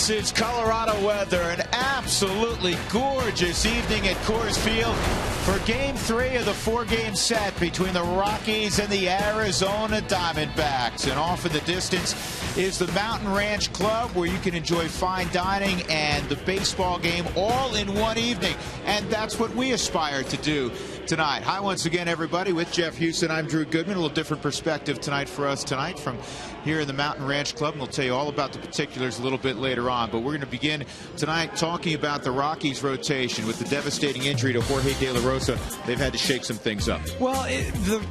This is Colorado weather, an absolutely gorgeous evening at Coors Field for Game 3 of the 4-game set between the Rockies and the Arizona Diamondbacks. And off in the distance is the Mountain Ranch Club, where you can enjoy fine dining and the baseball game all in one evening. And that's what we aspire to do tonight. Hi once again, everybody. With Jeff Houston, I'm Drew Goodman. A little different perspective tonight for us tonight from here in the Mountain Ranch Club. And we'll tell you all about the particulars a little bit later on. But we're going to begin tonight talking about the Rockies rotation. With the devastating injury to Jorge De La Rosa, they've had to shake some things up. Well,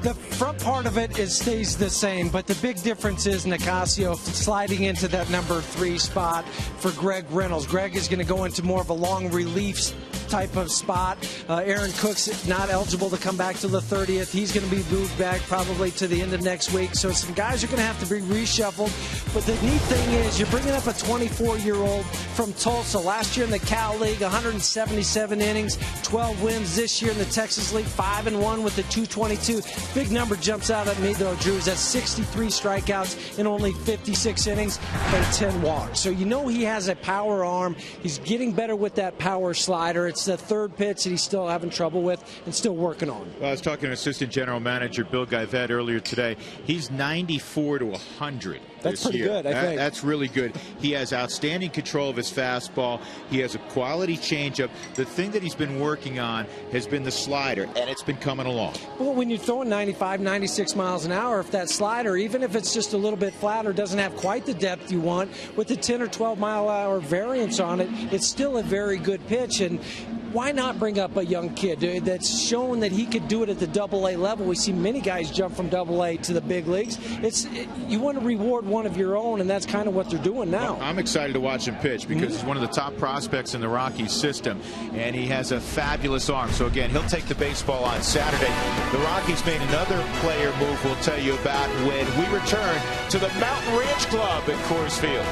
the front part of it stays the same, but the big difference is Nicasio sliding into that number 3 spot for Greg Reynolds. Greg is going to go into more of a long relief type of spot. Aaron Cook's not eligible to come back till the 30th. He's going to be moved back probably to the end of next week. So some guys are going to have to be reshuffled. But the neat thing is you're bringing up a 24-year-old from Tulsa. Last year in the Cal League, 177 innings, 12 wins. This year in the Texas League, 5-1 with the 222. Big number jumps out at me, though, Drew, is that's 63 strikeouts in only 56 innings and 10 walks. So you know he has a power arm. He's getting better with that power slider. It's the third pitch that he's still having trouble with and still working on. Well, I was talking to Assistant General Manager Bill Guyvet earlier today. He's 94 to 100. That's pretty good, I think. That's really good. He has outstanding control of his fastball. He has a quality changeup. The thing that he's been working on has been the slider, and it's been coming along. Well, when you're throwing 95, 96 miles an hour, if that slider, even if it's just a little bit flatter, doesn't have quite the depth you want, with the 10 or 12 mile an hour variance on it, it's still a very good pitch. And why not bring up a young kid that's shown that he could do it at the AA level? We see many guys jump from AA to the big leagues. You want to reward one of your own, and that's kind of what they're doing now. Well, I'm excited to watch him pitch because he's one of the top prospects in the Rockies system, and he has a fabulous arm. So again, he'll take the baseball on Saturday. The Rockies made another player move we'll tell you about when we return to the Mountain Ranch Club at Coors Field.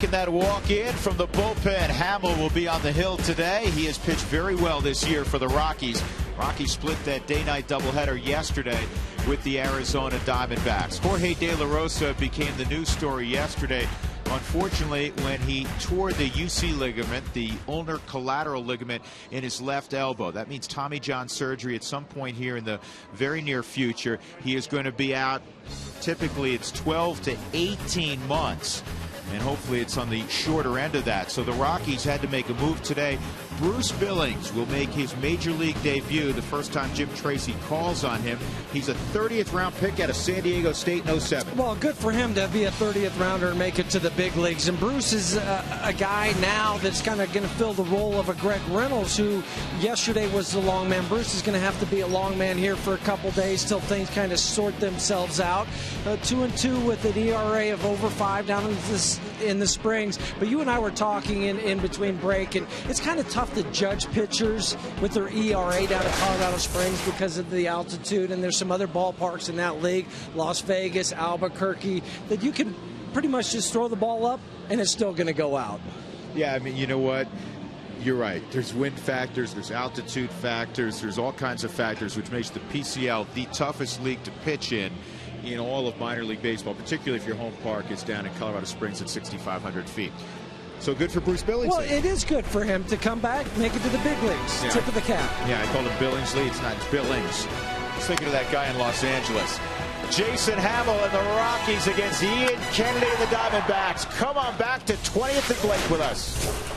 Taking that walk in from the bullpen. Hamill will be on the hill today. He has pitched very well this year for the Rockies. Rockies split that day-night doubleheader yesterday with the Arizona Diamondbacks. Jorge De La Rosa became the news story yesterday. Unfortunately, when he tore the UC ligament, the ulnar collateral ligament in his left elbow. That means Tommy John surgery at some point here in the very near future. He is going to be out. Typically, it's 12 to 18 months. And hopefully it's on the shorter end of that. So the Rockies had to make a move today. Bruce Billings will make his major league debut the first time Jim Tracy calls on him. He's a 30th round pick out of San Diego State in 07. Well, good for him to be a 30th rounder and make it to the big leagues. And Bruce is a guy now that's kind of going to fill the role of a Greg Reynolds, who yesterday was the long man. Bruce is going to have to be a long man here for a couple days till things kind of sort themselves out. 2-2 with an ERA of over 5 down in the Springs. But you and I were talking in between break, and it's kind of tough to judge pitchers with their ERA down at Colorado Springs because of the altitude, and there's some other ballparks in that league, Las Vegas, Albuquerque, that you can pretty much just throw the ball up and it's still going to go out. Yeah, I mean, you know what? You're right. There's wind factors, there's altitude factors, there's all kinds of factors, which makes the PCL the toughest league to pitch in all of minor league baseball, particularly if your home park is down in Colorado Springs at 6,500 feet. So good for Bruce Billings. Well, it is good for him to come back, make it to the big leagues. Yeah. Tip of the cap. Yeah, I called him Billingsley. It's not Billings. I was thinking of that guy in Los Angeles. Jason Hamill and the Rockies against Ian Kennedy and the Diamondbacks. Come on back to 20th and Blake with us.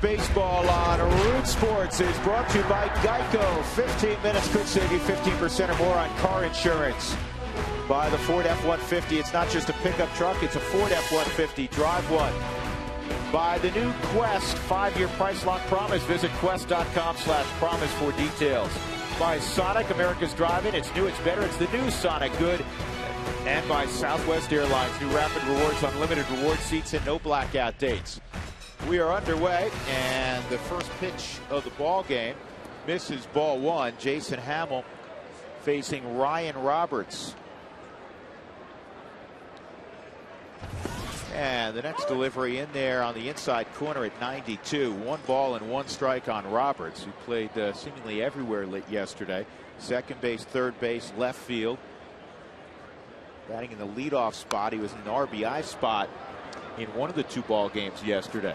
Baseball on Root Sports is brought to you by Geico. 15 minutes could save you 15% or more on car insurance. By the Ford F-150, it's not just a pickup truck, it's a Ford F-150. Drive one. By the new Quest 5-year price lock promise. Visit quest.com/promise for details. By Sonic, America's Drive-In. It's new, it's better, it's the new Sonic Good. And by Southwest Airlines, new Rapid Rewards, unlimited reward seats, and no blackout dates. We are underway, and the first pitch of the ball game misses ball one. Jason Hamill facing Ryan Roberts. And the next delivery in there on the inside corner at 92. 1 ball and 1 strike on Roberts, who played seemingly everywhere yesterday. Second base, third base, left field. Batting in the leadoff spot. He was in an RBI spot in one of the 2 ball games yesterday.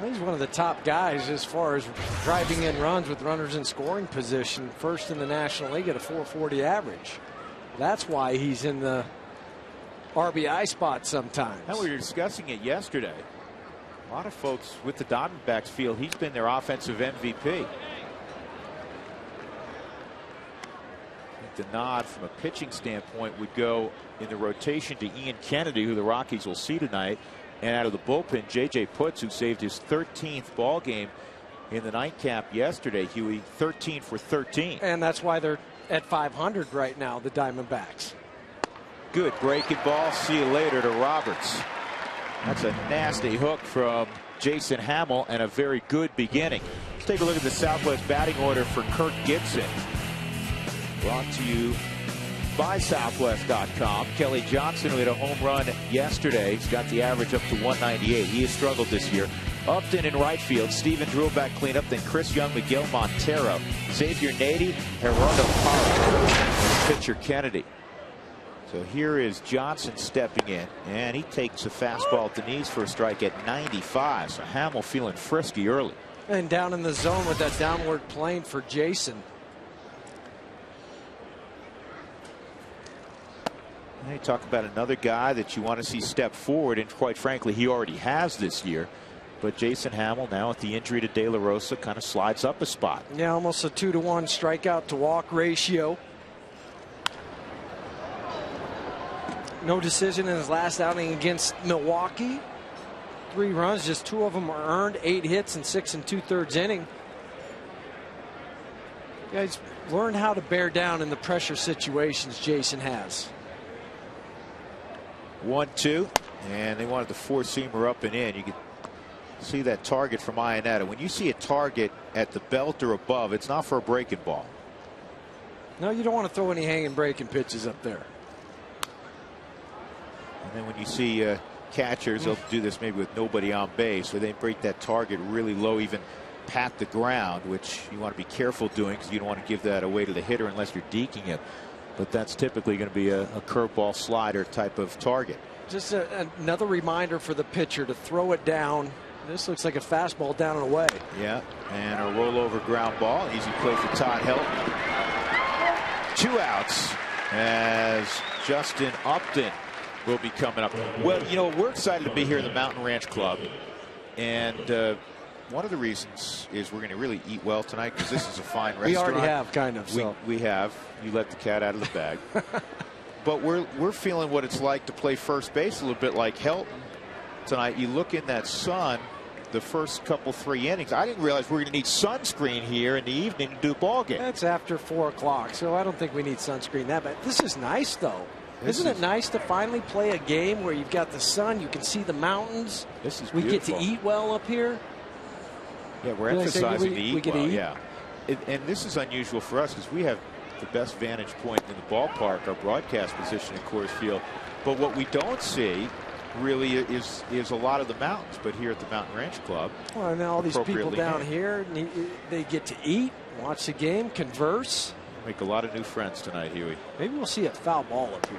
He's one of the top guys as far as driving in runs with runners in scoring position. First in the National League at a .440 average. That's why he's in the RBI spot sometimes. And we were discussing it yesterday. A lot of folks with the Diamondbacks feel he's been their offensive MVP. The nod from a pitching standpoint would go in the rotation to Ian Kennedy, who the Rockies will see tonight. And out of the bullpen, J.J. Putz, who saved his 13th ball game in the nightcap yesterday. Huey, 13 for 13. And that's why they're at 500 right now, the Diamondbacks. Good breaking ball. See you later to Roberts. That's a nasty hook from Jason Hamill and a very good beginning. Let's take a look at the Southwest batting order for Kirk Gibson. Brought to you by Southwest.com. Kelly Johnson, who hit a home run yesterday. He's got the average up to 198. He has struggled this year. Upton in right field. Steven Drillback cleanup. Then Chris Young, Miguel Montero, Xavier Nady, Gerardo Parra, pitcher Kennedy. So here is Johnson stepping in, and he takes a fastball at the knees for a strike at 95. So Hamill feeling frisky early. And down in the zone with that downward plane for Jason. And you talk about another guy that you want to see step forward, and quite frankly, he already has this year. But Jason Hamill, now with the injury to De La Rosa, kind of slides up a spot. Yeah, almost a 2-to-1 strikeout to walk ratio. No decision in his last outing against Milwaukee. 3 runs, just 2 of them are earned. 8 hits in 6 2/3 inning. Guys, learn how to bear down in the pressure situations. Jason has. 1-2, and they wanted the 4-seamer up and in. You can see that target from Iannetta. When you see a target at the belt or above, it's not for a breaking ball. No, you don't want to throw any hanging breaking pitches up there. And then when you see catchers, they'll do this maybe with nobody on base, or they break that target really low, even pat the ground, which you want to be careful doing because you don't want to give that away to the hitter unless you're deking it. But that's typically going to be a curveball slider type of target. Just another reminder for the pitcher to throw it down. This looks like a fastball down and away. Yeah, and a rollover ground ball. Easy play for Todd Helton. 2 outs as Justin Upton will be coming up. Well, you know, we're excited to be here at the Mountain Ranch Club. And one of the reasons is we're going to really eat well tonight because this is a fine restaurant. We already have, kind of. So. We have. You let the cat out of the bag. But we're feeling what it's like to play first base a little bit like Helton tonight. You look in that sun the first couple 3 innings. I didn't realize we were going to need sunscreen here in the evening to do the ball game. It's after 4 o'clock, so I don't think we need sunscreen that bad. This is nice, though. Isn't it nice to finally play a game where you've got the sun, you can see the mountains? This is beautiful. We get to eat well up here. Yeah, we're emphasizing the eat well. Eat? Yeah, and this is unusual for us because we have the best vantage point in the ballpark, our broadcast position at Coors Field. But what we don't see really is a lot of the mountains. But here at the Mountain Ranch Club, well, and all these people down here, they get to eat, watch the game, converse. Make a lot of new friends tonight, Huey. Maybe we'll see a foul ball up here.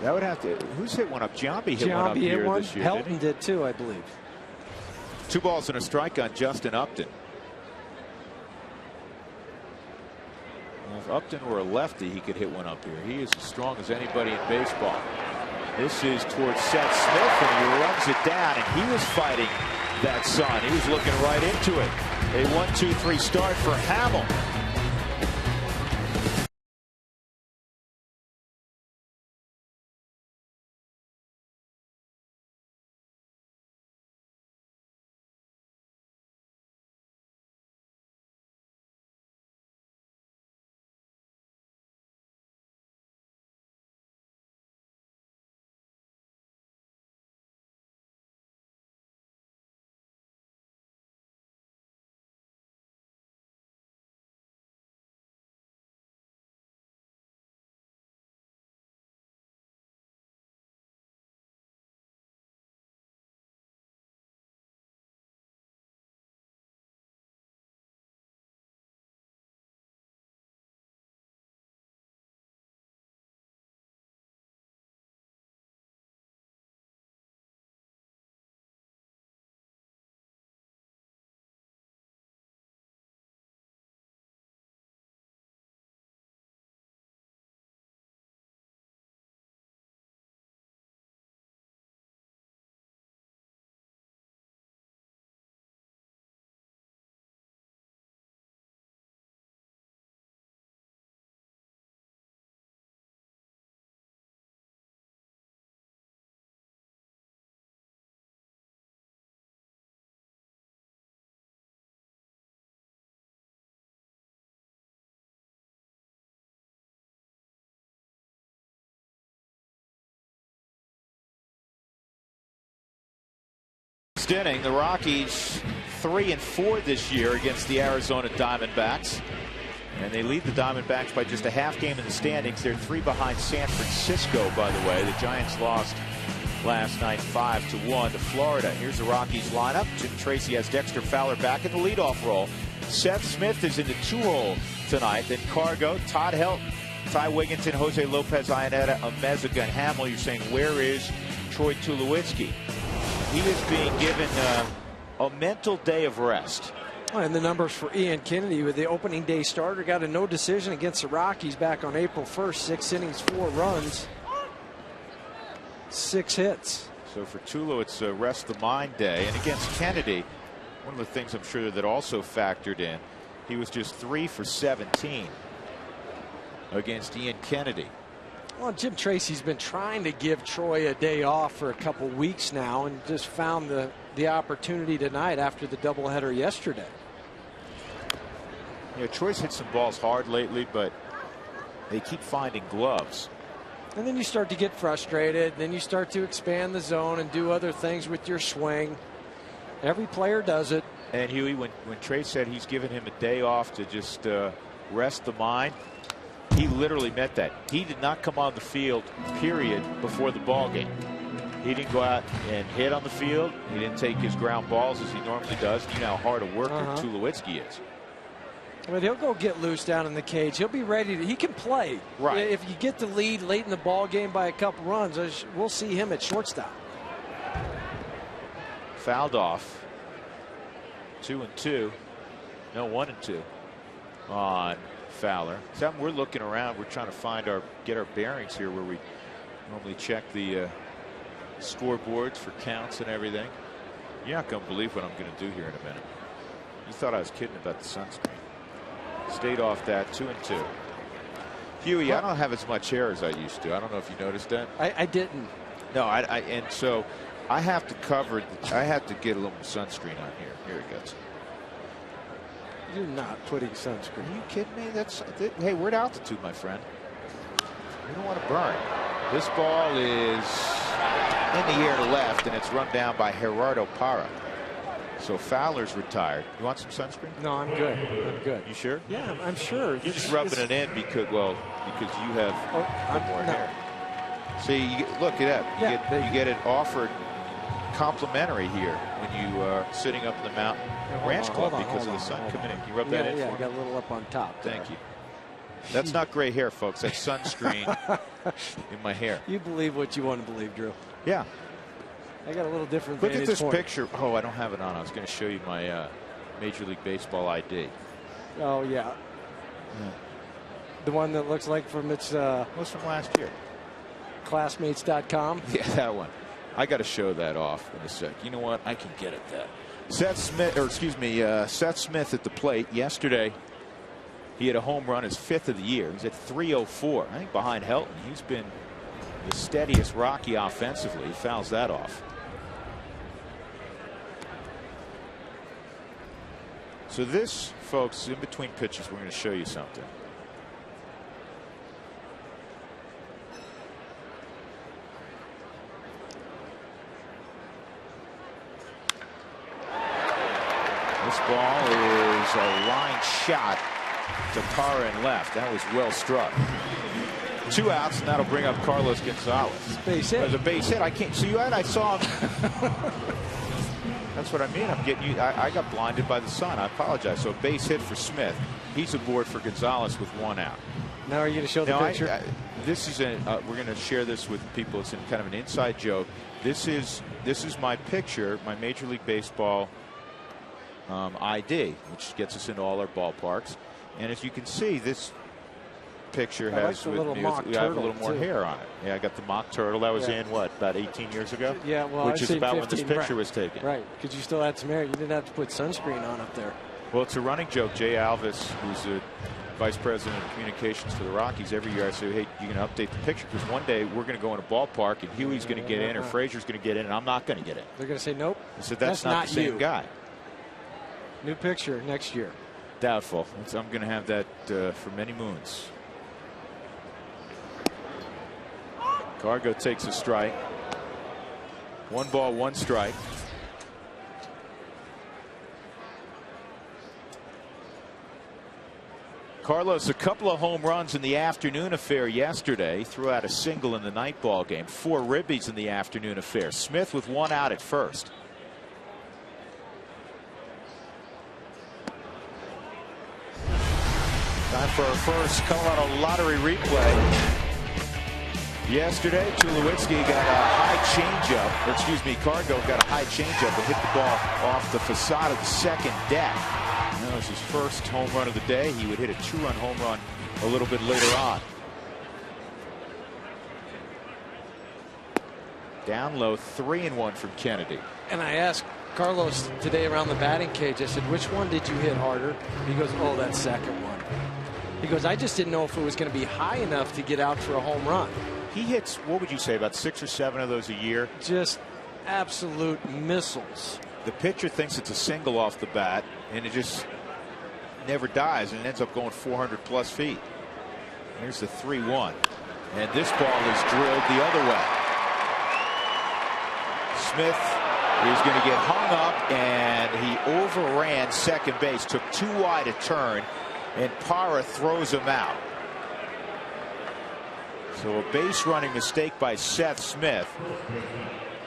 That would have to. Who's hit one up? Giambi hit one up here this year. Helton did too, I believe. 2 balls and a strike on Justin Upton. Well, if Upton were a lefty, he could hit one up here. He is as strong as anybody in baseball. This is towards Seth Smith, and he runs it down, and he was fighting that sun. He was looking right into it. A 1-2-3 start for Hamill. Sixth inning, the Rockies 3-4 this year against the Arizona Diamondbacks. And they lead the Diamondbacks by just a half game in the standings. They're 3 behind San Francisco, by the way. The Giants lost last night 5-1 to Florida. Here's the Rockies lineup. Jim Tracy has Dexter Fowler back in the leadoff role. Seth Smith is in the 2-hole tonight. Then Cargo, Todd Helton, Ty Wigginton, Jose Lopez, Ionetta, Amezaga, and Hamill. You're saying, where is Troy Tulowitzki? He is being given a mental day of rest. And the numbers for Ian Kennedy with the opening day starter, got a no decision against the Rockies back on April 1st. 6 innings, 4 runs, 6 hits. So for Tulo, it's a rest the mind day. And against Kennedy, one of the things I'm sure that also factored in, he was just 3 for 17 against Ian Kennedy. Well, Jim Tracy's been trying to give Troy a day off for a couple weeks now, and just found the opportunity tonight after the doubleheader yesterday. Yeah, Troy's hit some balls hard lately, but they keep finding gloves. And then you start to get frustrated. Then you start to expand the zone and do other things with your swing. Every player does it. And Huey, when Trey said he's given him a day off to just rest the mind, he literally meant that. He did not come on the field, period, before the ball game. He didn't go out and hit on the field. He didn't take his ground balls as he normally does. You know how hard a worker Tulowitzki is. But he'll go get loose down in the cage. He'll be ready to. He can play. Right. If you get the lead late in the ball game by a couple runs, we'll see him at shortstop. Fouled off. 2-2. No, 1-2 on Fowler. Something we're looking around. We're trying to get our bearings here, where we normally check the scoreboards for counts and everything. You're not going to believe what I'm going to do here in a minute. You thought I was kidding about the sunscreen. Stayed off that. 2-2. Huey, I don't have as much hair as I used to. I don't know if you noticed that. I didn't. No, and so I have to cover. I have to get a little sunscreen on here. Here it goes. You're not putting sunscreen. Are you kidding me? Hey, we're at altitude, my friend. We don't want to burn. This ball is in the air to left, and it's run down by Gerardo Parra. So Fowler's retired. You want some sunscreen? No, I'm good. I'm good. You sure? Yeah, I'm sure. You're just rubbing it in because you have more hair. See, look at that. Yeah, you get it offered complimentary here when you are sitting up in the mountain ranch club because of the sun coming in. Can you rub that in? Yeah, for got me? a little up on top. Thank you. That's not gray hair, folks. That's sunscreen in my hair. You believe what you want to believe, Drew. Yeah. I got a little different. Look at this point. picture. Oh, I don't have it on. I was going to show you my Major League Baseball ID. Oh yeah. The one that looks like from its. Was from last year. Classmates.com. Yeah, that one. I got to show that off in a sec. You know what? I can get at that. Seth Smith at the plate yesterday. He had a home run, his 5th of the year. He's at 304. I think behind Helton. He's been the steadiest Rocky offensively. He fouls that off. So this, folks, in between pitches, we're going to show you something. This ball is a line shot to Parra and left. That was well struck. 2 outs, and that'll bring up Carlos Gonzalez. Base hit. It was a base hit. I can't see you. I saw him. That's what I mean. I'm getting you. I got blinded by the sun. I apologize. So a base hit for Smith. He's aboard for Gonzalez with 1 out. Now are you going to show the picture? This is we're going to share this with people. It's kind of an inside joke. This is my picture, my Major League Baseball ID, which gets us into all our ballparks. And as you can see, this picture has a little mock turtle, a little more hair on it. Yeah, I got the mock turtle. That was in what, about 18 years ago? Yeah, well, which is about 15, when this picture was taken. Right, because you still had some hair. You didn't have to put sunscreen on up there. Well, it's a running joke. Jay Alvis, who's the vice president of communications for the Rockies, every year I say, hey, you're going to update the picture because one day we're going to go in a ballpark and Huey's going to get in or Frazier's going to get in and I'm not going to get in. They're going to say, nope. I said, that's not the same guy. New picture next year. Doubtful. I'm going to have that for many moons. Cargo takes a strike. 1 ball, 1 strike. Carlos, a couple of home runs in the afternoon affair yesterday. Threw out a single in the night ball game. 4 ribbies in the afternoon affair. Smith with 1 out at first. Time for our first Colorado lottery replay. Yesterday, Tulowitzki got a high changeup, or excuse me, Cargo got a high changeup and hit the ball off the facade of the second deck. That was his first home run of the day. He would hit a 2-run home run a little bit later on. Down low, 3-1 from Kennedy. And I asked Carlos today around the batting cage, I said, which one did you hit harder? He goes, oh, that second one. He goes, I just didn't know if it was going to be high enough to get out for a home run. He hits, what would you say, about 6 or 7 of those a year? Just absolute missiles. The pitcher thinks it's a single off the bat, and it just never dies, and it ends up going 400 plus feet. Here's the 3-1, and this ball is drilled the other way. Smith is going to get hung up, and he overran second base, took too wide a turn, and Parra throws him out. So a base running mistake by Seth Smith.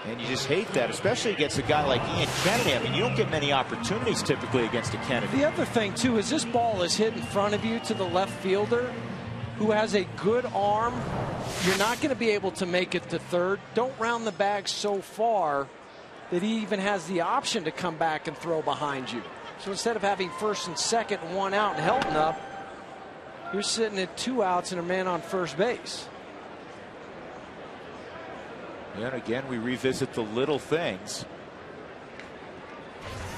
And you just hate that, especially against a guy like Ian Kennedy. I mean, you don't get many opportunities typically against a Kennedy. The other thing, too, is this ball is hit in front of you to the left fielder who has a good arm. You're not going to be able to make it to third. Don't round the bag so far that he even has the option to come back and throw behind you. So instead of having first and second and 1 out and Helton up, you're sitting at 2 outs and a man on first base. And again, we revisit the little things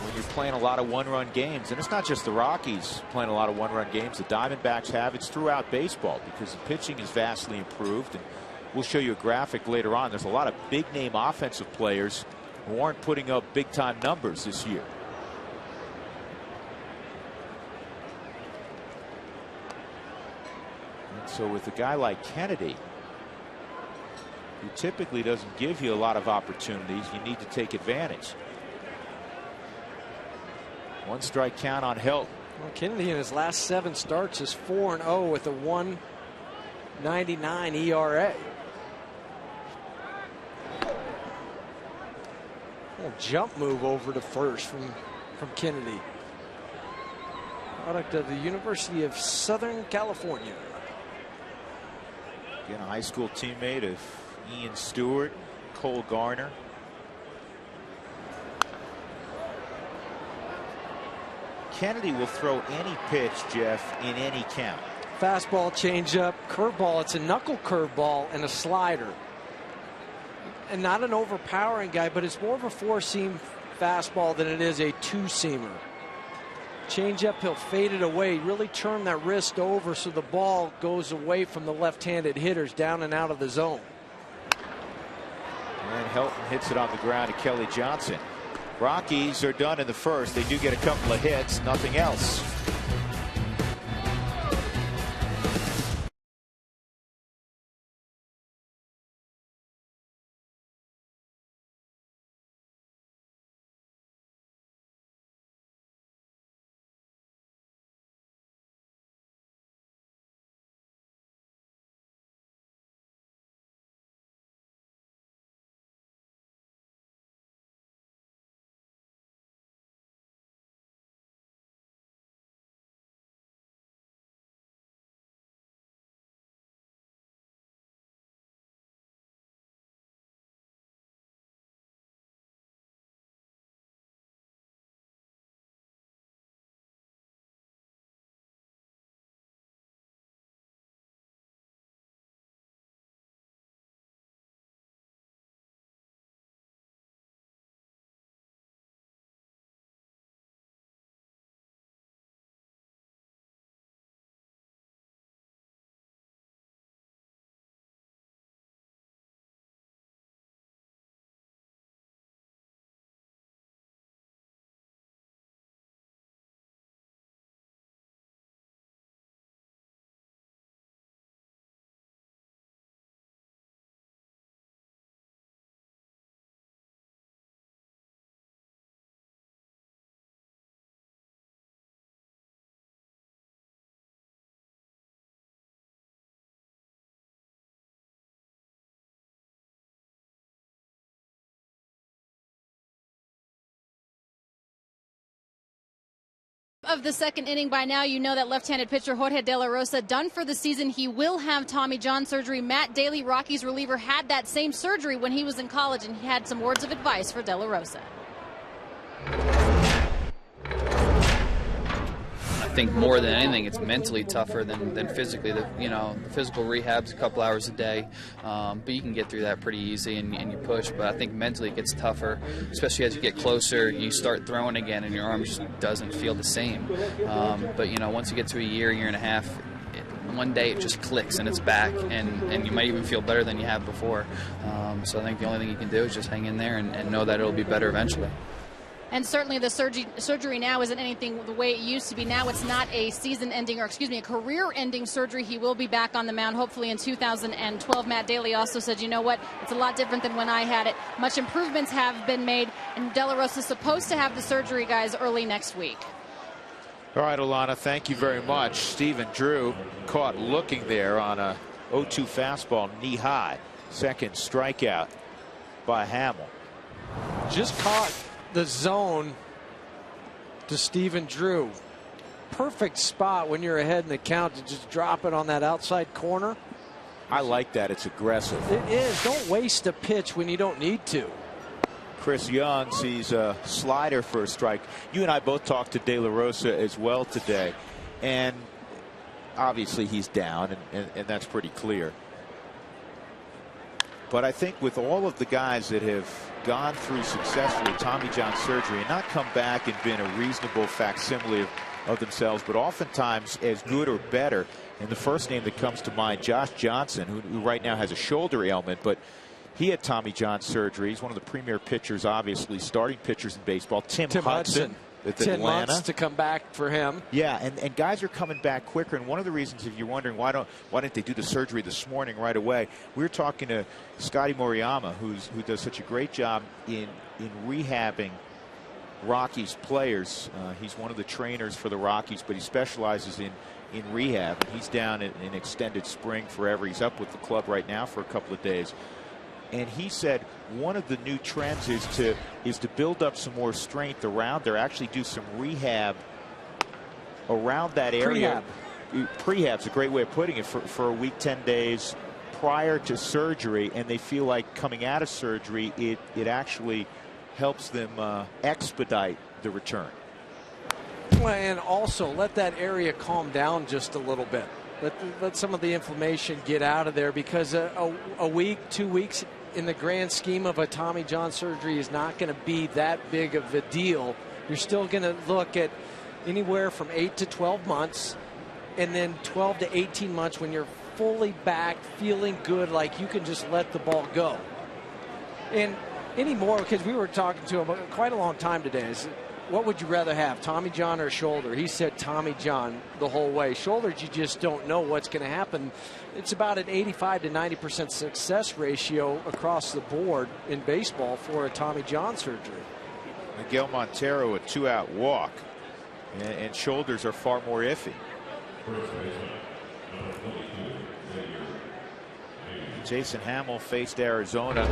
when you're playing a lot of 1-run games. And it's not just the Rockies playing a lot of 1-run games. The Diamondbacks have. It's throughout baseball because the pitching is vastly improved. And we'll show you a graphic later on. There's a lot of big-name offensive players who aren't putting up big-time numbers this year. And so with a guy like Kennedy, who typically doesn't give you a lot of opportunities, you need to take advantage. 1 strike count on Helton. Well, Kennedy in his last 7 starts is 4-0 with a 1.99 ERA. Little jump move over to first from Kennedy. Product of the University of Southern California. Again, a high school teammate of Ian Stewart, Cole Garner. Kennedy will throw any pitch, Jeff, in any count. Fastball, changeup, curveball. It's a knuckle curveball and a slider. And not an overpowering guy, but it's more of a 4-seam fastball than it is a 2-seamer. Changeup, he'll fade it away, really turn that wrist over so the ball goes away from the left-handed hitters down and out of the zone. And Helton hits it on the ground to Kelly Johnson. Rockies are done in the first. They do get a couple of hits, nothing else. of the second inning by now. You know that left-handed pitcher Jorge De La Rosa done for the season. He will have Tommy John surgery. Matt Daly, Rockies reliever, had that same surgery when he was in college, and he had some words of advice for De La Rosa. I think more than anything, it's mentally tougher than physically. The physical rehab's a couple hours a day, but you can get through that pretty easy and you push. But I think mentally it gets tougher, especially as you get closer. You start throwing again, and your arm just doesn't feel the same. But once you get to a year and a half, one day it just clicks and it's back, and you might even feel better than you have before. So I think the only thing you can do is just hang in there and know that it'll be better eventually. And certainly the surgery now isn't anything the way it used to be. Now it's not a season-ending, or excuse me, a career-ending surgery. He will be back on the mound hopefully in 2012. Matt Daly also said, you know what, it's a lot different than when I had it. Much improvements have been made, and De La Rosa is supposed to have the surgery, guys, early next week. All right, Alana, thank you very much. Stephen Drew caught looking there on a 0-2 fastball knee high. Second strikeout by Hamill. Just caught the zone to Stephen Drew. Perfect spot when you're ahead in the count to just drop it on that outside corner. I like that. It's aggressive. It is. Don't waste a pitch when you don't need to. Chris Young sees a slider for a strike. You and I both talked to De La Rosa as well today, and obviously he's down, and that's pretty clear. But I think with all of the guys that have gone through successfully Tommy John surgery and not come back and been a reasonable facsimile of themselves, but oftentimes as good or better, and the first name that comes to mind, Josh Johnson, who right now has a shoulder ailment, but he had Tommy John surgery. He's one of the premier pitchers, obviously, starting pitchers in baseball. Tim Hudson. 10 months to come back for him. Yeah, and guys are coming back quicker. And one of the reasons, if you're wondering why didn't they do the surgery this morning right away, we were talking to Scotty Moriyama, who does such a great job in rehabbing Rockies players. He's one of the trainers for the Rockies, but he specializes in rehab. And he's down in extended spring forever. He's up with the club right now for a couple of days. And he said one of the new trends is to build up some more strength around there, actually do some rehab around that area. Prehab's a great way of putting it, for a week, 10 days prior to surgery, and they feel like coming out of surgery it actually helps them expedite the return. Well, and also let that area calm down just a little bit. Let some of the inflammation get out of there, because a week, 2 weeks in the grand scheme of a Tommy John surgery is not going to be that big of a deal. You're still going to look at anywhere from 8 to 12 months, and then 12 to 18 months when you're fully back, feeling good, like you can just let the ball go. And anymore, because we were talking to him quite a long time today, what would you rather have, Tommy John or shoulder? He said Tommy John the whole way. Shoulders, you just don't know what's going to happen. It's about an 85 to 90% success ratio across the board in baseball for a Tommy John surgery. Miguel Montero, a 2-out walk, and shoulders are far more iffy. Jason Hamill faced Arizona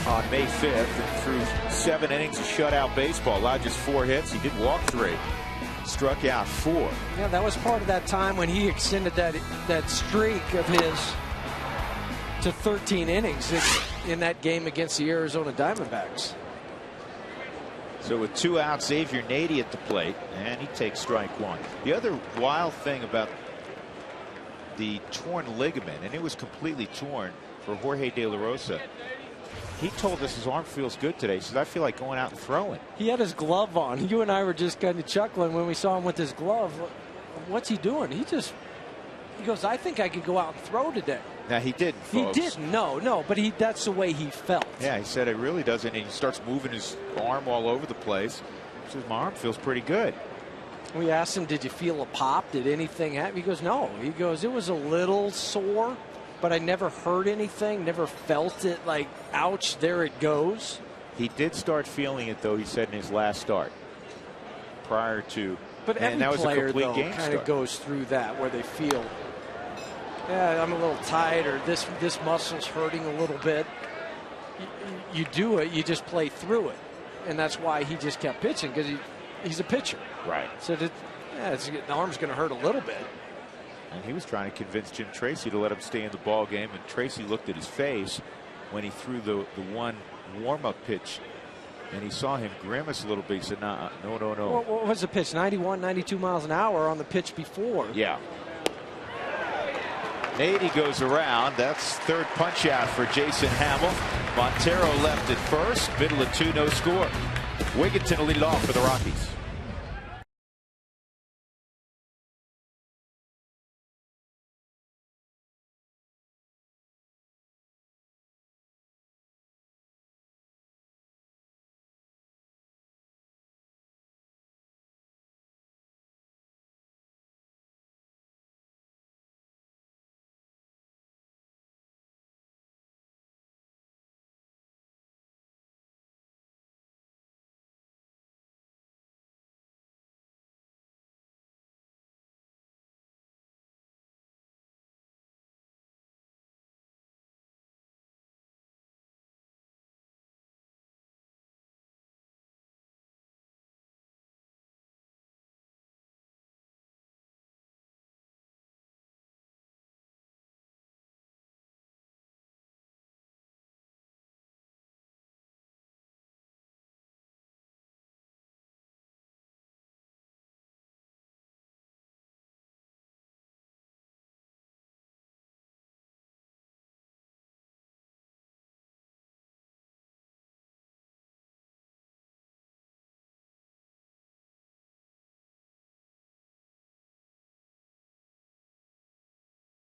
on May 5th and threw 7 innings of shutout baseball. Allowed just 4 hits. He did walk 3. Struck out 4. Yeah, that was part of that time when he extended that streak of his to 13 innings in that game against the Arizona Diamondbacks. So with 2 outs, Xavier Nady at the plate, and he takes strike 1. The other wild thing about the torn ligament, and it was completely torn for Jorge De La Rosa, he told us his arm feels good today. He says, I feel like going out and throwing. He had his glove on. You and I were just kind of chuckling when we saw him with his glove. What's he doing? He goes, I think I could go out and throw today. Now, he didn't, folks. He didn't, no, but that's the way he felt. Yeah, he said it really doesn't. And he starts moving his arm all over the place. He says, my arm feels pretty good. We asked him, did you feel a pop? Did anything happen? He goes, no. He goes, it was a little sore, but I never heard anything, never felt it like, ouch, there it goes. He did start feeling it, though, he said, in his last start prior to. But every player, though, kind of goes through that where they feel, yeah, I'm a little tight, or this muscle's hurting a little bit. You do it, you just play through it. And that's why he just kept pitching, because he's a pitcher. Right. So the arm's going to hurt a little bit. And he was trying to convince Jim Tracy to let him stay in the ball game, and Tracy looked at his face when he threw the one warm-up pitch, and he saw him grimace a little bit. He said, no. What was the pitch? 91, 92 miles an hour on the pitch before. Yeah. 80 goes around. That's third punch out for Jason Hamill. Montero left at first. Middle of 2, no score. Wigginton will lead it off for the Rockies.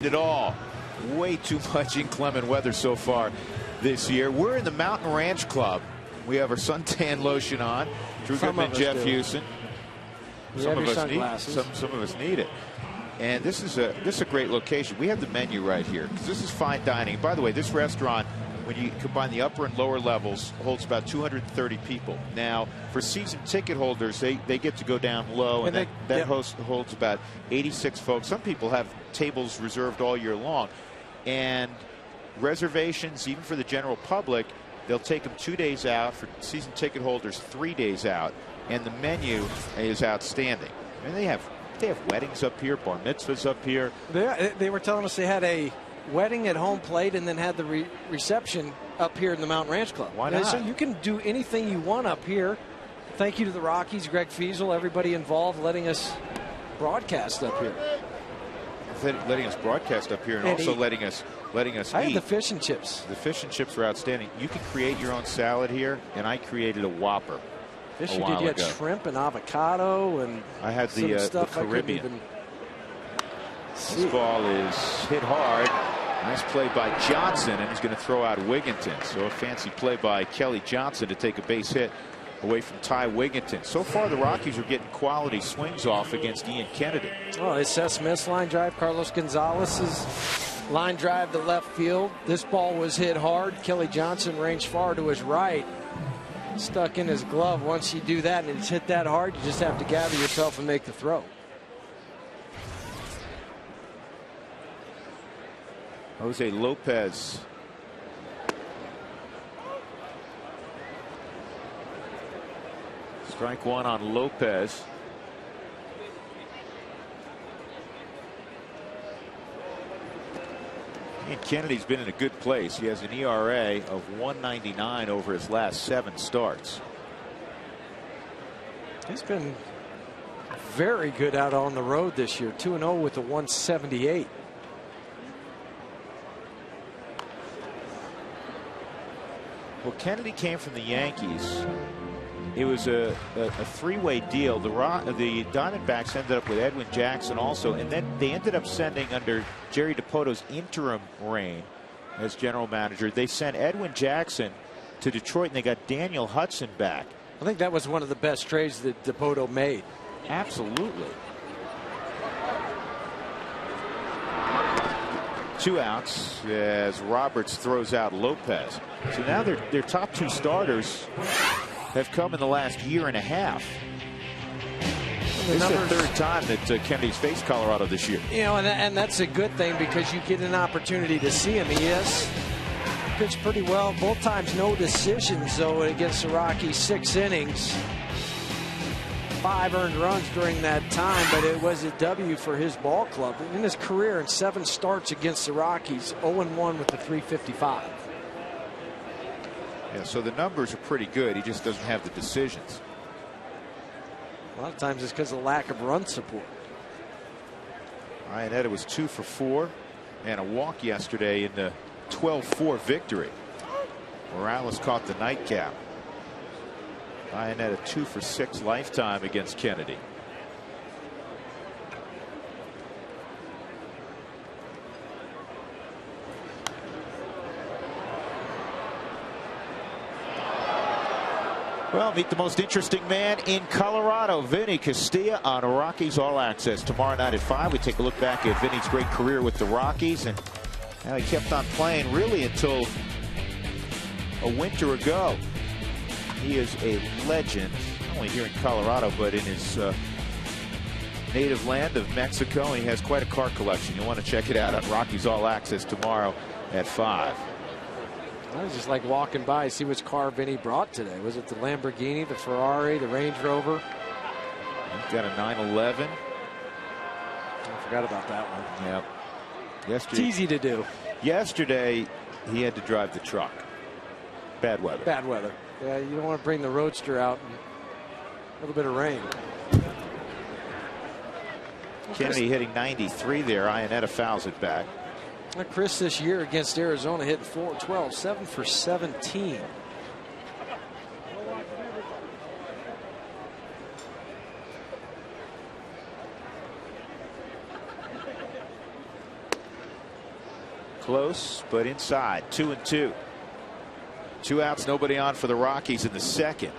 It all. Way too much inclement weather so far this year. We're in the Mountain Ranch Club. We have our suntan lotion on. Drew Goodman, Jeff Houston. Some of us need it. And this is a great location. We have the menu right here because this is fine dining. By the way, this restaurant, when you combine the upper and lower levels, holds about 230 people. Now, for season ticket holders, they get to go down low, and that holds about 86 folks. Some people have tables reserved all year long, and reservations, even for the general public, they'll take them 2 days out. For season ticket holders, 3 days out, and the menu is outstanding. And they have weddings up here, bar mitzvahs up here. They were telling us they had a wedding at home plate and then had the reception up here in the Mountain Ranch Club. Why not? So you can do anything you want up here. Thank you to the Rockies, Greg Fiesel, everybody involved, letting us broadcast up here. Letting us broadcast up here, and also letting us eat. I had the fish and chips. The fish and chips were outstanding. You can create your own salad here, and I created a Whopper. Fish you did. You had shrimp and avocado, and I had the Caribbean. This ball is hit hard. Nice play by Johnson, and he's going to throw out Wigginton. So a fancy play by Kelly Johnson to take a base hit away from Ty Wigginton. So far, the Rockies are getting quality swings off against Ian Kennedy. Oh, it's Seth Smith's line drive, Carlos Gonzalez's line drive to left field. This ball was hit hard. Kelly Johnson ranged far to his right, stuck in his glove. Once you do that and it's hit that hard, you just have to gather yourself and make the throw. Jose Lopez. Strike one on Lopez. And Kennedy's been in a good place. He has an ERA of 1.99 over his last 7 starts. He's been very good out on the road this year. 2-0 with a 178. Well, Kennedy came from the Yankees. It was a three-way deal. The Diamondbacks ended up with Edwin Jackson also, and then they ended up sending, under Jerry DiPoto's interim reign as general manager, they sent Edwin Jackson to Detroit, and they got Daniel Hudson back. I think that was one of the best trades that DiPoto made. Absolutely. 2 outs as Roberts throws out Lopez. So now their top 2 starters have come in the last year and a half. This is the third time that Kennedy's faced Colorado this year. You know, and that's a good thing because you get an opportunity to see him. He has pitched pretty well. Both times no decisions, though, against the Rockies. 6 innings. 5 earned runs during that time, but it was a W for his ball club. In his career, in 7 starts against the Rockies, 0-1 with the 355. Yeah, so the numbers are pretty good. He just doesn't have the decisions. A lot of times it's because of lack of run support. Iannetta was 2 for 4 and a walk yesterday in the 12-4 victory. Morales caught the nightcap. Iannetta 2 for 6 lifetime against Kennedy. Well, meet the most interesting man in Colorado, Vinny Castilla on Rockies All Access. Tomorrow night at 5, we take a look back at Vinny's great career with the Rockies and how he kept on playing really until a winter ago. He is a legend, not only here in Colorado, but in his native land of Mexico. And he has quite a car collection. You'll want to check it out on Rockies All Access tomorrow at 5. I was just like walking by, see which car Vinny brought today. Was it the Lamborghini, the Ferrari, the Range Rover? He's got a 911. I forgot about that one. Yep. It's easy to do. Yesterday, he had to drive the truck. Bad weather. Bad weather. Yeah, you don't want to bring the Roadster out in a little bit of rain. Kennedy hitting 93 there. Iannetta fouls it back. Chris this year against Arizona hitting .412, 7 for 17. Close, but inside. 2-2. 2 outs, nobody on for the Rockies in the second.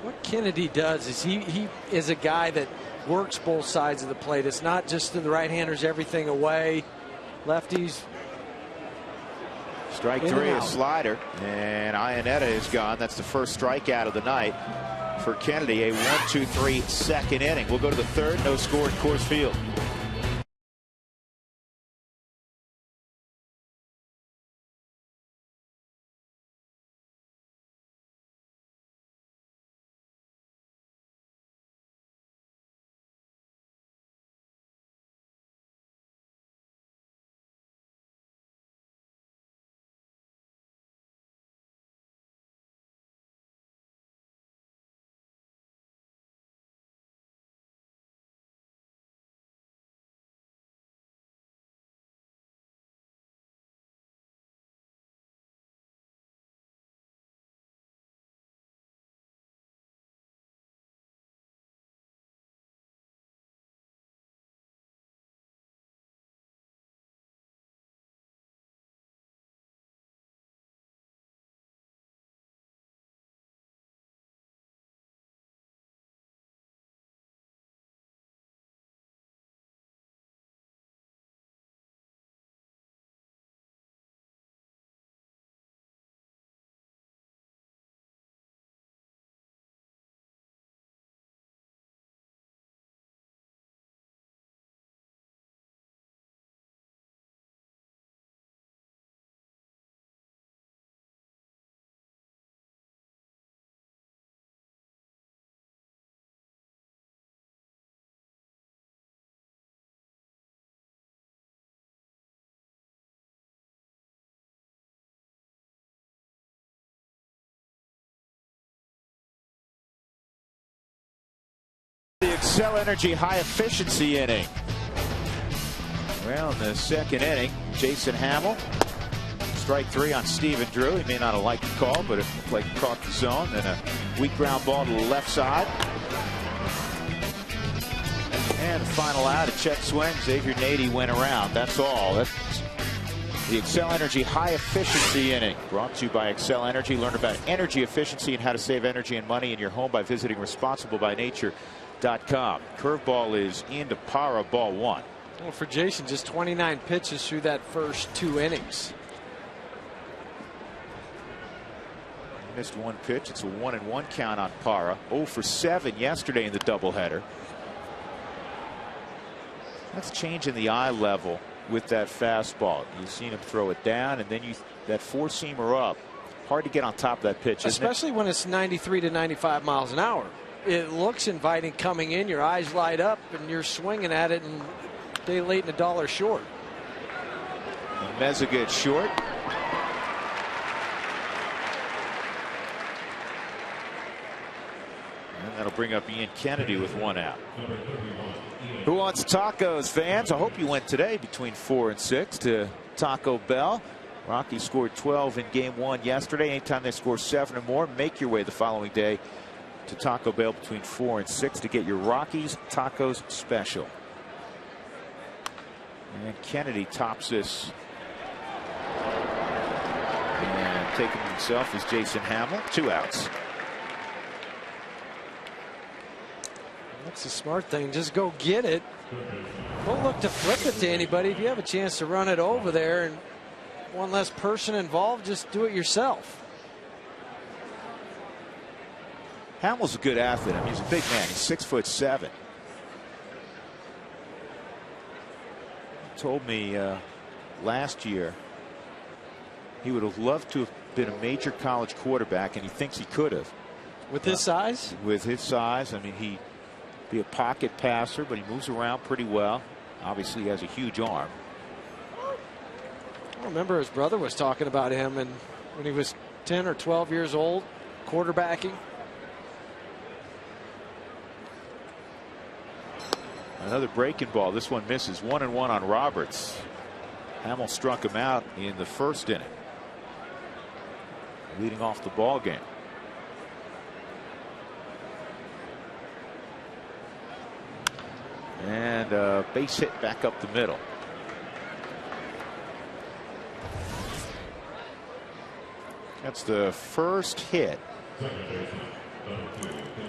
What Kennedy does is he is a guy that works both sides of the plate. It's not just the right-handers everything away. Lefties. Strike 3, a slider, and Iannetta is gone. That's the first strikeout of the night for Kennedy. A 1-2-3 second inning. We'll go to the third. No score at Coors Field. The Excel Energy high efficiency inning. Well, in the second inning, Jason Hamill, strike 3 on Stephen Drew. He may not have liked the call, but it looked like he caught the zone. Then a weak ground ball to the left side. And the final out, a check swing. Xavier Nady went around. That's all. That's the Excel Energy high efficiency inning. Brought to you by Excel Energy. Learn about energy efficiency and how to save energy and money in your home by visiting responsiblebynature.com. Curveball is into Parra, ball 1. Well, for Jason, just 29 pitches through that first 2 innings. Missed 1 pitch. It's a 1-1 count on Parra. 0 for 7 yesterday in the doubleheader. That's changing the eye level with that fastball. You've seen him throw it down, and then that 4-seamer up. Hard to get on top of that pitch, especially when it's 93 to 95 miles an hour. it looks inviting coming in. Your eyes light up, and you're swinging at it, and day late and $1 short. Meza gets short. And that'll bring up Ian Kennedy with 1 out. Who wants tacos, fans? I hope you went today between 4 and 6 to Taco Bell. Rockies scored 12 in game 1 yesterday. Anytime they score 7 or more, make your way the following day to Taco Bell between 4 and 6 to get your Rockies tacos special. And Kennedy tops this. And taking himself is Jason Hamill. 2 outs. That's the smart thing. Just go get it. Don't look to flip it to anybody. If you have a chance to run it over there and one less person involved, just do it yourself. Hamill's a good athlete. I mean, he's a big man. He's 6'7". He told me last year he would have loved to have been a major college quarterback, and he thinks he could have. With his size? With his size. I mean, he'd be a pocket passer, but he moves around pretty well. Obviously, he has a huge arm. I remember his brother was talking about him, and when he was 10 or 12 years old, quarterbacking. Another breaking ball. This one misses. 1-1 on Roberts. Hamill struck him out in the first inning, leading off the ball game. And a base hit back up the middle. That's the first hit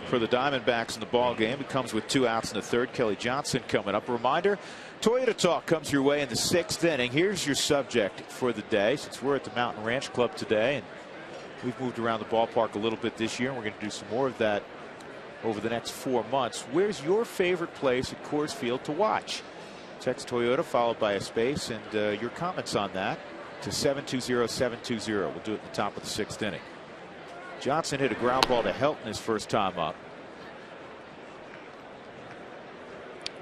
for the Diamondbacks in the ball game. It comes with 2 outs in the third. Kelly Johnson coming up. A reminder, Toyota Talk comes your way in the 6th inning. Here's your subject for the day, since we're at the Mountain Ranch Club today, and we've moved around the ballpark a little bit this year, and we're going to do some more of that over the next 4 months. Where's your favorite place at Coors Field to watch? Text Toyota followed by a space, and your comments on that to 720-720. We'll do it at the top of the 6th inning. Johnson hit a ground ball to Helton his first time up.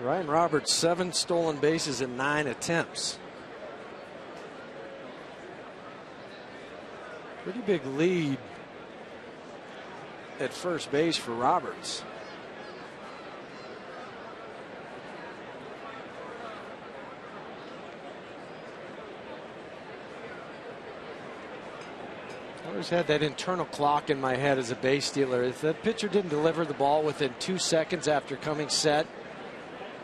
Ryan Roberts, 7 stolen bases in 9 attempts. Pretty big lead at first base for Roberts. I always had that internal clock in my head as a base stealer. If that pitcher didn't deliver the ball within 2 seconds after coming set,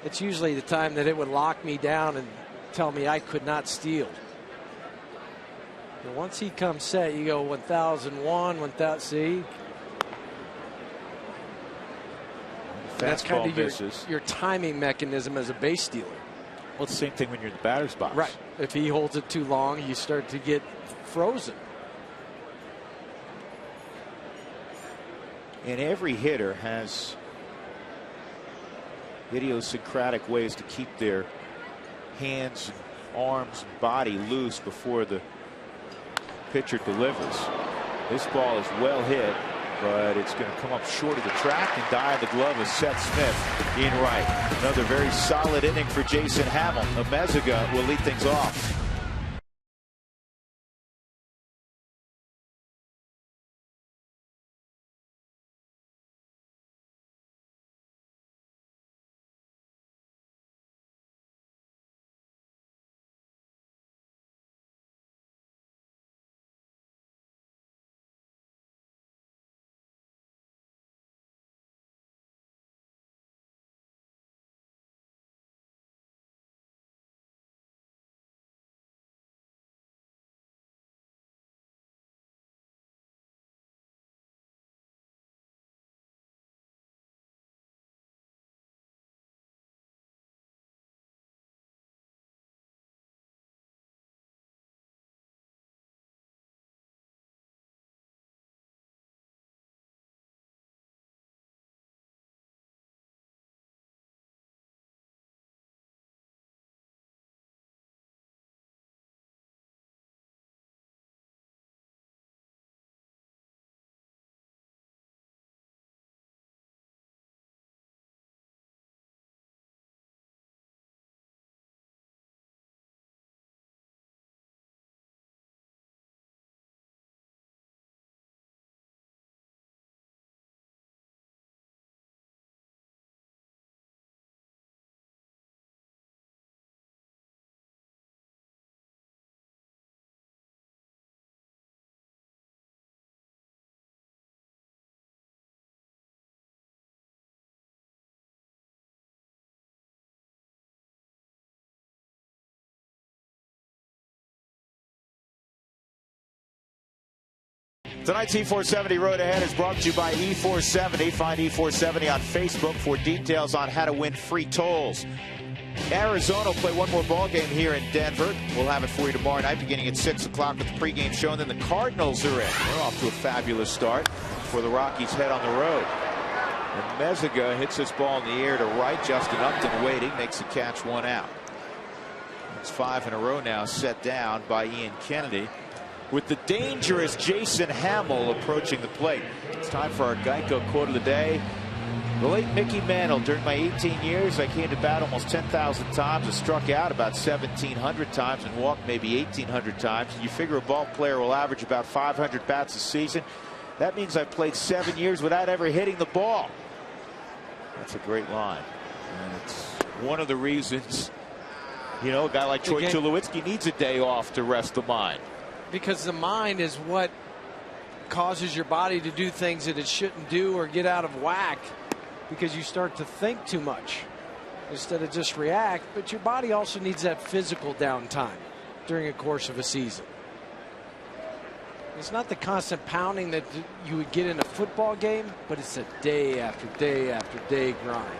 it's usually the time that it would lock me down and tell me I could not steal. But once he comes set, you go 1001, 1000. See, that's kind of your timing mechanism as a base stealer. Well, it's the same thing when you're in the batter's box. Right. If he holds it too long, you start to get frozen. And every hitter has idiosyncratic ways to keep their hands, and arms, and body loose before the pitcher delivers. This ball is well hit, but it's going to come up short of the track and die in the glove of Seth Smith in right. Another very solid inning for Jason Hamill. Amezaga will lead things off. Tonight's E470 Road Ahead is brought to you by E470. Find E470 on Facebook for details on how to win free tolls. Arizona will play one more ball game here in Denver. We'll have it for you tomorrow night beginning at 6 o'clock with the pregame show. And then the Cardinals are in. They're off to a fabulous start before the Rockies head on the road. And Meziga hits this ball in the air to right. Justin Upton waiting, makes the catch, 1 out. It's 5 in a row now set down by Ian Kennedy, with the dangerous Jason Hamill approaching the plate. It's time for our Geico quote of the day. The late Mickey Mantle: during my 18 years, I came to bat almost 10,000 times. I struck out about 1,700 times and walked maybe 1,800 times. You figure a ball player will average about 500 bats a season. That means I played 7 years without ever hitting the ball. That's a great line. And it's one of the reasons, you know, a guy like Troy Tulowitzki needs a day off to rest the mind. Because the mind is what causes your body to do things that it shouldn't do or get out of whack, because you start to think too much instead of just react. But your body also needs that physical downtime during the course of a season. It's not the constant pounding that you would get in a football game, but it's a day after day after day grind.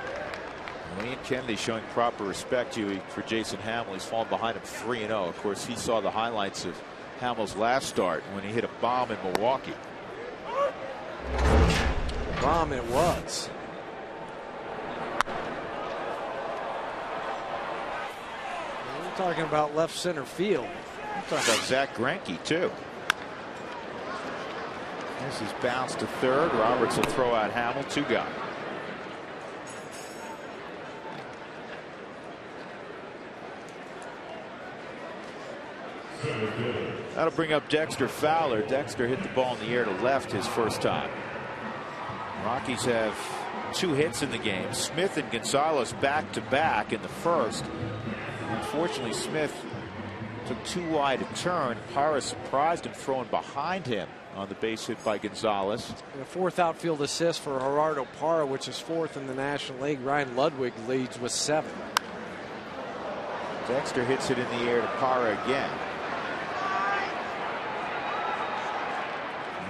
Ian Kennedy showing proper respect for Jason Hamill. He's fallen behind him 3-0. Of course, he saw the highlights of Hamill's last start when he hit a bomb in Milwaukee. Bomb it was. We're talking about left center field. We're talking about Zach Greinke too. This is bounced to third. Roberts will throw out Hamill. 2 gone. That'll bring up Dexter Fowler. Dexter hit the ball in the air to left his first time. Rockies have 2 hits in the game. Smith and Gonzalez back to back in the first. Unfortunately, Smith took too wide a turn. Parra surprised him, throwing behind him on the base hit by Gonzalez. And a 4th outfield assist for Gerardo Parra, which is 4th in the National League. Ryan Ludwig leads with 7. Dexter hits it in the air to Parra again.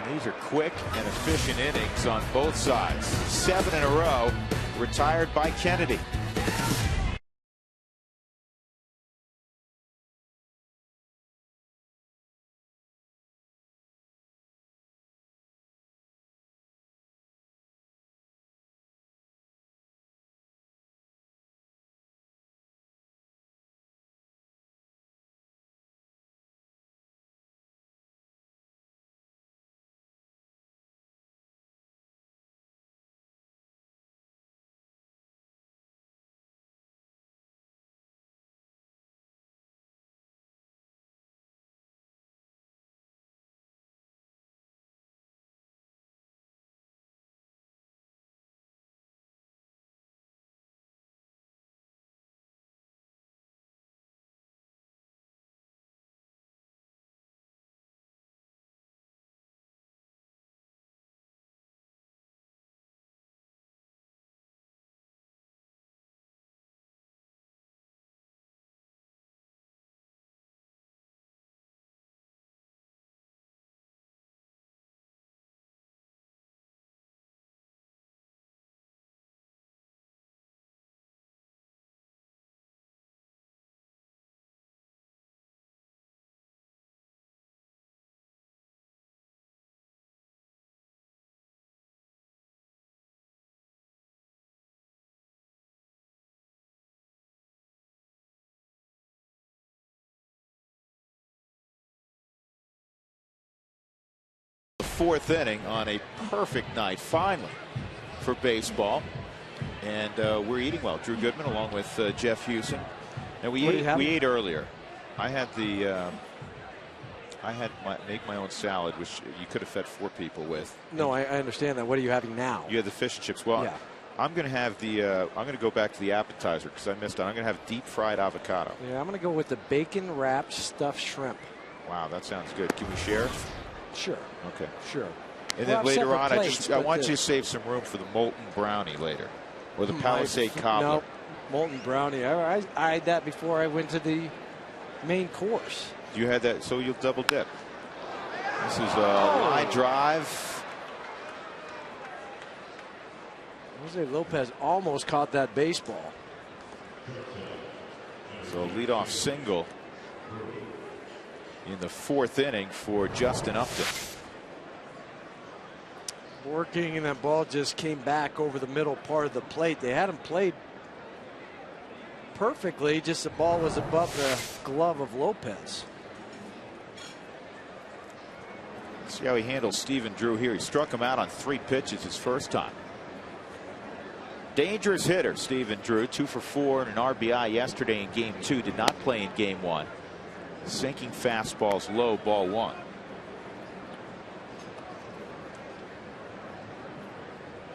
And these are quick and efficient innings on both sides. 7 in a row, retired by Kennedy. The 4th inning on a perfect night finally for baseball, and we're eating well. Drew Goodman along with Jeff Hewson, and we ate earlier. I had make my own salad, which you could have fed 4 people with. No, I understand that. What are you having now? You had the fish and chips. Well, yeah. I'm going to have I'm going to go back to the appetizer because I missed it. I'm going to have deep fried avocado. Yeah, I'm going to go with the bacon wrapped stuffed shrimp. Wow, that sounds good. Can we share? Sure. Okay. Sure. And then later on, I want you to save some room for the molten brownie later, or the Palisade cobbler. No, molten brownie. I had that before I went to the main course. You had that, so you'll double dip. This is a line drive. Jose Lopez almost caught that baseball. So leadoff single in the 4th inning for Justin Upton. Working, and that ball just came back over the middle part of the plate. They had him played perfectly, just the ball was above the glove of Lopez. See how he handles Stephen Drew here. He struck him out on 3 pitches his first time. Dangerous hitter, Stephen Drew, 2 for 4 and an RBI yesterday in game 2. Did not play in game 1. Sinking fastballs low, ball 1.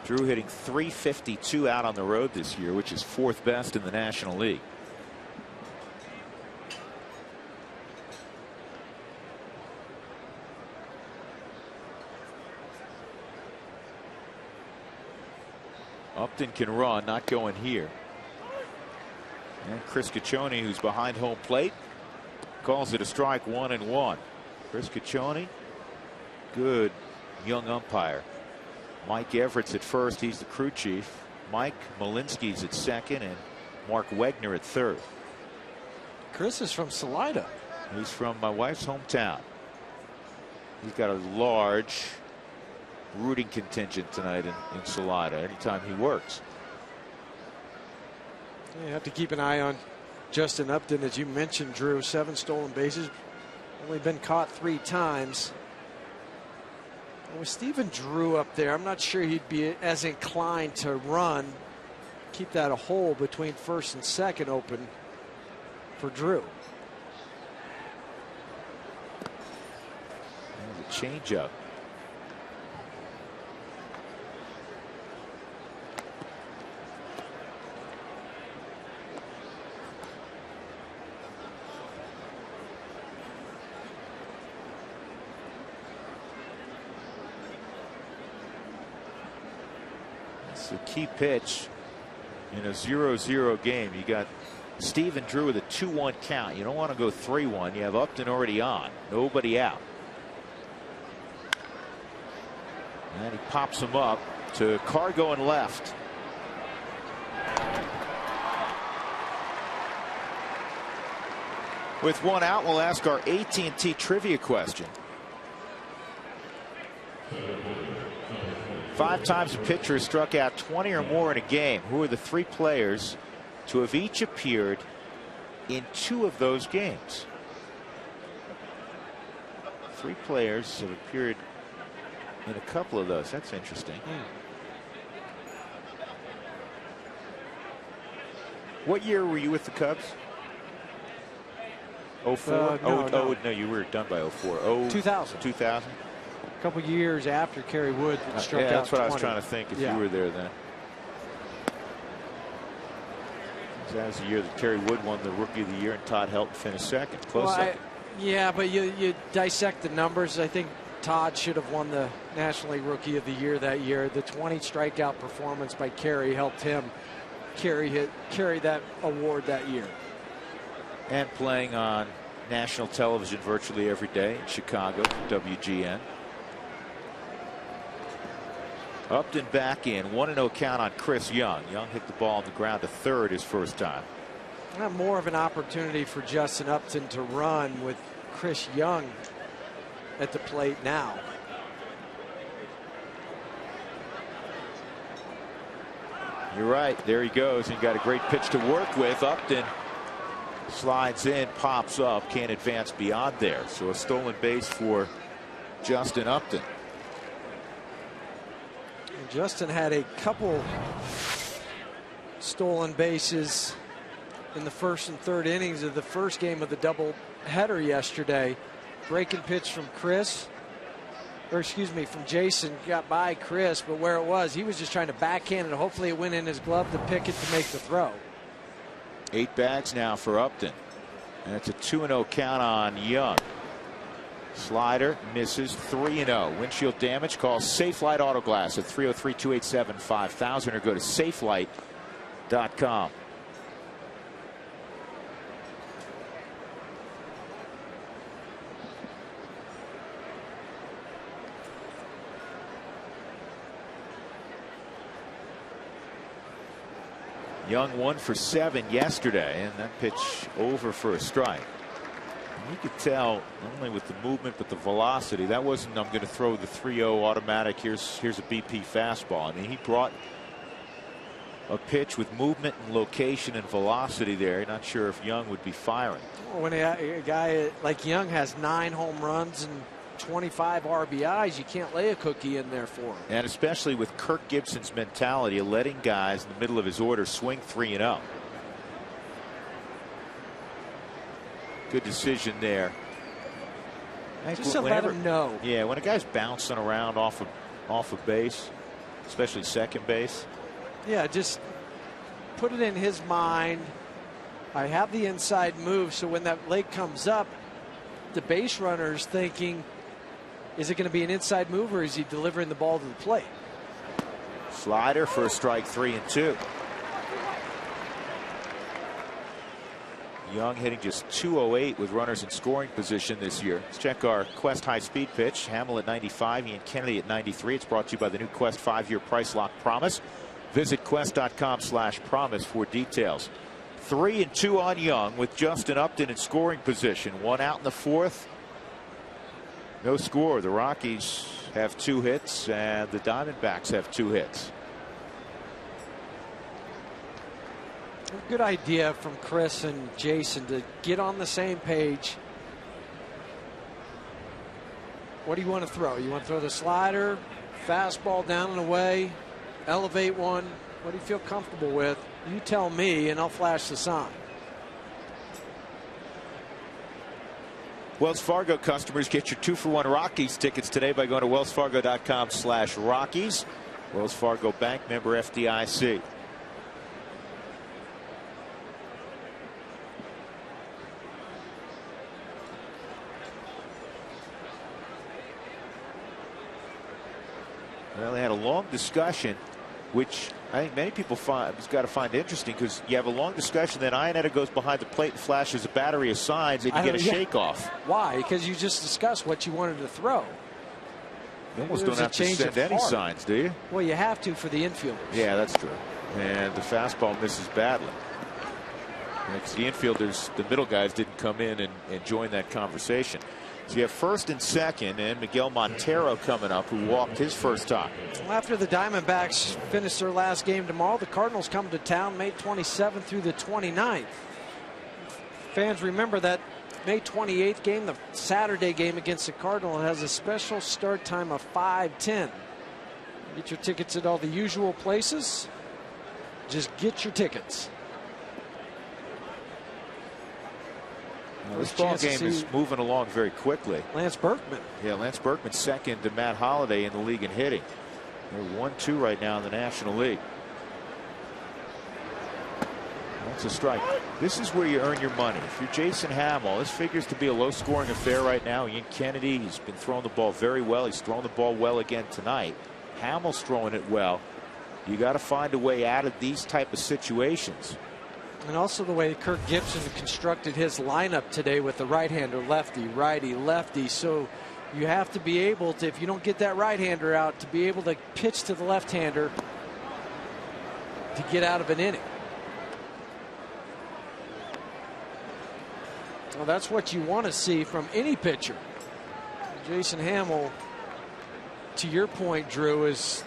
Drew hitting .352 out on the road this year, which is 4th best in the National League. Upton can run, not going here. And Chris Caccione, who's behind home plate, calls it a strike, 1-1. Chris Caccione, good young umpire. Mike Everett's at first, he's the crew chief. Mike Malinsky's at second, and Mark Wegner at third. Chris is from Salida. He's from my wife's hometown. He's got a large rooting contingent tonight in Salida anytime he works. You have to keep an eye on Justin Upton, as you mentioned, Drew. 7 stolen bases, only been caught 3 times. And with Stephen Drew up there, I'm not sure he'd be as inclined to run, keep that a hole between first and second open for Drew. There's a changeup. It's a key pitch in a 0-0 game. You got Stephen Drew with a 2-1 count. You don't want to go 3-1. You have Upton already on, nobody out. And he pops him up to Carr going left. With 1 out, we'll ask our AT&T trivia question. 5 times a pitcher has struck out 20 or more in a game. Who are the 3 players to have each appeared in 2 of those games? 3 players have appeared in a couple of those. That's interesting. What year were you with the Cubs? 04? No, you were done by 04. 2000. 2000. A couple years after Kerry Wood struck out that's what 20. I was trying to think if you were there then. That was the year that Kerry Wood won the Rookie of the Year and Todd Helton finished second. Close second. Yeah, but you dissect the numbers. I think Todd should have won the National League Rookie of the Year that year. The 20 strikeout performance by Kerry helped him carry that award that year. And playing on national television virtually every day in Chicago, WGN. Upton back in, 1-0 count on Chris Young. Young hit the ball on the ground to third his first time. More of an opportunity for Justin Upton to run with Chris Young at the plate now. You're right. There he goes. He got a great pitch to work with. Upton slides in, pops up, can't advance beyond there. So a stolen base for Justin Upton. And Justin had a couple stolen bases in the first and third innings of the first game of the double header yesterday. Breaking pitch from from Jason, got by Chris, but where it was, he was just trying to backhand it. Hopefully it went in his glove to pick it to make the throw. 8 bags now for Upton. And it's a 2-0 count on Young. Slider misses, 3-0. Windshield damage, call Safelite Auto Glass at 303-287-5000 or go to safelight.com. Young 1 for 7 yesterday, and that pitch over for a strike. And you could tell not only with the movement but the velocity. That wasn't, I'm going to throw the 3-0 automatic. Here's a BP fastball. I mean, he brought a pitch with movement and location and velocity there. Not sure if Young would be firing. When a guy like Young has 9 home runs and 25 RBIs, you can't lay a cookie in there for him. And especially with Kirk Gibson's mentality of letting guys in the middle of his order swing 3-0. Good decision there. Just to let him know. Yeah, when a guy's bouncing around off of base, especially second base. Yeah, just put it in his mind. I have the inside move, so when that leg comes up, the base runner's thinking, is it going to be an inside move or is he delivering the ball to the plate? Slider for a strike, 3-2. Young hitting just 208 with runners in scoring position this year. Let's check our Quest high-speed pitch. Hamill at 95, Ian Kennedy at 93. It's brought to you by the new Quest 5-year price lock promise. Visit quest.com/promise for details. 3-2 on Young with Justin Upton in scoring position. 1 out in the 4th. No score. The Rockies have 2 hits and the Diamondbacks have 2 hits. Good idea from Chris and Jason to get on the same page. What do you want to throw? You want to throw the slider, fastball down and away, elevate one? What do you feel comfortable with? You tell me and I'll flash the sign. Wells Fargo customers, get your 2-for-1 Rockies tickets today by going to wellsfargo.com/Rockies. Wells Fargo Bank, member FDIC. Well, they had a long discussion, which I think many people has got to find interesting, because you have a long discussion, then Iannetta goes behind the plate and flashes a battery of signs, and you get a shake off. Why? Because you just discussed what you wanted to throw. You almost don't have to send any signs, do you? Well, you have to for the infielders. Yeah, that's true. And the fastball misses badly. Because the infielders, the middle guys, didn't come in and join that conversation. So you have first and second, and Miguel Montero coming up, who walked his first time. Well, after the Diamondbacks finish their last game tomorrow, the Cardinals come to town May 27th through the 29th. Fans remember that May 28th game, the Saturday game against the Cardinals, has a special start time of 5:10. Get your tickets at all the usual places. Just get your tickets. This ball game is moving along very quickly. Lance Berkman. Yeah, Lance Berkman second to Matt Holliday in the league in hitting. They're 1-2 right now in the National League. That's a strike. This is where you earn your money. If you're Jason Hamill, this figures to be a low-scoring affair right now. Ian Kennedy, he's been throwing the ball very well. He's thrown the ball well again tonight. Hamill's throwing it well. You got to find a way out of these type of situations. And also the way Kirk Gibson constructed his lineup today with the right-hander, lefty, righty, lefty. So you have to be able to, if you don't get that right-hander out, to be able to pitch to the left-hander to get out of an inning. Well, that's what you want to see from any pitcher. Jason Hamill, to your point, Drew, is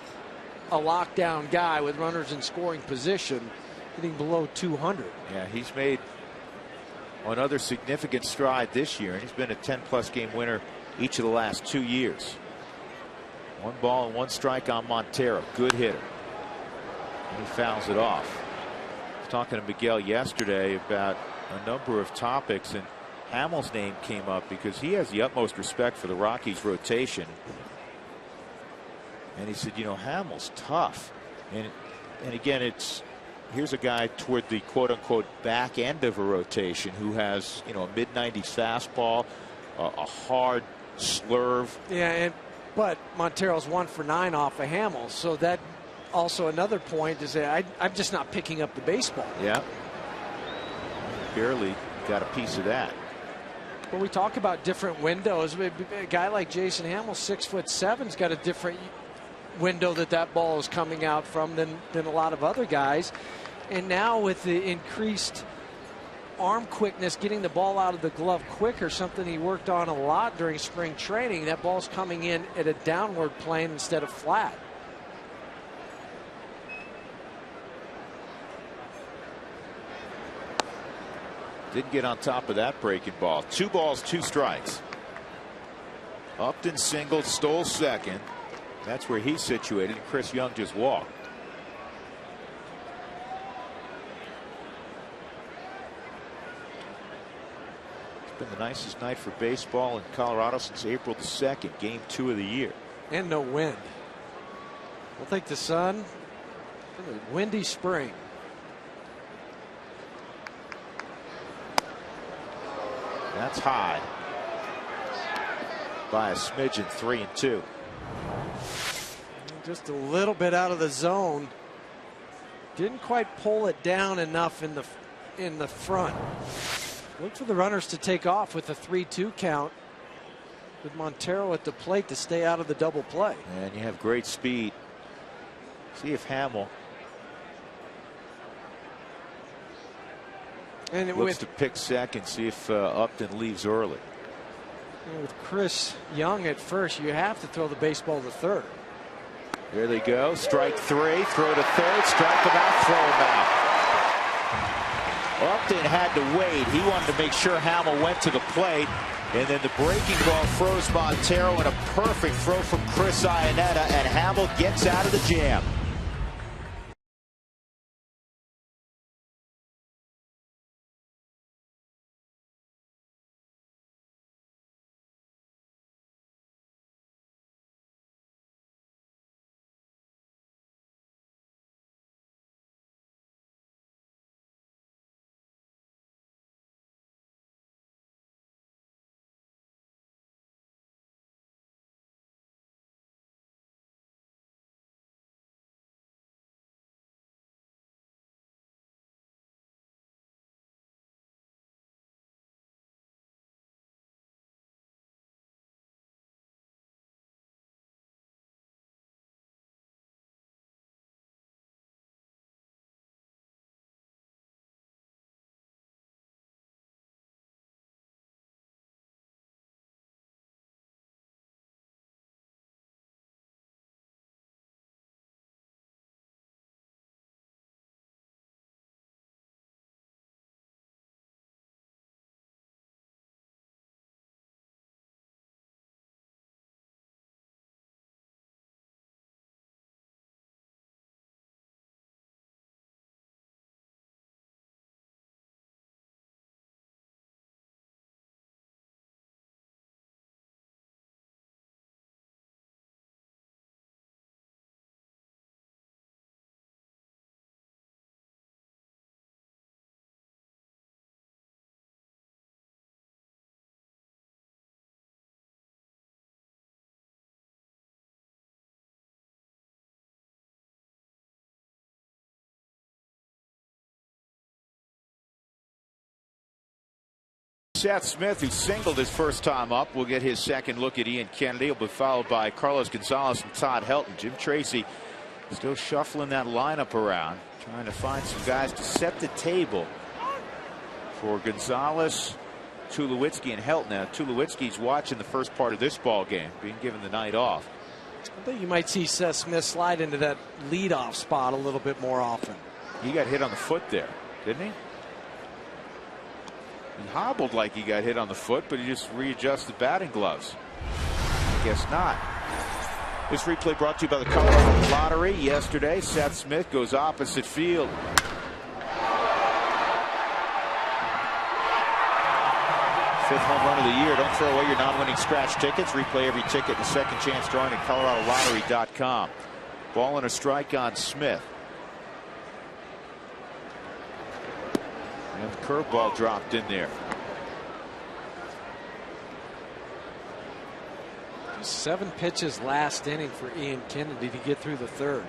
a lockdown guy with runners in scoring position, hitting below 200. Yeah, he's made another significant stride this year, and he's been a 10-plus game winner each of the last 2 years. 1 ball and 1 strike on Montero. Good hitter. And he fouls it off. I was talking to Miguel yesterday about a number of topics, and Hamill's name came up because he has the utmost respect for the Rockies rotation. And he said, you know, Hamill's tough. And again, here's a guy toward the quote-unquote back end of a rotation who has, you know, a mid-90s fastball, a hard slurve. Yeah, but Montero's 1 for 9 off of Hamill, so that also another point is that I'm just not picking up the baseball. Yeah, barely got a piece of that. When we talk about different windows, a guy like Jason Hamill, 6'7", got a different window that ball is coming out from than a lot of other guys. And now with the increased arm quickness, getting the ball out of the glove quicker, something he worked on a lot during spring training, that ball's coming in at a downward plane instead of flat. Didn't get on top of that breaking ball. 2 balls, 2 strikes. Upton singled, stole second. That's where he's situated. Chris Young just walked. It's been the nicest night for baseball in Colorado since April the 2nd, game 2 of the year. And no wind. We'll take the sun. It's been a windy spring. That's high by a smidgen, 3-2. Just a little bit out of the zone. Didn't quite pull it down enough in the front. Look for the runners to take off with a 3-2 count, with Montero at the plate to stay out of the double play. And you have great speed. See if Hamill looks to pick second, see if Upton leaves early. With Chris Young at first, you have to throw the baseball to third. There they go. Strike 3. Throw to third. Strike him out. Throw him out. Upton had to wait. He wanted to make sure Hamill went to the plate. And then the breaking ball froze Montero, and a perfect throw from Chris Iannetta, and Hamill gets out of the jam. Seth Smith, who singled his first time up, will get his second look at Ian Kennedy. He'll be followed by Carlos Gonzalez and Todd Helton. Jim Tracy still shuffling that lineup around, trying to find some guys to set the table for Gonzalez, Tulowitzki, and Helton. Now, Tulowitzki's watching the first part of this ball game, being given the night off. I think you might see Seth Smith slide into that leadoff spot a little bit more often. He got hit on the foot there, didn't he? He hobbled like he got hit on the foot, but he just readjusted batting gloves. I guess not. This replay brought to you by the Colorado Lottery. Yesterday, Seth Smith goes opposite field. Fifth home run of the year. Don't throw away your non-winning scratch tickets. Replay every ticket in a second chance drawing at ColoradoLottery.com. Ball and a strike on Smith. And the curveball dropped in there. 7 pitches last inning for Ian Kennedy to get through the third.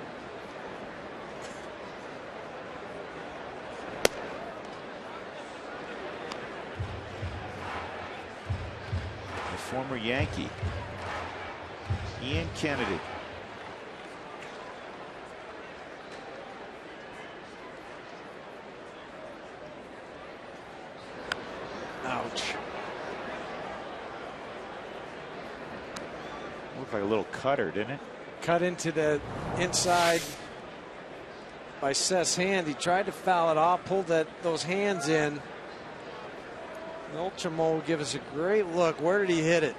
The former Yankee, Ian Kennedy. Ouch. Looked like a little cutter, didn't it? Cut into the inside by Seth's hand. He tried to foul it off, pulled those hands in. Ultramo will give us a great look. Where did he hit it?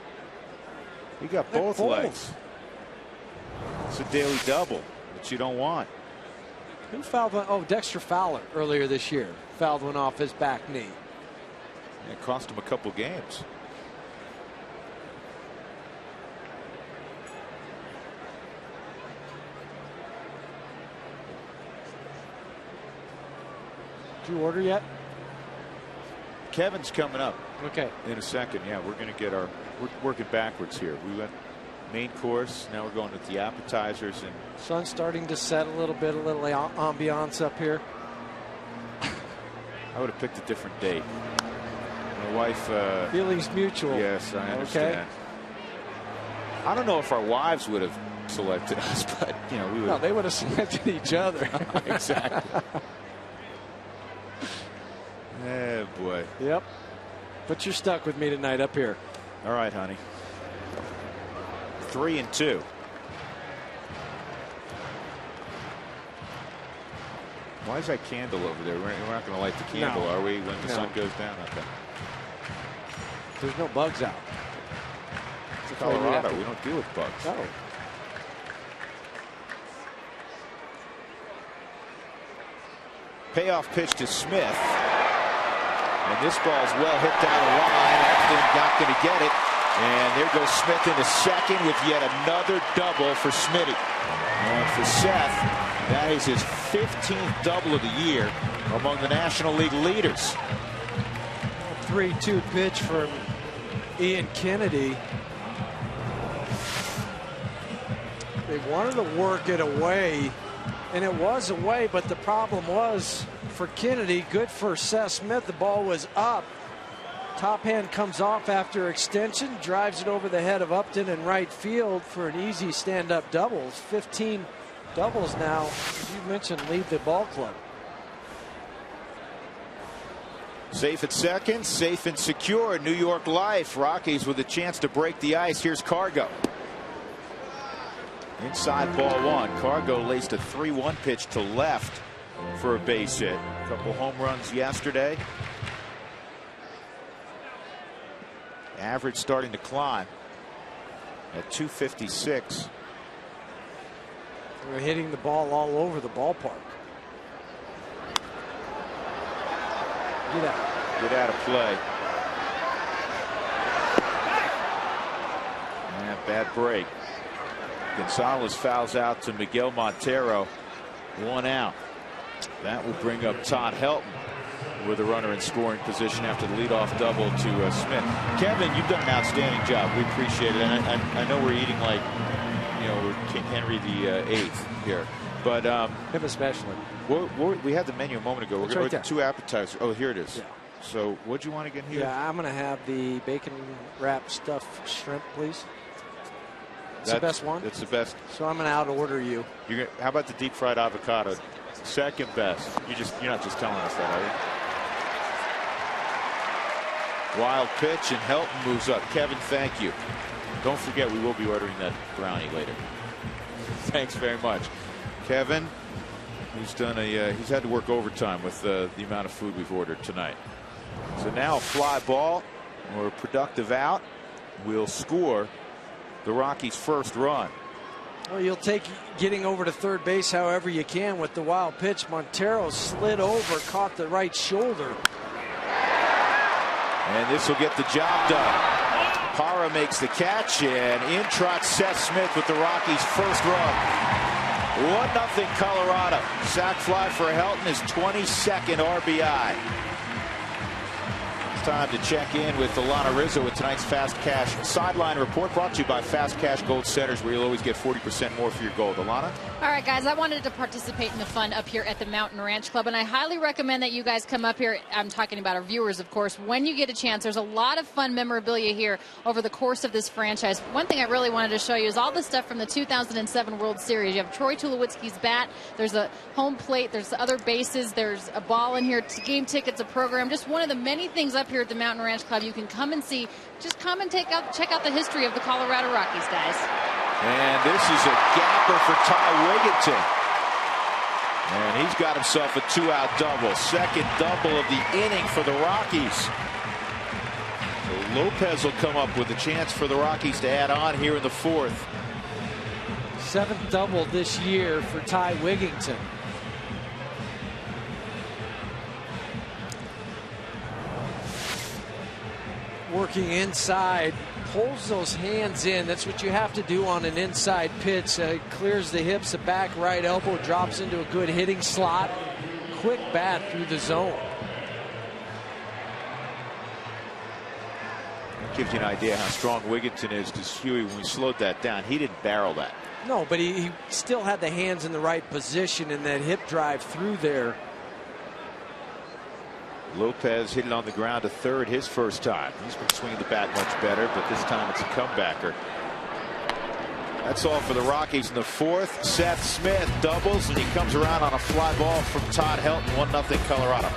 He got both legs. It's a daily double, which you don't want. Who fouled one? Oh, Dexter Fowler earlier this year. Fouled one off his back knee. It cost him a couple games. Did you order yet? Kevin's coming up. Okay. In a second. Yeah, we're going to get we're working backwards here. We went main course. Now we're going with the appetizers. And Sun's starting to set a little bit, a little ambiance up here. I would have picked a different date. My wife. Feelings mutual. Yes, I understand. Okay. I don't know if our wives would have selected us, but we would. No, they would have selected each other. Exactly. Oh boy. Yep. But you're stuck with me tonight up here. All right, honey. 3-2. Why is that candle over there? We're not going to light the candle, are we, when the sun goes down? Okay. There's no bugs out. It's Colorado. We don't deal with bugs. No. Payoff pitch to Smith. And this ball's well hit down the line. Upton not going to get it. And there goes Smith into second with yet another double for Smitty. And for Seth, that is his 15th double of the year among the National League leaders. 3-2 pitch from Ian Kennedy. They wanted to work it away, and it was away, but the problem was for Kennedy, good for Seth Smith. The ball was up. Top hand comes off after extension, drives it over the head of Upton in right field for an easy stand-up double. 15 doubles now, as you mentioned, lead the ball club. Safe at second, safe and secure. New York Life. Rockies with a chance to break the ice. Here's Cargo. Inside ball one. Cargo laced a 3-1 pitch to left for a base hit. A couple home runs yesterday. Average starting to climb at 256. We're hitting the ball all over the ballpark. Get out of play. Yeah, bad break. Gonzalez fouls out to Miguel Montero. 1 out. That will bring up Todd Helton with a runner in scoring position after the leadoff double to Smith. Kevin, you've done an outstanding job. We appreciate it. And I know we're eating like, we're King Henry VIII here. But him especially. We had the menu a moment ago. We're going to 2 appetizers. Oh, here it is. Yeah. So what'd you want again here? Yeah, I'm going to have the bacon wrapped stuffed shrimp, please. That's the best one. It's the best. So I'm going to out order you. How about the deep fried avocado? Second best. You're not just telling us that, are you? Wild pitch, and Helton moves up. Kevin, thank you. Don't forget, we will be ordering that brownie later. Thanks very much, Kevin. He's done he's had to work overtime with the amount of food we've ordered tonight. So now a fly ball or a productive out will score the Rockies' first run. Well, you'll take getting over to third base however you can with the wild pitch. Montero slid over, caught the right shoulder. And this will get the job done. Parra makes the catch, and in trots Seth Smith with the Rockies' first run. 1-0 Colorado. Sac fly for Helton, his 22nd RBI. It's time to check in with Alana Rizzo with tonight's Fast Cash Sideline Report, brought to you by Fast Cash Gold Centers, where you'll always get 40% more for your gold. Alana? All right, guys, I wanted to participate in the fun up here at the Mountain Ranch Club, and I highly recommend that you guys come up here. I'm talking about our viewers, of course, when you get a chance. There's a lot of fun memorabilia here over the course of this franchise. One thing I really wanted to show you is all the stuff from the 2007 World Series. You have Troy Tulowitzki's bat. There's a home plate. There's other bases. There's a ball in here, game tickets, a program. Just one of the many things up here here at the Mountain Ranch Club. You can come and see. Just come and check out the history of the Colorado Rockies, guys. And this is a gapper for Ty Wigginton. And he's got himself a 2-out double. Second double of the inning for the Rockies. So Lopez will come up with a chance for the Rockies to add on here in the fourth. 7th double this year for Ty Wigginton. Working inside, pulls those hands in. That's what you have to do on an inside pitch. Clears the hips, the back right elbow, drops into a good hitting slot. Quick bat through the zone. Gives you an idea how strong Wigginton is, because Huey, when we slowed that down, he didn't barrel that. No, but he still had the hands in the right position, and that hip drive through there. Lopez hit it on the ground to third his first time. He's been swinging the bat much better, but this time it's a comebacker. That's all for the Rockies in the fourth. Seth Smith doubles, and he comes around on a fly ball from Todd Helton. 1-0 Colorado.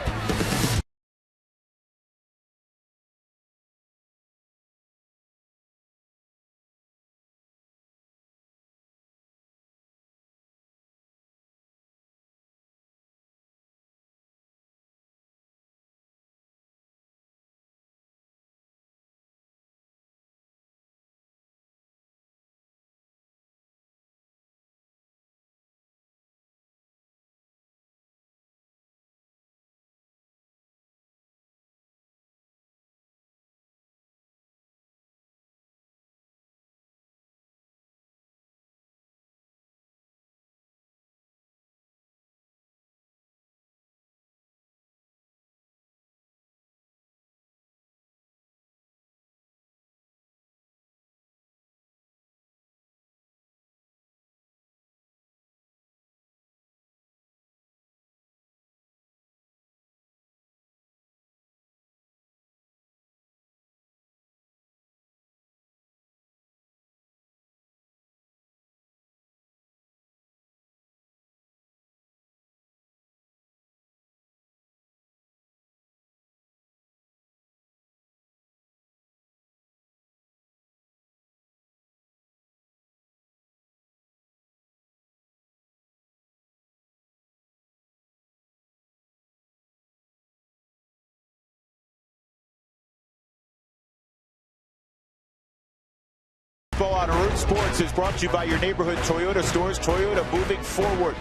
On Root Sports is brought to you by your neighborhood Toyota stores. Toyota, moving forward.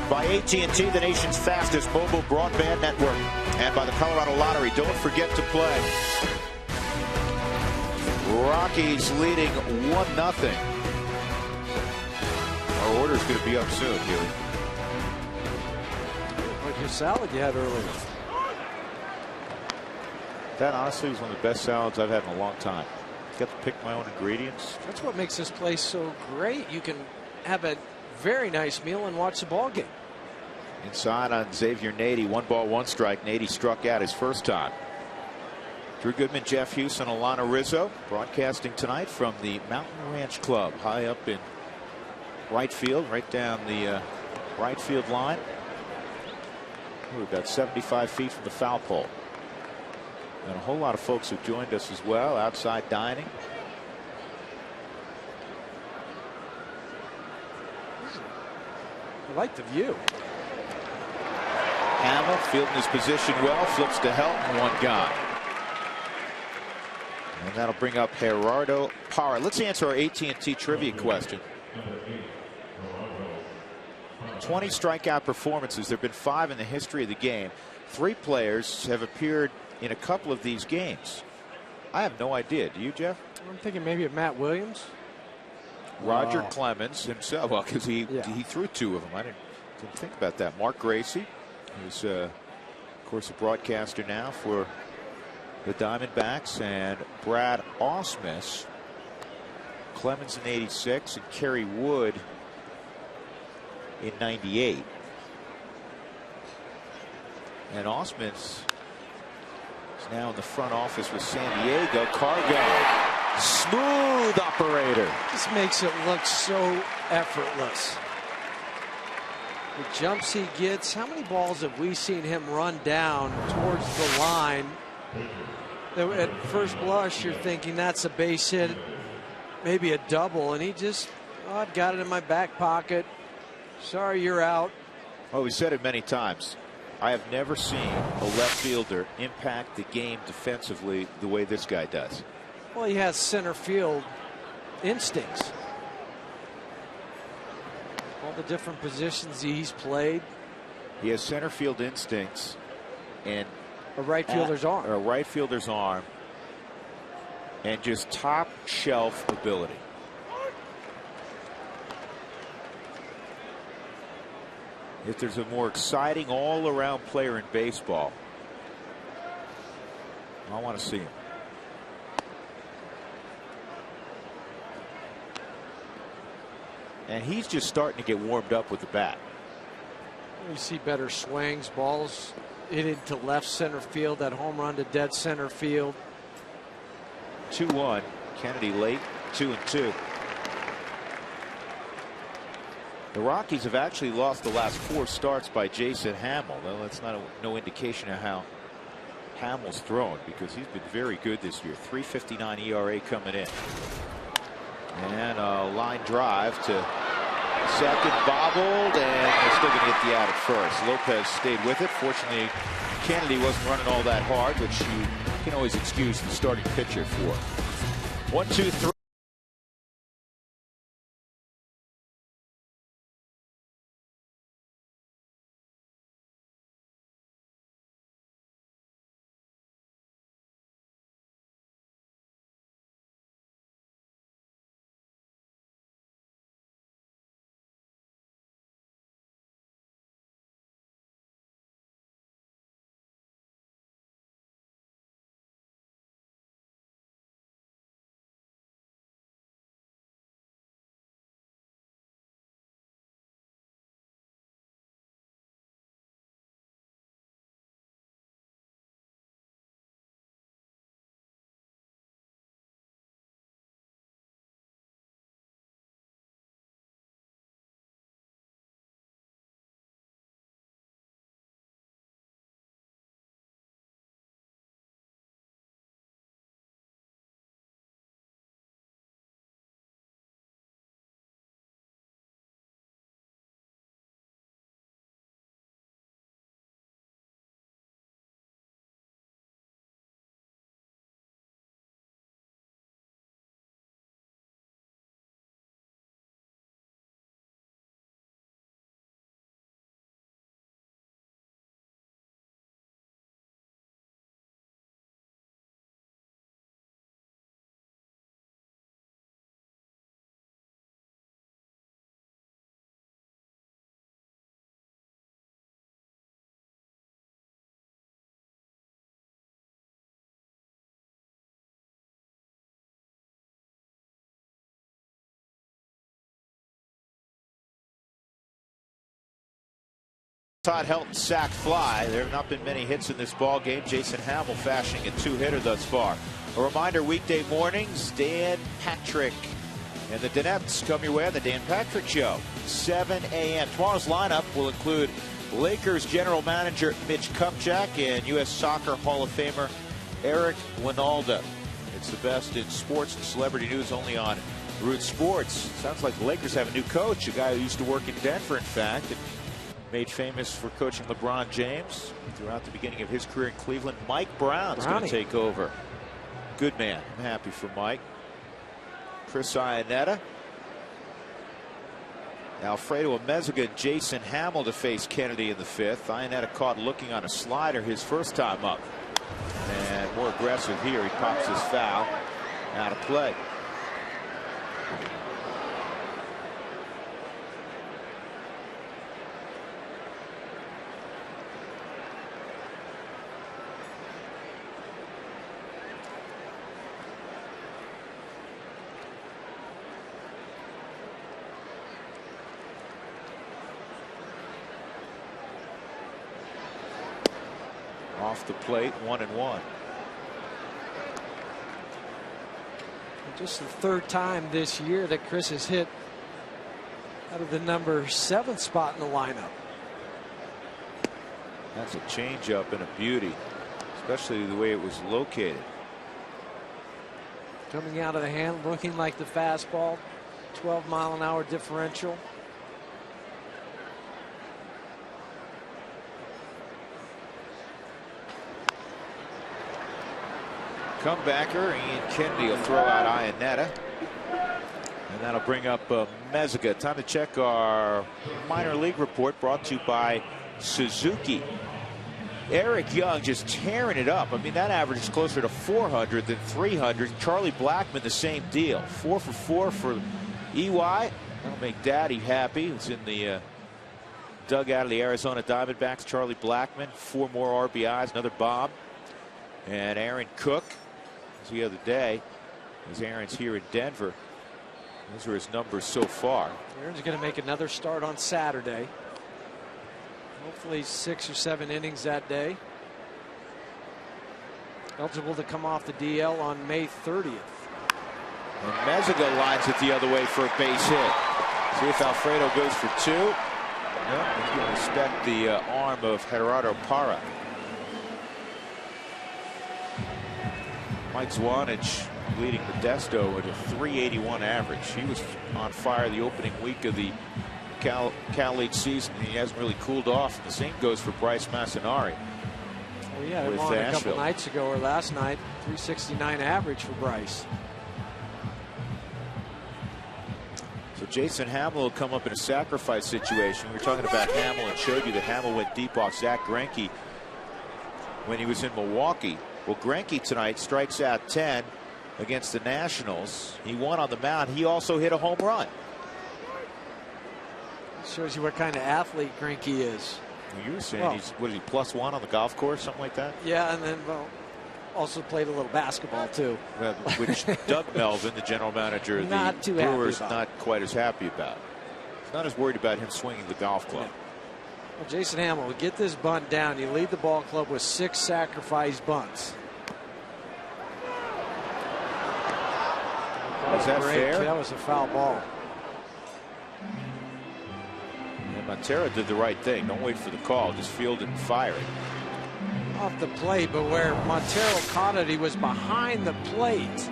By AT&T, the nation's fastest mobile broadband network. And by the Colorado Lottery. Don't forget to play. Rockies leading 1-0. Our order's going to be up soon, Huey. Like your salad you had earlier. That honestly is one of the best salads I've had in a long time. Get to pick my own ingredients. That's what makes this place so great. You can have a very nice meal and watch the ball game. Inside on Xavier Nady, 1-1 strike. Nady struck out his first time. Drew Goodman, Jeff Hughes, and Alana Rizzo broadcasting tonight from the Mountain Ranch Club, high up in right field, right down the right field line. We're about 75 feet from the foul pole. And a whole lot of folks have joined us as well, outside dining. I like the view. Hamill fielding his position well, flips to Helton, one gone. And that'll bring up Gerardo Parra. Let's answer our AT&T trivia question. 20 strikeout performances. There have been 5 in the history of the game. 3 players have appeared in a couple of these games. I have no idea. Do you, Jeff? I'm thinking maybe of Matt Williams. Roger Clemens himself. Well, because he threw 2 of them. I didn't think about that. Mark Gracie, who's of course a broadcaster now for the Diamondbacks, and Brad Ausmus. Clemens in '86 and Kerry Wood in '98. And Ausmus now in the front office with San Diego. Cargo, smooth operator. This makes it look so effortless. The jumps he gets. How many balls have we seen him run down towards the line At first blush, you're thinking that's a base hit, maybe a double, and he just, oh, I've got it in my back pocket. Sorry, you're out. Oh, we said it many times. I have never seen a left fielder impact the game defensively the way this guy does. Well, he has center field instincts. All the different positions he's played. He has center field instincts and a right fielder's arm. Or a right fielder's arm. And just top shelf ability. If there's a more exciting all-around player in baseball, I want to see him. And he's just starting to get warmed up with the bat. You see better swings, balls hit into left center field, that home run to dead center field. 2-1. Kennedy late, 2-2. The Rockies have actually lost the last 4 starts by Jason Hamill. Well, that's not no indication of how Hamill's throwing, because he's been very good this year. 3.59 ERA coming in. And a line drive to second, bobbled, and they're still going to get the out at first. Lopez stayed with it. Fortunately, Kennedy wasn't running all that hard, which you can always excuse the starting pitcher for. 1, 2, 3. Todd Helton sack fly. There have not been many hits in this ball game. Jason Hamill fashioning a 2-hitter thus far. A reminder, weekday mornings, Dan Patrick and the Danettes come your way on the Dan Patrick Show, 7 a.m. Tomorrow's lineup will include Lakers general manager Mitch Kupchak and U.S. Soccer Hall of Famer Eric Winalda. It's the best in sports and celebrity news only on Root Sports. Sounds like the Lakers have a new coach, a guy who used to work in Denver, in fact, and made famous for coaching LeBron James throughout the beginning of his career in Cleveland. Mike Brown's going to take over. Good man. I'm happy for Mike. Chris Iannetta, Alfredo Amezaga, and Jason Hamill to face Kennedy in the 5th. Iannetta caught looking on a slider his first time up. And more aggressive here. He pops his foul out of play. Off the plate, 1-1. Just the 3rd time this year that Chris has hit out of the number 7 spot in the lineup. That's a changeup and a beauty. It's especially the way it was located. Coming out of the hand, looking like the fastball. 12-mile-an-hour differential. Comebacker Ian Kennedy will throw out Iannetta. And that'll bring up Mezga. Time to check our minor league report brought to you by Suzuki. Eric Young just tearing it up. I mean, that average is closer to 400 than 300. Charlie Blackmon, the same deal. 4 for 4 for EY. That'll make Daddy happy. It's in the dugout of the Arizona Diamondbacks. Charlie Blackmon, 4 more RBIs, another bomb. And Aaron Cook, as the other day, as Aaron's here in Denver. Those are his numbers so far. Aaron's going to make another start on Saturday. Hopefully 6 or 7 innings that day. Eligible to come off the DL on May 30th. And Mezga lines it the other way for a base hit. See if Alfredo goes for 2. No, he's going to respect the arm of Gerardo Parra. Mike Zwanich leading Modesto at a 381 average. He was on fire the opening week of the Cal League season. He hasn't really cooled off. And the same goes for Bryce Massonari. Well, yeah, they won a couple nights ago or last night. 369 average for Bryce. So Jason Hamill will come up in a sacrifice situation. We were talking about Hamill and showed you that Hamill went deep off Zach Greinke when he was in Milwaukee. Well, Greinke tonight strikes out 10 against the Nationals. He won on the mound. He also hit a home run. Shows you what kind of athlete Greinke is. Well, you were saying he's, what is he, +1 on the golf course, something like that? Yeah, and then, well, also played a little basketball, too. Well, which Doug Melvin, the general manager of the Brewers, not quite as happy about. He's not as worried about him swinging the golf club. Yeah. Well, Jason Hamill will get this bunt down. You lead the ball club with 6 sacrifice bunts. Was that fair? That was a foul ball. And Montero did the right thing. Don't wait for the call. Just field it and fire it. Off the plate, but where Montero caught it, he was behind the plate.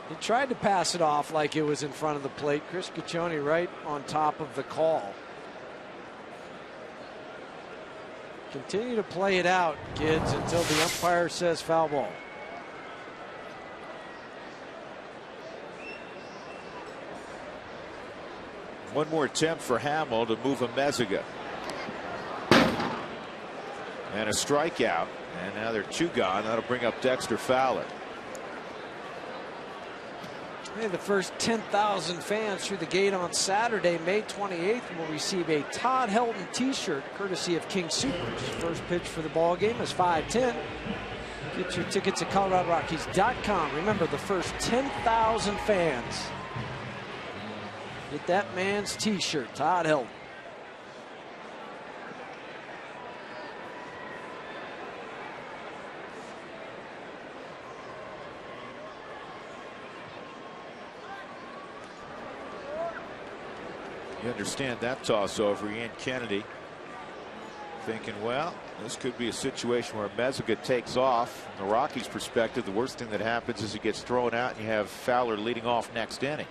He tried to pass it off like it was in front of the plate. Chris Caccione right on top of the call. Continue to play it out, kids, until the umpire says foul ball. One more attempt for Hamill to move a Mezga. And a strikeout. And now they're 2 gone. That'll bring up Dexter Fowler. Hey, the first 10,000 fans through the gate on Saturday, May 28th, will receive a Todd Helton t-shirt courtesy of King Soopers. First pitch for the ball game is 5:10. Get your tickets at ColoradoRockies.com. Remember, the first 10,000 fans get that man's t-shirt, Todd Helton. You understand that toss over. Ian Kennedy thinking, well, this could be a situation where Mezga takes off. From the Rockies' perspective, the worst thing that happens is he gets thrown out and you have Fowler leading off next inning.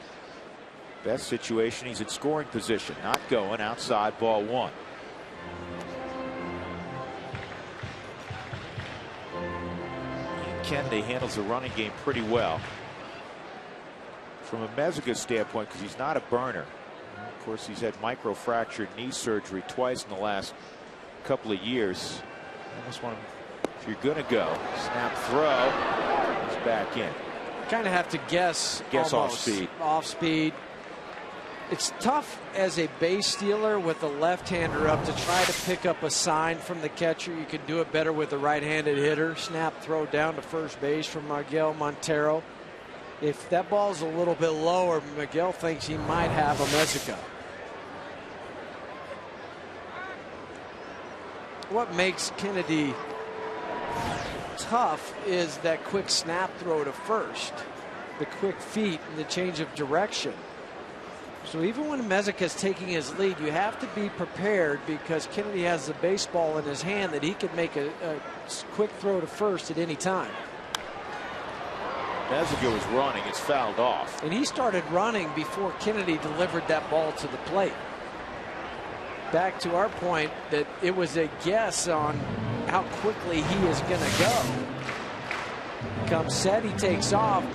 Best situation, he's in scoring position, not going outside, ball 1. Ian Kennedy handles the running game pretty well. From a Mezga standpoint, because he's not a burner. Of course, he's had microfractured knee surgery twice in the last couple of years. Almost want him, if you're going to go, snap throw, he's back in. Kind of have to guess off speed. Off speed. It's tough as a base stealer with a left-hander up to try to pick up a sign from the catcher. You can do it better with a right-handed hitter. Snap throw down to first base from Miguel Montero. If that ball's a little bit lower, Miguel thinks he might have a Mezga. What makes Kennedy tough is that quick snap throw to first, the quick feet and the change of direction. So even when Mezika's taking his lead, you have to be prepared because Kennedy has the baseball in his hand that he could make a quick throw to first at any time. Mezika was running. It's fouled off. And he started running before Kennedy delivered that ball to the plate. Back to our point that it was a guess on how quickly he is going to go. Comes set, he takes off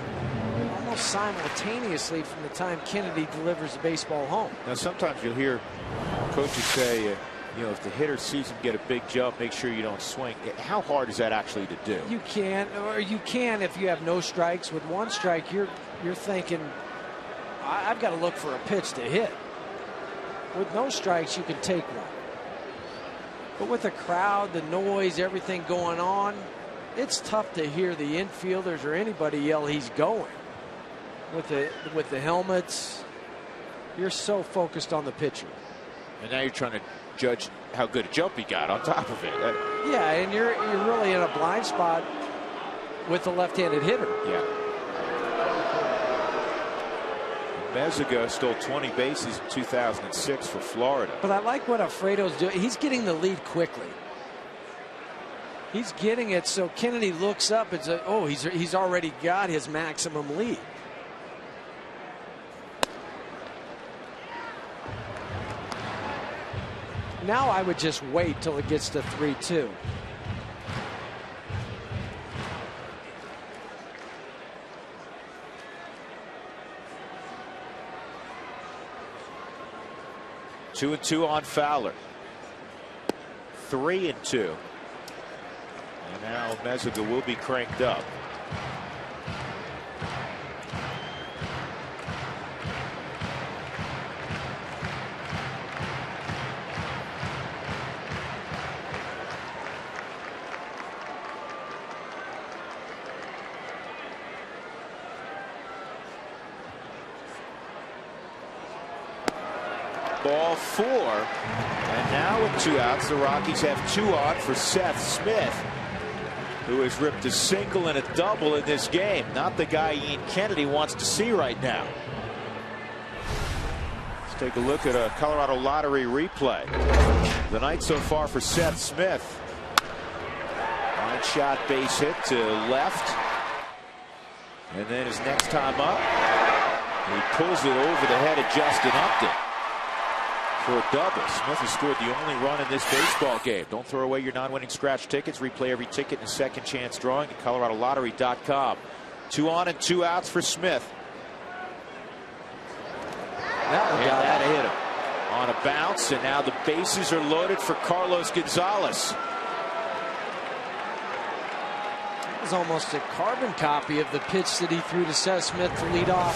almost simultaneously from the time Kennedy delivers the baseball home. Now, sometimes you'll hear coaches say, you know, if the hitter sees him get a big jump, make sure you don't swing. How hard is that actually to do? You can, or you can if you have no strikes. With one strike, you're thinking, I've got to look for a pitch to hit. With no strikes, you can take one. But with the crowd, the noise, everything going on, it's tough to hear the infielders or anybody yell he's going. With the helmets, you're so focused on the pitcher. And now you're trying to judge how good a jump he got on top of it. Yeah, and you're really in a blind spot with the left-handed hitter. Yeah. Mezika stole 20 bases in 2006 for Florida. But I like what Alfredo's doing. He's getting the lead quickly. He's getting it so Kennedy looks up and says, oh, he's already got his maximum lead. Now I would just wait till it gets to 3-2. Two and two on Fowler. 3-2. And now Mezika will be cranked up. Ball four. And now with 2 outs, the Rockies have 2 on for Seth Smith, who has ripped a single and a double in this game. Not the guy Ian Kennedy wants to see right now. Let's take a look at a Colorado Lottery replay. The night so far for Seth Smith. Line shot, base hit to left. And then his next time up, he pulls it over the head of Justin Upton for a double. Smith has scored the only run in this baseball game. Don't throw away your non-winning scratch tickets. Replay every ticket in a second chance drawing at ColoradoLottery.com. 2 on and 2 outs for Smith. That hit him on a bounce, and now the bases are loaded for Carlos Gonzalez. It was almost a carbon copy of the pitch that he threw to Seth Smith to lead off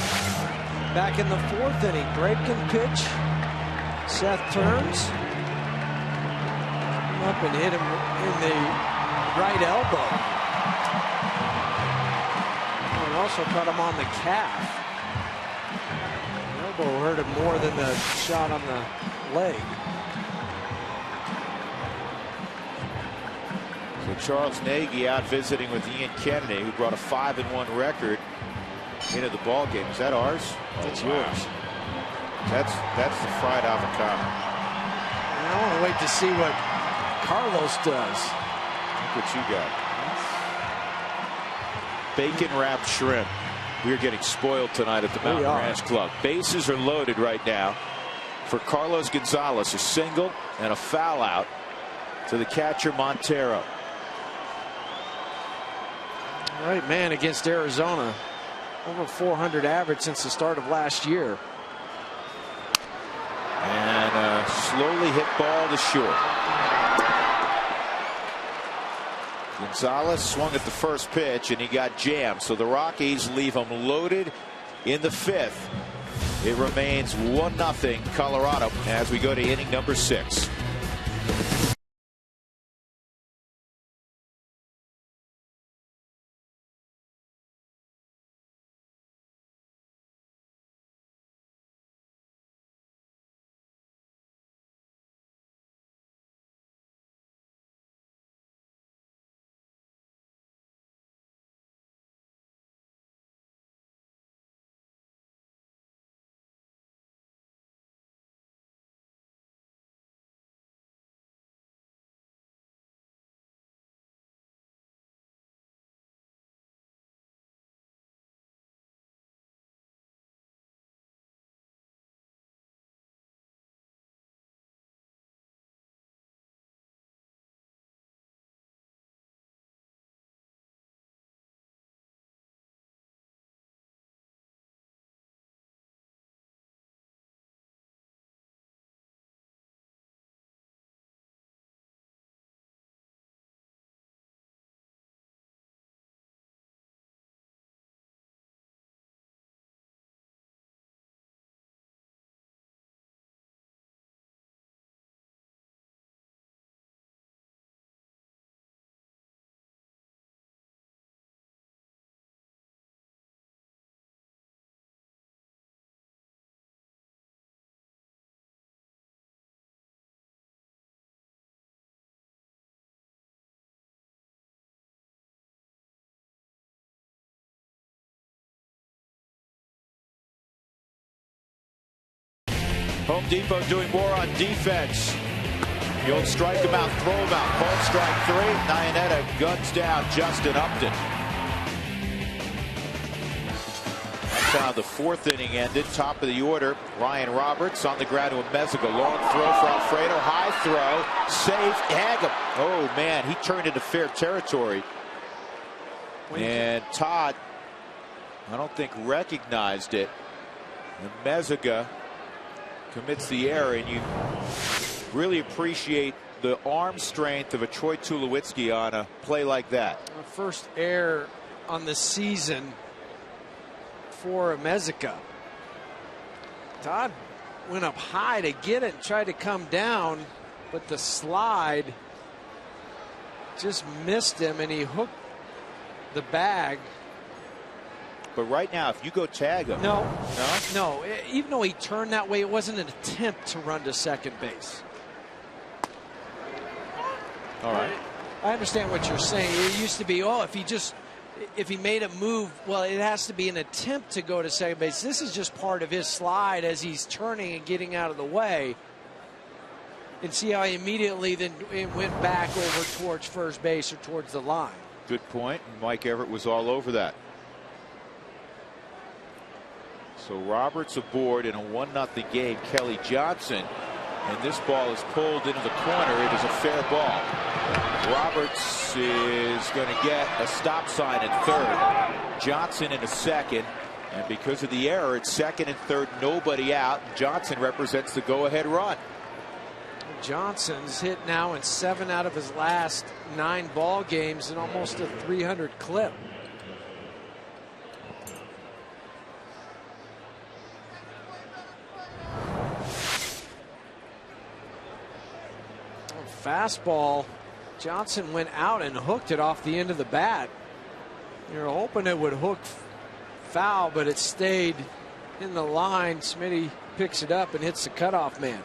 back in the 4th inning. Breaking pitch. Seth turns up and hit him in the right elbow. And also cut him on the calf. The elbow hurt him more than the shot on the leg. So Charles Nagy out visiting with Ian Kennedy, who brought a 5-1 record into the ball game. Is that ours? That's yours. That's the fried avocado. I want to wait to see what Carlos does. Look what you got. Bacon wrapped shrimp. We're getting spoiled tonight at the Mountain Ranch Club. Bases are loaded right now for Carlos Gonzalez. A single and a foul out to the catcher Montero. Right man against Arizona. Over 400 average since the start of last year. And a slowly hit ball to short. Gonzalez swung at the first pitch and he got jammed. So the Rockies leave him loaded in the 5th. It remains 1-0 Colorado as we go to inning number 6. Home Depot doing more on defense. The old strike him out, throw him out. Cold strike 3. Nyanetta guns down Justin Upton. That's how the fourth inning ended. Top of the order, Ryan Roberts on the ground to Meziga. Long throw for Alfredo. High throw. Safe. Hagem. Oh, man, he turned into fair territory. And Todd, I don't think, recognized it. And Meziga commits the error, and you really appreciate the arm strength of a Troy Tulowitzki on a play like that. First error on the season for Meziga. Todd went up high to get it and tried to come down, but the slide just missed him, and he hooked the bag. But right now, if you go tag him. No. Even though he turned that way, it wasn't an attempt to run to second base. All right. I understand what you're saying. It used to be, if he made a move, well, it has to be an attempt to go to second base. This is just part of his slide as he's turning and getting out of the way. And see how he immediately then went back over towards first base or towards the line. Good point. Mike Everett was all over that. So Roberts aboard in a 1-0 game. Kelly Johnson. And this ball is pulled into the corner. It is a fair ball. Roberts is going to get a stop sign at third. Johnson in a second. And because of the error at second and third, nobody out. Johnson represents the go-ahead run. Johnson's hit now in 7 out of his last 9 ball games and almost a 300 clip. Fastball. Johnson went out and hooked it off the end of the bat. You're hoping it would hook foul, but it stayed in the line. Smitty picks it up and hits the cutoff man.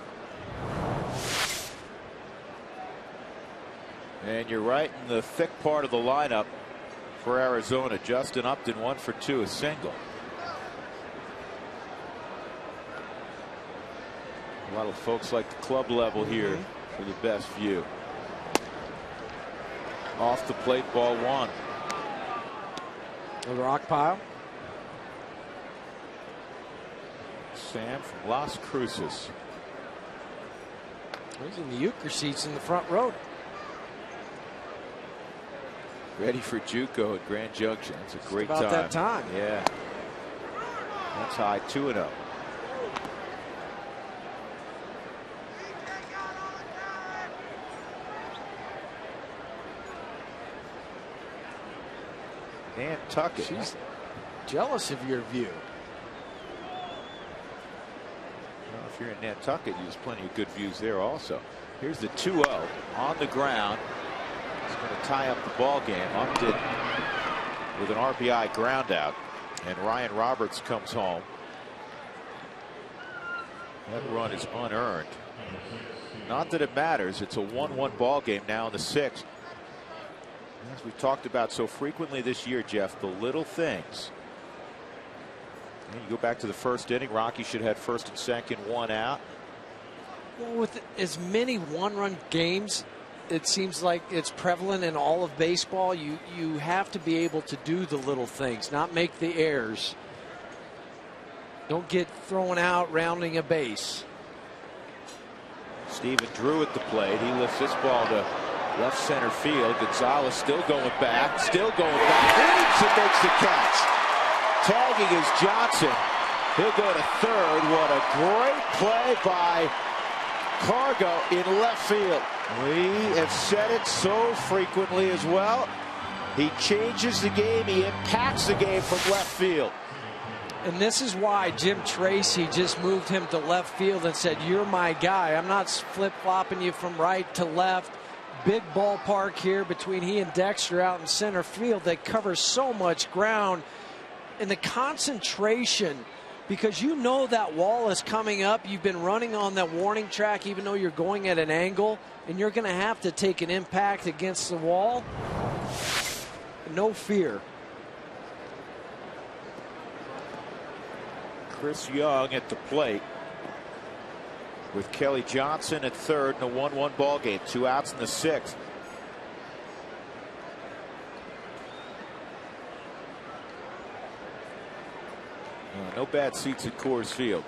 And you're right in the thick part of the lineup for Arizona. Justin Upton 1 for 2, a single. A lot of folks like the club level here for the best view. Off the plate, ball 1. The rock pile. Sam from Las Cruces. He's in the euchre seats in the front row. Ready for JUCO at Grand Junction. It's a great about time. that time. Yeah. That's high 2-0. Nantucket. She's jealous of your view. Well, if you're in Nantucket, there's plenty of good views there also. Here's the 2-0 on the ground. He's going to tie up the ball game. Upton with an RBI ground out, and Ryan Roberts comes home. That run is unearned. Not that it matters. It's a 1-1 ball game now in the 6th. As we've talked about so frequently this year, Jeff, the little things. And you go back to the first inning, Rocky should have had first and second, 1 out. Well, with as many 1-run games, it seems like it's prevalent in all of baseball. You have to be able to do the little things, not make the errors. Don't get thrown out rounding a base. Stephen Drew at the plate. He lifts this ball to left center field. Gonzalez still going back. Still going back. Leaps and makes the catch. Tagging is Johnson. He'll go to third. What a great play by Cargo in left field. We have said it so frequently as well. He changes the game. He impacts the game from left field. And this is why Jim Tracy just moved him to left field and said, you're my guy. I'm not flip-flopping you from right to left. Big ballpark here between he and Dexter out in center field. They cover so much ground. And the concentration, because you know that wall is coming up. You've been running on that warning track even though you're going at an angle. And you're going to have to take an impact against the wall. No fear. Chris Young at the plate. with Kelly Johnson at third in a 1-1 ball game. 2 outs in the 6th. No bad seats at Coors Field.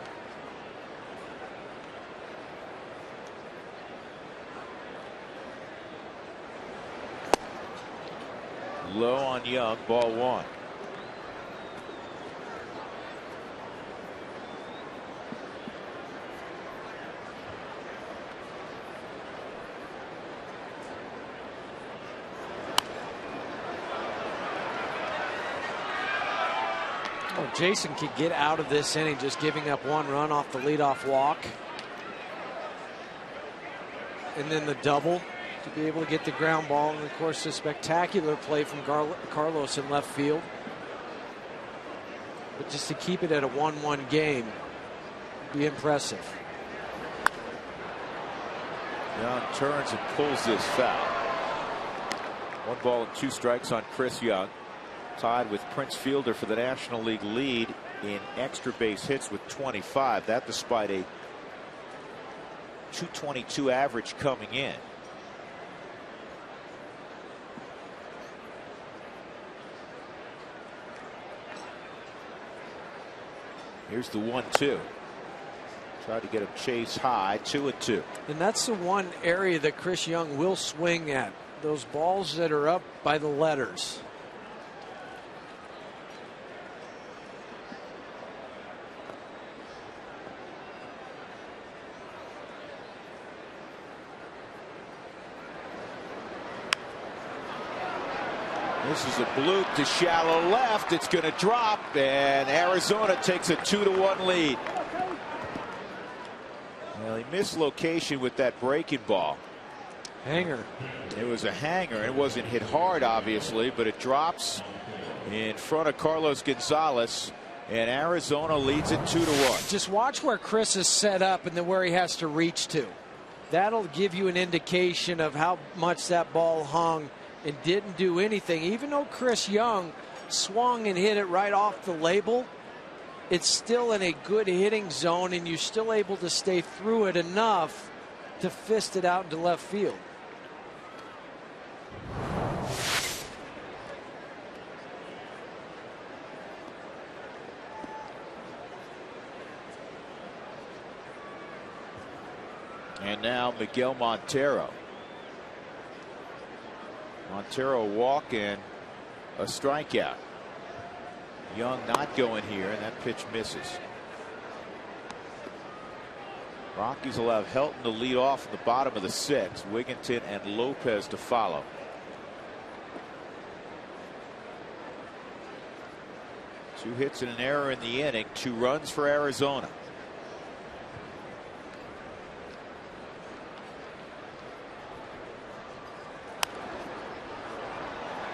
Low on Young, ball 1. Oh, Jason could get out of this inning just giving up 1 run off the leadoff walk. And then the double to be able to get the ground ball. And of course, a spectacular play from Carlos in left field. But just to keep it at a 1-1 game would be impressive. Young turns and pulls this foul. 1 ball and 2 strikes on Chris Young. Tied with Prince Fielder for the National League lead in extra base hits with 25. That despite a .222 average coming in. Here's the 1-2. Tried to get him chase high. 2-2. And that's the one area that Chris Young will swing at. Those balls that are up by the letters. This is a bloop to shallow left. It's going to drop, and Arizona takes a 2-1 lead. Well, he missed location with that breaking ball. Hanger. It was a hanger. It wasn't hit hard, obviously, but it drops in front of Carlos Gonzalez, and Arizona leads it 2-1. Just watch where Chris is set up and then where he has to reach to. That'll give you an indication of how much that ball hung and didn't do anything. Even though Chris Young swung and hit it right off the label, it's still in a good hitting zone, and you're still able to stay through it enough to fist it out into left field. And now Miguel Montero. Montero walk and a strikeout. Young not going here, and that pitch misses. Rockies will have Helton to lead off in the bottom of the 6th. Wigginton and Lopez to follow. Two hits and an error in the inning. 2 runs for Arizona.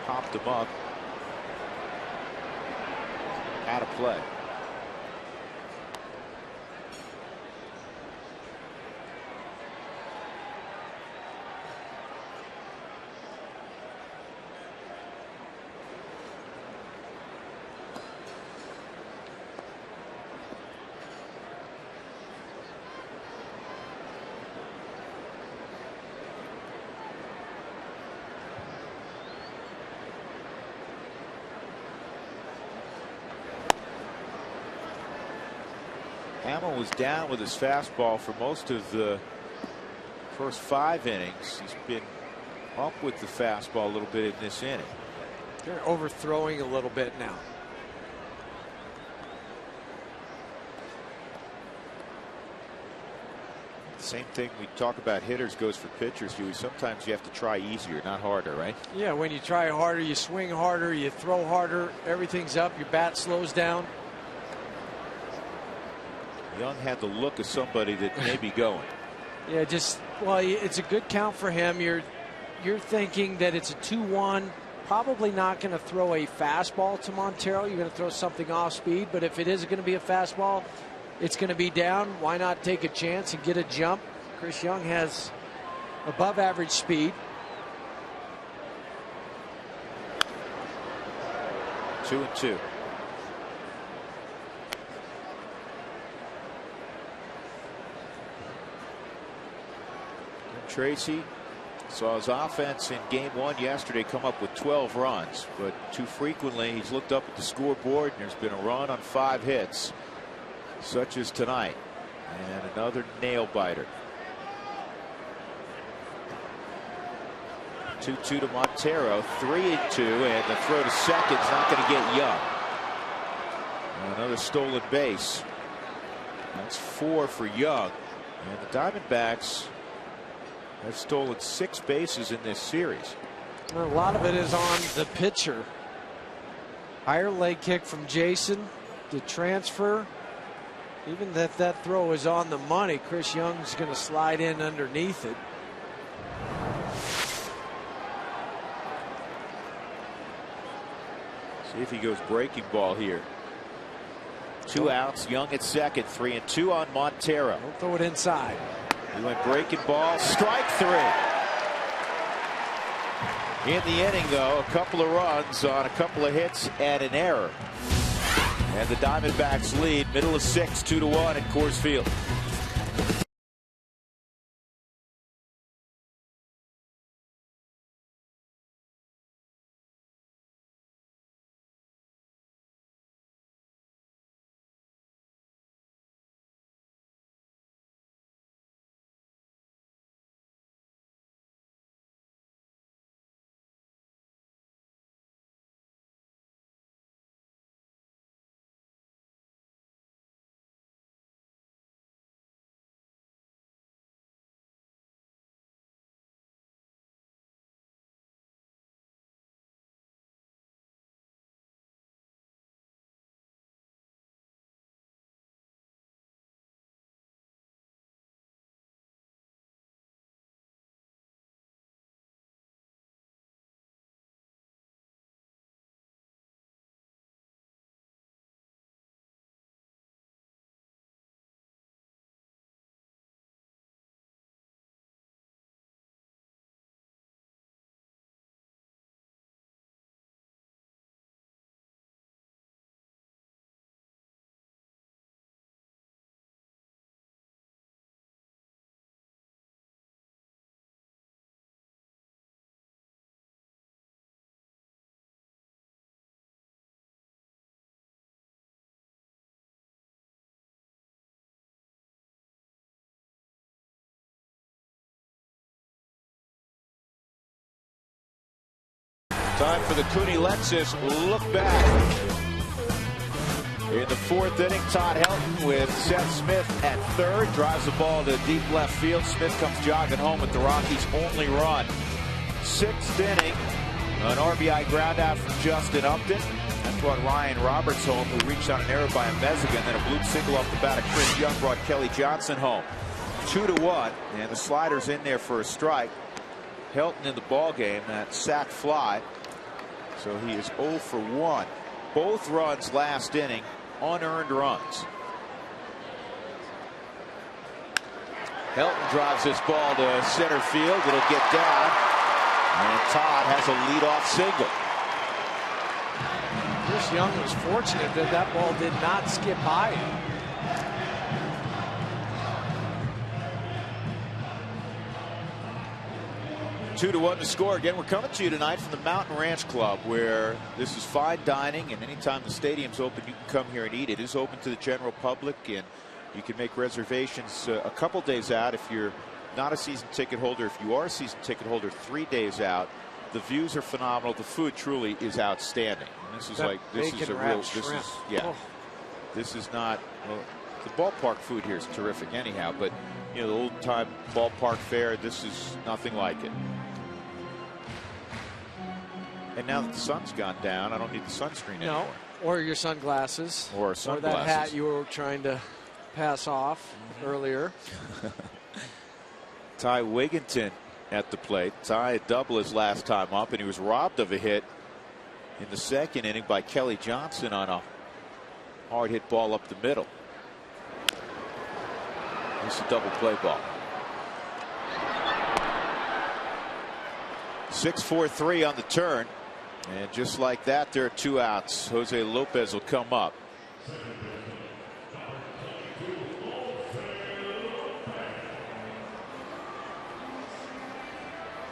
Popped him up. Out of play. Hamill was down with his fastball for most of the first 5 innings. He's been up with the fastball a little bit in this inning. They're overthrowing a little bit now. Same thing we talk about hitters goes for pitchers, Huey. Sometimes you have to try easier, not harder, right? Yeah, when you try harder, you swing harder, you throw harder, everything's up, your bat slows down. Young had the look of somebody that may be going. Yeah, well, it's a good count for him. You're thinking that it's a 2-1. Probably not going to throw a fastball to Montero. You're going to throw something off speed. But if it is going to be a fastball, it's going to be down. Why not take a chance and get a jump? Chris Young has above average speed. 2-2. Tracy saw his offense in game 1 yesterday come up with 12 runs, but too frequently he's looked up at the scoreboard and there's been a run on 5 hits, such as tonight. And another nail biter. 2-2 to Montero, 3-2, and the throw to second is not going to get Young. Another stolen base. That's 4 for Young. And the Diamondbacks have stolen 6 bases in this series. A lot of it is on the pitcher. Higher leg kick from Jason. The transfer. Even if that throw is on the money, Chris Young's going to slide in underneath it. See if he goes breaking ball here. 2 outs, Young at second, 3-2 on Montero. Don't throw it inside. He went breaking ball, strike 3. In the inning, though, a couple of runs on a couple of hits and an error. And the Diamondbacks lead, middle of 6, 2-1 at Coors Field. Time for the Cooney Lexus look back. In the 4th inning, Todd Helton with Seth Smith at third. Drives the ball to deep left field. Smith comes jogging home with the Rockies' only run. 6th inning, an RBI ground out from Justin Upton. That brought Ryan Roberts home, who reached on an error by Mezigan. Then a bloop single off the bat of Chris Young brought Kelly Johnson home. 2-1, and the slider's in there for a strike. Helton in the ball game, that sac fly. So he is 0 for 1. Both runs last inning, unearned runs. Helton drives this ball to center field. It'll get down. And Todd has a leadoff single. Chris Young was fortunate that that ball did not skip by him. Two to 1 to score. Again, we're coming to you tonight from the Mountain Ranch Club, where this is fine dining, and anytime the stadium's open, you can come here and eat. It is open to the general public, and you can make reservations a couple days out if you're not a season ticket holder. If you are a season ticket holder, 3 days out. The views are phenomenal. The food truly is outstanding. And this is that like this is a real. This shrimp. is This is not. Well, the ballpark food here is terrific, anyhow. But you know, the old time ballpark fare. This is nothing like it. And now that the sun's gone down, I don't need the sunscreen anymore. Or your sunglasses. Or sunglasses. Or that hat you were trying to pass off earlier. Ty Wigginton at the plate. Ty had double his last time up, and he was robbed of a hit in the 2nd inning by Kelly Johnson on a hard hit ball up the middle. It's a double play ball. 6-4-3 on the turn. And just like that, there are 2 outs. Jose Lopez will come up.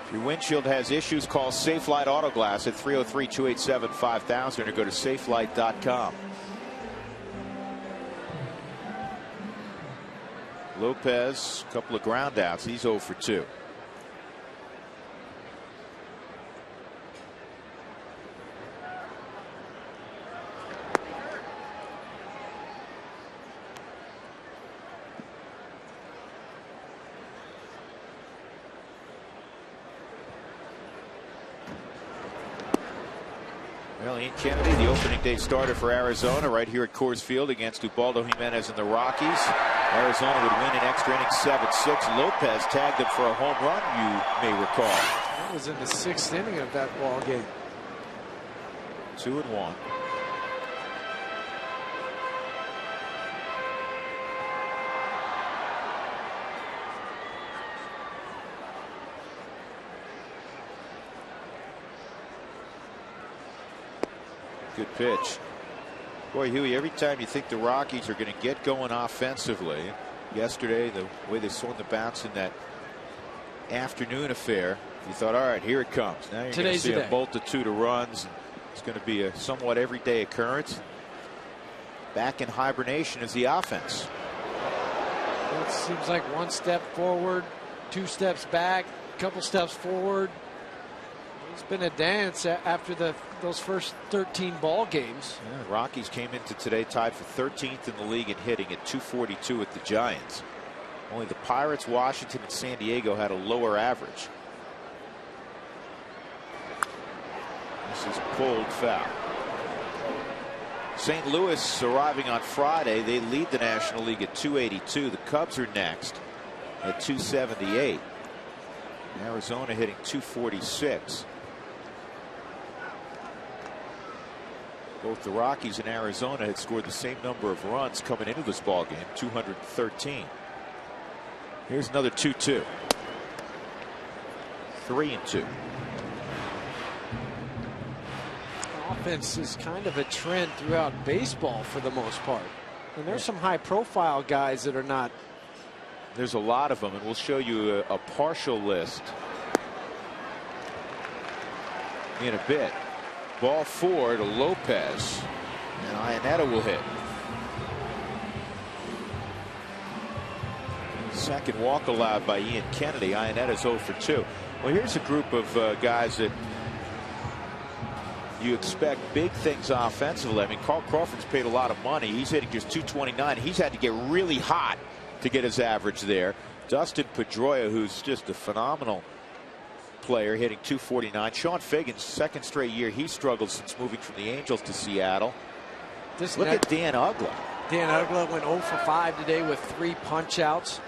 If your windshield has issues, call Safelite Auto Glass at 303-287-5000 or go to safelite.com. Lopez, a couple of ground outs. He's 0 for 2. Well, Ian Kennedy, the opening day starter for Arizona, right here at Coors Field against Ubaldo Jimenez and the Rockies. Arizona would win in extra innings 7-6. Lopez tagged him for a home run, you may recall. That was in the 6th inning of that ball game. 2-1. Good pitch. Boy, Huey, every time you think the Rockies are going to get going offensively, yesterday, the way they swung the bounce in that afternoon affair, you thought, all right, here it comes. Now you're going to see a multitude of runs. It's going to be a somewhat everyday occurrence. Back in hibernation is the offense. It seems like 1 step forward, 2 steps back, a couple steps forward. It's been a dance after those first 13 ball games. Yeah, Rockies came into today tied for 13th in the league in hitting at 242 with the Giants. Only the Pirates, Washington, and San Diego had a lower average. This is pulled foul. St. Louis arriving on Friday. They lead the National League at 282. The Cubs are next at 278. Arizona hitting 246. Both the Rockies and Arizona had scored the same number of runs coming into this ball game, 213. Here's another 2-2. 3-2. Offense is kind of a trend throughout baseball for the most part. And there's some high profile guys that are not. There's a lot of them, and we'll show you a partial list in a bit. Ball 4 to Lopez, and Iannetta will hit. Second walk allowed by Ian Kennedy. Iannetta's 0 for 2. Well, here's a group of guys that you expect big things offensively. I mean, Carl Crawford's paid a lot of money. He's hitting just 229. He's had to get really hot to get his average there. Dustin Pedroia, who's just a phenomenal player, hitting 249. Sean Fagan's second straight year he struggled since moving from the Angels to Seattle. Look at Dan Uggla. Dan Uggla went 0 for 5 today with 3 punch outs.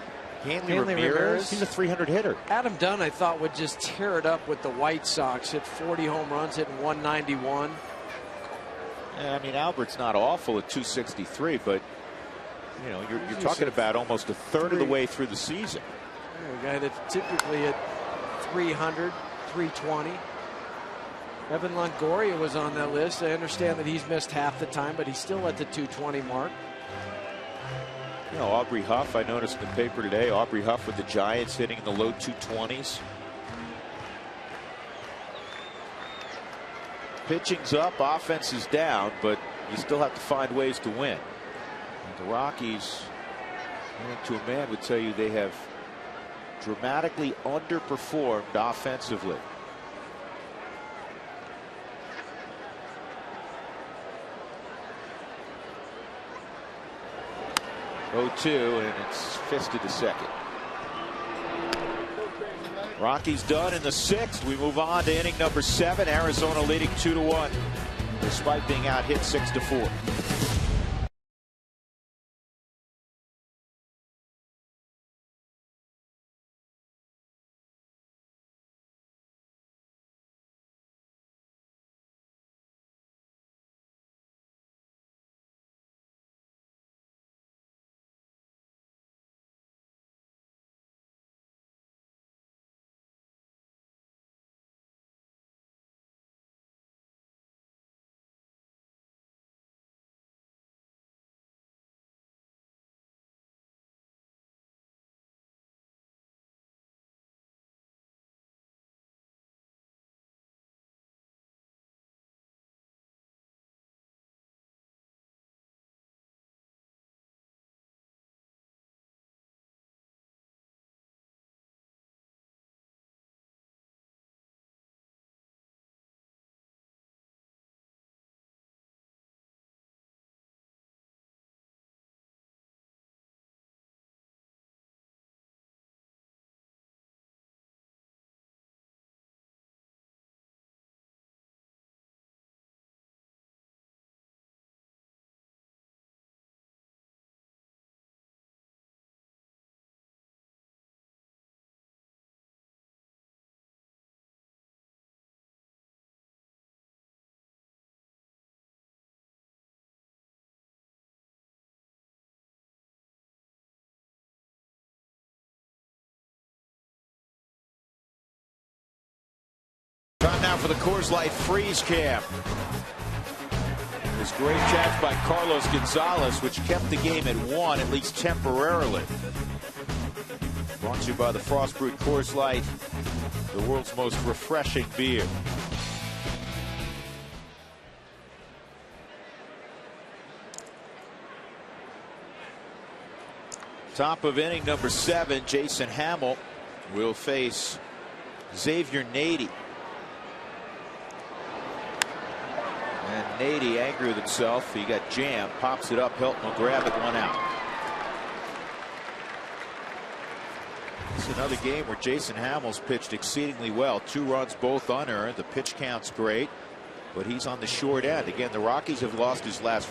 Hanley Ramirez, he's a 300 hitter. Adam Dunn, I thought, would just tear it up with the White Sox. Hit 40 home runs, hitting 191. Yeah, I mean, Albert's not awful at 263, but you know, you're talking about almost a third of the way through the season. A guy that's typically at 300, 320. Evan Longoria was on that list. I understand that he's missed half the time, but he's still at the 220 mark. You know, Aubrey Huff, I noticed in the paper today, Aubrey Huff with the Giants hitting in the low 220s. Pitching's up, offense is down, but you still have to find ways to win. And the Rockies, I think to a man, would tell you they have dramatically underperformed offensively. Oh, 2, and it's fisted to second. Rockies done in the 6th. We move on to inning number 7. Arizona leading 2-1, despite being out hit 6-4. down for the Coors Light Freeze Cam. This great catch by Carlos Gonzalez, which kept the game at 1, at least temporarily. Brought to you by the Frost Brewed Coors Light, the world's most refreshing beer. Top of inning number 7, Jason Hamill will face Xavier Nady. And Nady angry with himself. He got jammed, pops it up. Hilton will grab it, 1 out. It's another game where Jason Hamill's pitched exceedingly well. 2 runs, both unearned. The pitch count's great, but he's on the short end. Again, the Rockies have lost his last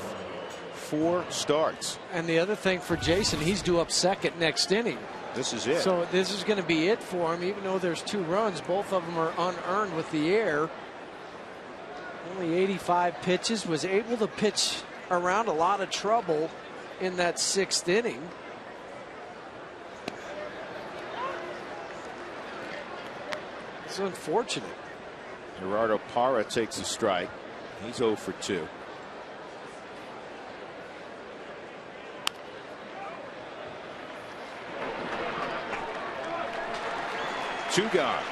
4 starts. And the other thing for Jason, he's due up second next inning. This is it. So this is going to be it for him, even though there's 2 runs. Both of them are unearned with the air. Only 85 pitches, was able to pitch around a lot of trouble in that 6th inning. It's unfortunate. Gerardo Parra takes a strike. He's 0 for 2. Two gone.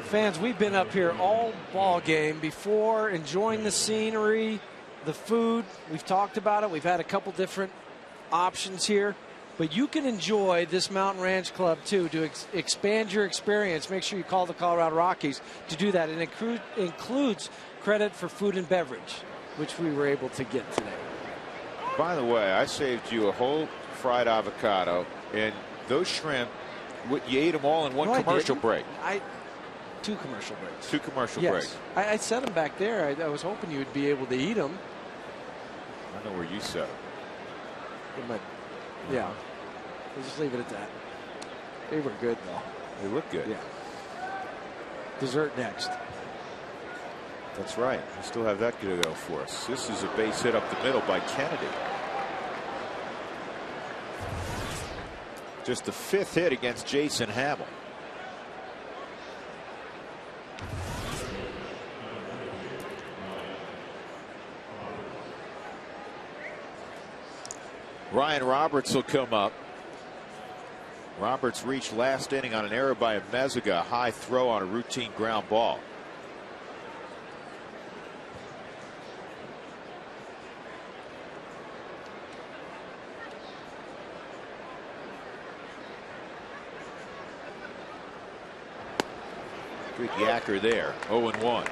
Fans, we've been up here all ball game before, enjoying the scenery, the food. We've talked about it. We've had a couple different options here. But you can enjoy this Mountain Ranch Club, too, to expand your experience. Make sure you call the Colorado Rockies to do that. And it includes credit for food and beverage, which we were able to get today. By the way, I saved you a whole fried avocado, and those shrimp, you ate them all in one commercial break. 2 commercial breaks. 2 commercial yes. breaks. I set them back there. I was hoping you would be able to eat them. I know where you set them. Yeah. We'll just leave it at that. They were good, though. They look good. Yeah. Dessert next. That's right. We still have that to go for us. This is a base hit up the middle by Kennedy. Just the 5th hit against Jason Hamill. Ryan Roberts will come up. Roberts reached last inning on an error by Meziga, a high throw on a routine ground ball. Good yacker there. 0-1.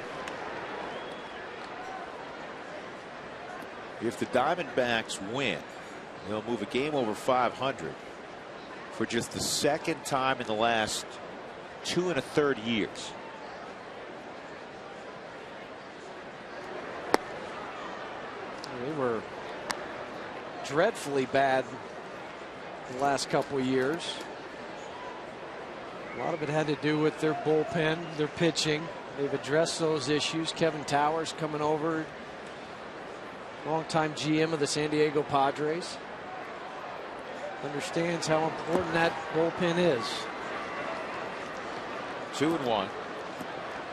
If the Diamondbacks win, they'll move a game over 500 for just the 2nd time in the last 2 1/3 years. They were dreadfully bad the last couple of years. A lot of it had to do with their bullpen, their pitching. They've addressed those issues. Kevin Towers coming over, longtime GM of the San Diego Padres, understands how important that bullpen is. 2-1.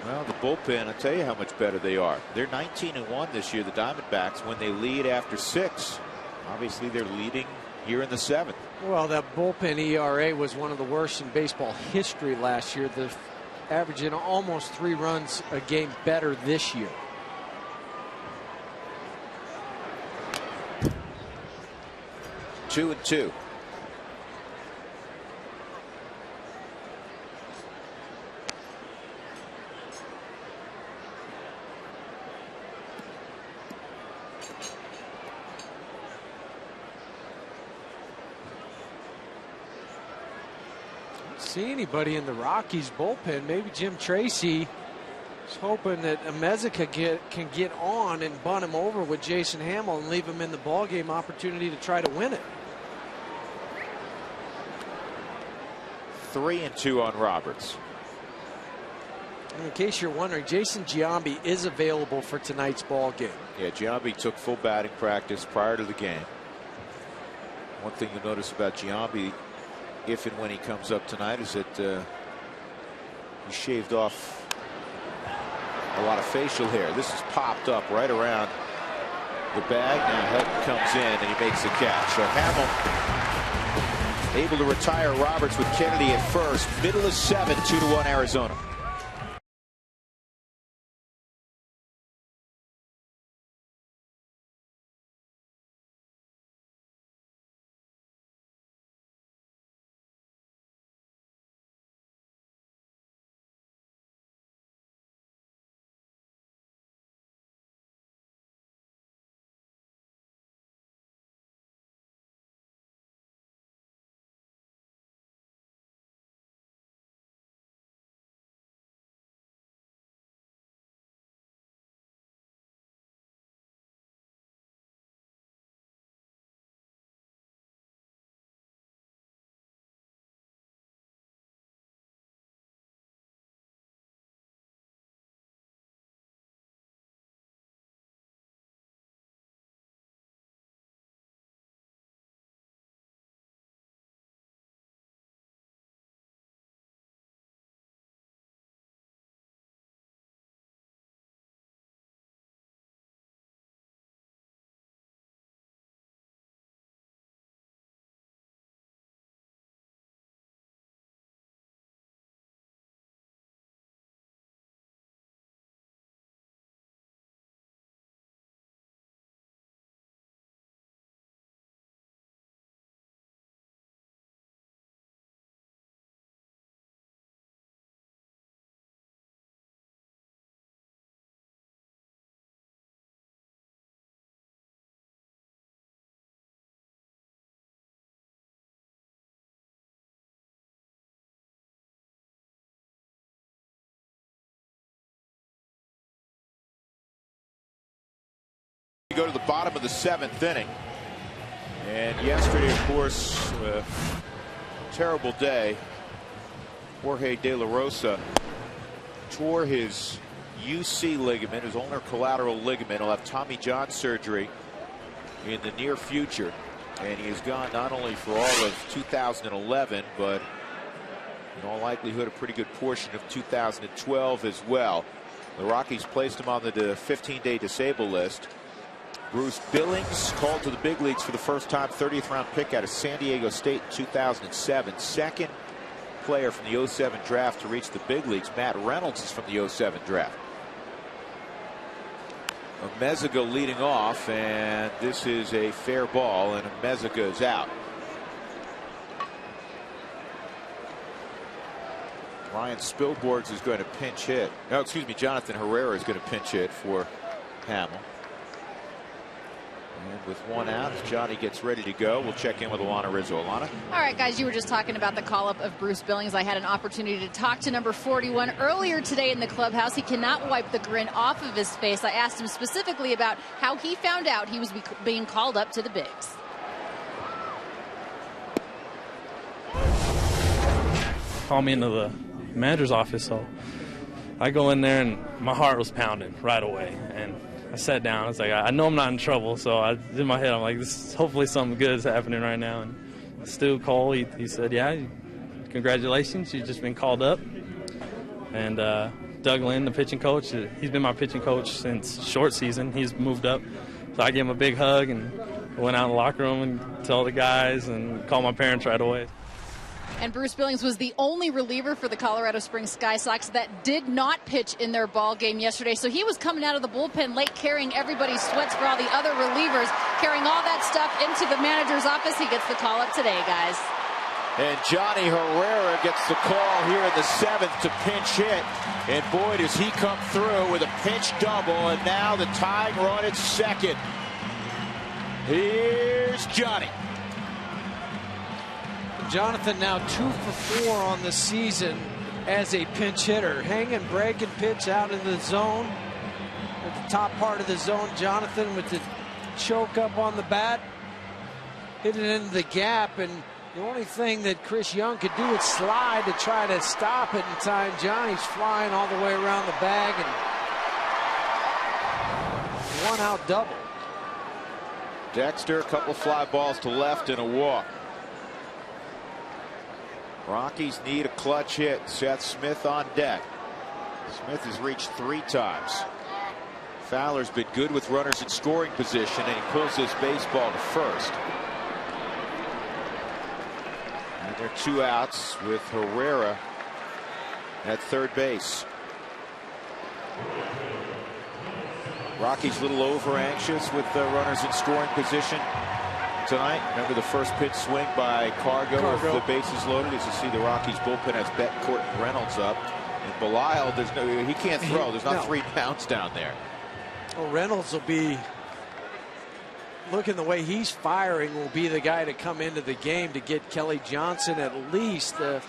Well, the bullpen, I'll tell you how much better they are. They're 19-1 this year, the Diamondbacks, when they lead after 6. Obviously, they're leading here in the 7th. Well, that bullpen ERA was one of the worst in baseball history last year. They're averaging almost 3 runs a game better this year. Two and 2. See anybody in the Rockies bullpen. Maybe Jim Tracy is hoping that Meziga can get on and bunt him over with Jason Hamill and leave him in the ballgame opportunity to try to win it. 3-2 on Roberts. In case you're wondering, Jason Giambi is available for tonight's ball game. Yeah, Giambi took full batting practice prior to the game. One thing you'll notice about Giambi, if and when he comes up tonight, is that he shaved off a lot of facial hair. This is popped up right around the bag. Now Helton comes in and he makes the catch. So Hamill able to retire Roberts with Kennedy at first. Middle of 7, 2-1 Arizona. Go to the bottom of the 7th inning. And yesterday, of course, terrible day. Jorge De La Rosa tore his UC ligament, his ulnar collateral ligament. He'll have Tommy John surgery in the near future. And he is gone not only for all of 2011, but in all likelihood a pretty good portion of 2012 as well. The Rockies placed him on the 15-day disabled list. Bruce Billings called to the big leagues for the first time, 30th round pick out of San Diego State in 2007. Second player from the 07 draft to reach the big leagues. Matt Reynolds is from the 07 draft. Amezaga leading off, and this is a fair ball, and Amezaga is out. Ryan Spilborghs is going to pinch hit. No, excuse me, Jonathan Herrera is going to pinch hit for Hamill. And with one out, as Johnny gets ready to go, we'll check in with Alana Rizzo. Alana? All right, guys, you were just talking about the call-up of Bruce Billings. I had an opportunity to talk to number 41 earlier today in the clubhouse. He cannot wipe the grin off of his face. I asked him specifically about how he found out he was being called up to the bigs. Call me into the manager's office, so I go in there and my heart was pounding right away. And I sat down. I was like, I know I'm not in trouble, so I in my head I'm like, this is hopefully something good is happening right now. And Stu Cole, he said, yeah, congratulations, you've just been called up. And Doug Lynn, the pitching coach, he's been my pitching coach since short season. He's moved up, so I gave him a big hug and went out in the locker room and told the guys and called my parents right away. And Bruce Billings was the only reliever for the Colorado Springs Sky Sox that did not pitch in their ball game yesterday. So he was coming out of the bullpen late, carrying everybody's sweats for all the other relievers, carrying all that stuff into the manager's office. He gets the call up today, guys. And Johnny Herrera gets the call here in the 7th to pinch hit. And boy, does he come through with a pinch double. And now the tying run at second. Here's Johnny. Jonathan now 2 for 4 on the season as a pinch hitter. Hanging, breaking pitch out in the zone. At the top part of the zone, Jonathan with the choke up on the bat. Hit it into the gap, and the only thing that Chris Young could do is slide to try to stop it in time. Johnny's flying all the way around the bag, and 1 out double. Dexter, a couple fly balls to left and a walk. Rockies need a clutch hit. Seth Smith on deck. Smith has reached 3 times. Fowler's been good with runners in scoring position, and he pulls this baseball to first. And there are 2 outs with Herrera at third base. Rockies a little over anxious with the runners in scoring position tonight. Remember the first pitch swing by Cargo with the bases loaded. As you see, the Rockies bullpen has Betancourt and Reynolds up. And Belisle, he can't throw. There's not 3 pounds down there. Well, Reynolds will be looking the way he's firing, will be the guy to come into the game to get Kelly Johnson at least the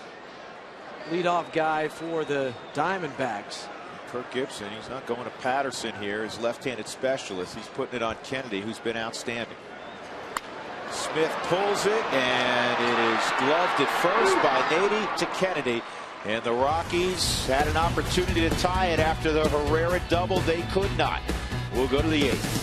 leadoff guy for the Diamondbacks. Kirk Gibson, he's not going to Patterson here, his left-handed specialist. He's putting it on Kennedy, who's been outstanding. Smith pulls it, and it is gloved at first by Nady to Kennedy. And the Rockies had an opportunity to tie it after the Herrera double. They could not. We'll go to the 8th.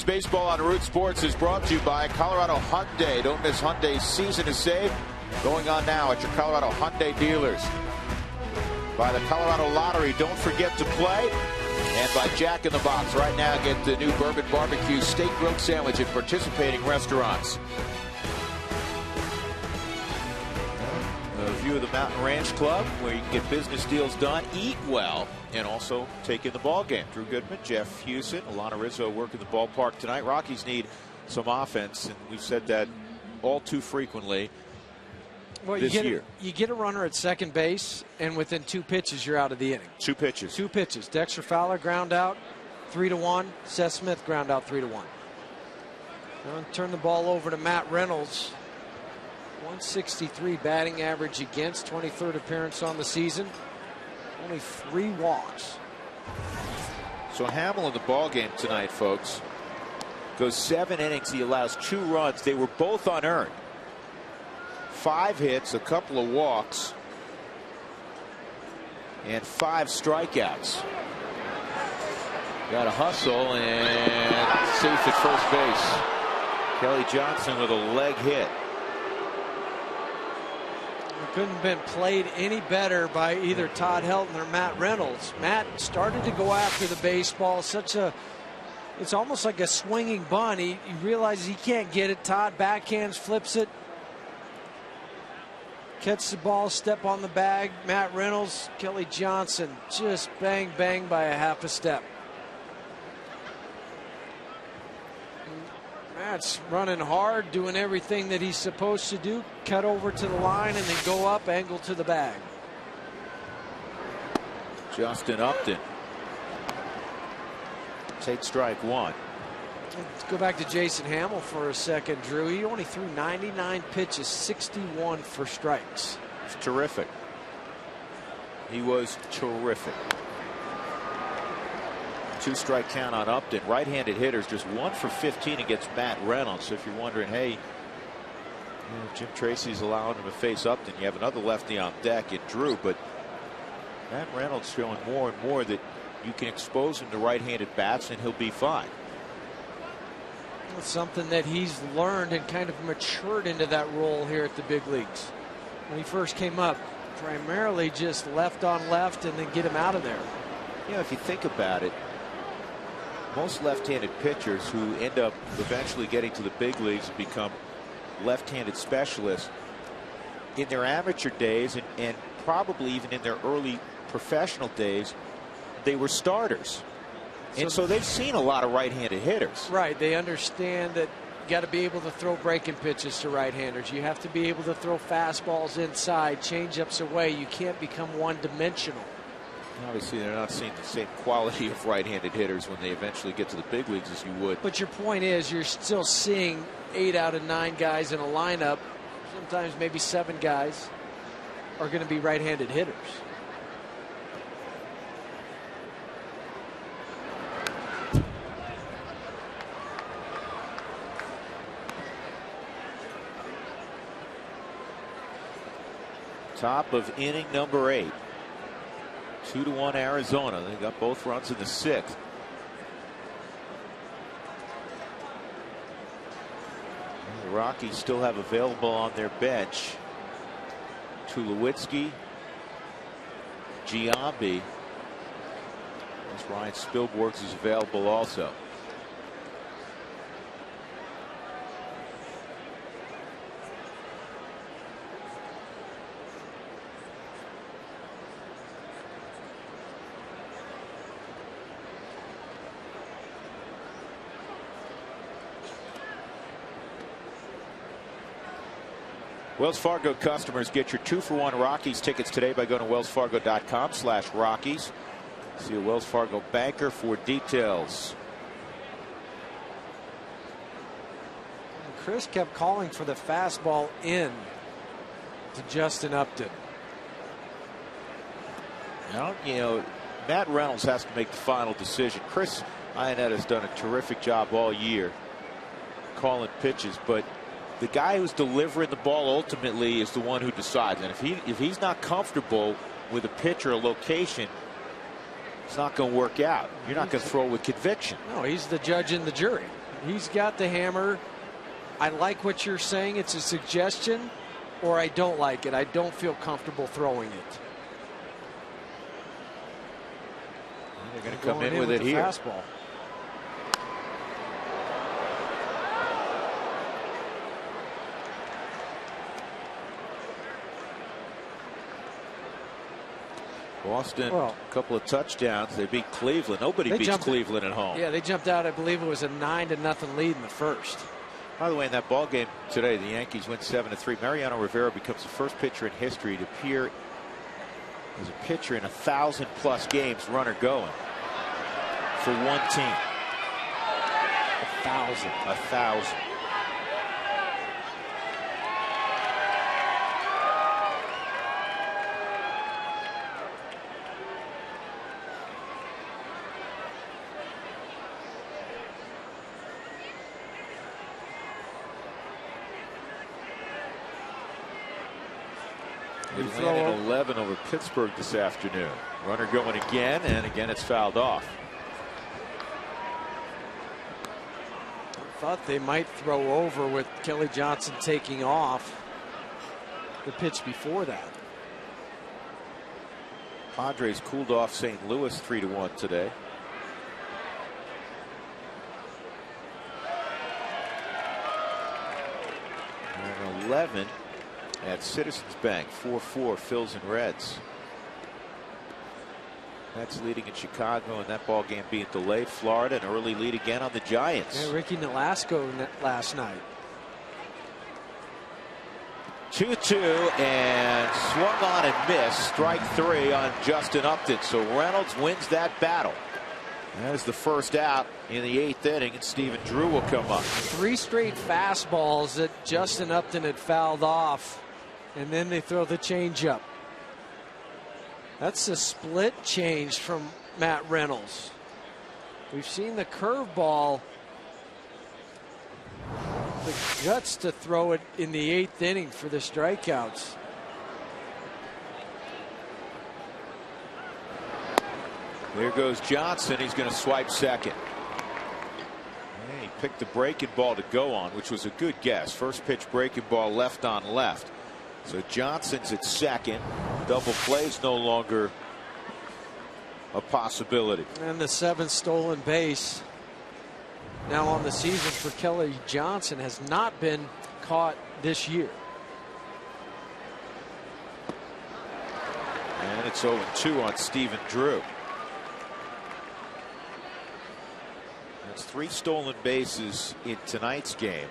Baseball on Root Sports is brought to you by Colorado Hyundai. Don't miss Hyundai's Season is Saved, going on now at your Colorado Hyundai dealers. By the Colorado Lottery, don't forget to play. And by Jack in the Box, right now get the new Bourbon Barbecue Steak Grilled Sandwich at participating restaurants. A view of the Mountain Ranch Club, where you can get business deals done, eat well, and also take in the ball game. Drew Goodman, Jeff Hewson, Alana Rizzo working the ballpark tonight. Rockies need some offense, and we've said that all too frequently this year. You get a runner at second base, and within 2 pitches, you're out of the inning. 2 pitches. 2 pitches. Dexter Fowler ground out 3-1. Seth Smith ground out 3-1. Now turn the ball over to Matt Reynolds. 163 batting average against, 23rd appearance on the season. Only 3 walks. So Hamill in the ball game tonight, folks, goes 7 innings. He allows 2 runs. They were both unearned. 5 hits, a couple of walks, and 5 strikeouts. Got a hustle and safe at first base. Kelly Johnson with a leg hit. It couldn't have been played any better by either Todd Helton or Matt Reynolds. Matt started to go after the baseball. It's almost like a swinging bunt. He realizes he can't get it. Todd backhands, flips it. Catch the ball, step on the bag. Matt Reynolds, Kelly Johnson, just bang, bang by a half a step. Matt's running hard, doing everything that he's supposed to do. Cut over to the line and then go up, angle to the bag. Justin Upton takes strike 1. Let's go back to Jason Hamill for a second, Drew. He only threw 99 pitches, 61 for strikes. It's terrific. He was terrific. 2-strike count on Upton. Right-handed hitters just 1 for 15 against Matt Reynolds. So if you're wondering, hey, Jim Tracy's allowing him to face Upton, you have another lefty on deck in Drew, but Matt Reynolds showing more and more that you can expose him to right-handed bats and he'll be fine. It's something that he's learned and kind of matured into that role here at the big leagues. When he first came up, primarily just left on left and then get him out of there. You know, if you think about it, most left-handed pitchers who end up eventually getting to the big leagues and become left-handed specialists in their amateur days and probably even in their early professional days, they were starters. And so they've seen a lot of right-handed hitters. Right. They understand that you got to be able to throw breaking pitches to right-handers. You have to be able to throw fastballs inside, change-ups away. You can't become one-dimensional. Obviously, they're not seeing the same quality of right-handed hitters when they eventually get to the big leagues as you would. But your point is you're still seeing 8 out of 9 guys in a lineup, sometimes maybe 7 guys, are going to be right-handed hitters. Top of inning number 8. 2-1 Arizona. They got both runs in the 6th. The Rockies still have available on their bench Tulowitzki, Giambi. As Ryan Spilborghs is available also. Wells Fargo customers, get your 2-for-1 Rockies tickets today by going to wellsfargo.com/Rockies. See a Wells Fargo banker for details. And Chris kept calling for the fastball in to Justin Upton. Now, you know, Matt Reynolds has to make the final decision. Chris Iannetta has done a terrific job all year calling pitches, but the guy who's delivering the ball ultimately is the one who decides. And if he's not comfortable with a pitch or a location, it's not going to work out. You're not going to throw with conviction. No, he's the judge and the jury. He's got the hammer. I like what you're saying. It's a suggestion, or I don't like it. I don't feel comfortable throwing it. They're going to come in with it here. Fastball. Boston, a couple of touchdowns. They beat Cleveland. Nobody beats Cleveland at home. Yeah, they jumped out. I believe it was a 9-0 lead in the first. By the way, in that ball game today, the Yankees went 7-3. Mariano Rivera becomes the first pitcher in history to appear as a pitcher in 1,000+ games, runner going, for one team. 1,000. They landed 11 over Pittsburgh this afternoon. Runner going again, and again it's fouled off. I thought they might throw over with Kelly Johnson taking off the pitch before that. Padres cooled off St. Louis 3-1 today. And 11 at Citizens Bank, 4-4 Phils and Reds. That's leading in Chicago, and that ball game being delayed. Florida, an early lead again on the Giants. Yeah, Ricky Nolasco last night. 2-2 and swung on and missed. Strike 3 on Justin Upton. So Reynolds wins that battle. As the first out in the 8th inning, and Stephen Drew will come up. 3 straight fastballs that Justin Upton had fouled off, and then they throw the changeup. That's a split change from Matt Reynolds. We've seen the curveball, the guts to throw it in the 8th inning for the strikeouts. There goes Johnson. He's going to swipe second. He picked the breaking ball to go on, which was a good guess. First pitch breaking ball left on left. So Johnson's at second. Double play's no longer a possibility. And the 7th stolen base now on the season for Kelly Johnson has not been caught this year. And it's 0-2 on Stephen Drew. That's 3 stolen bases in tonight's game.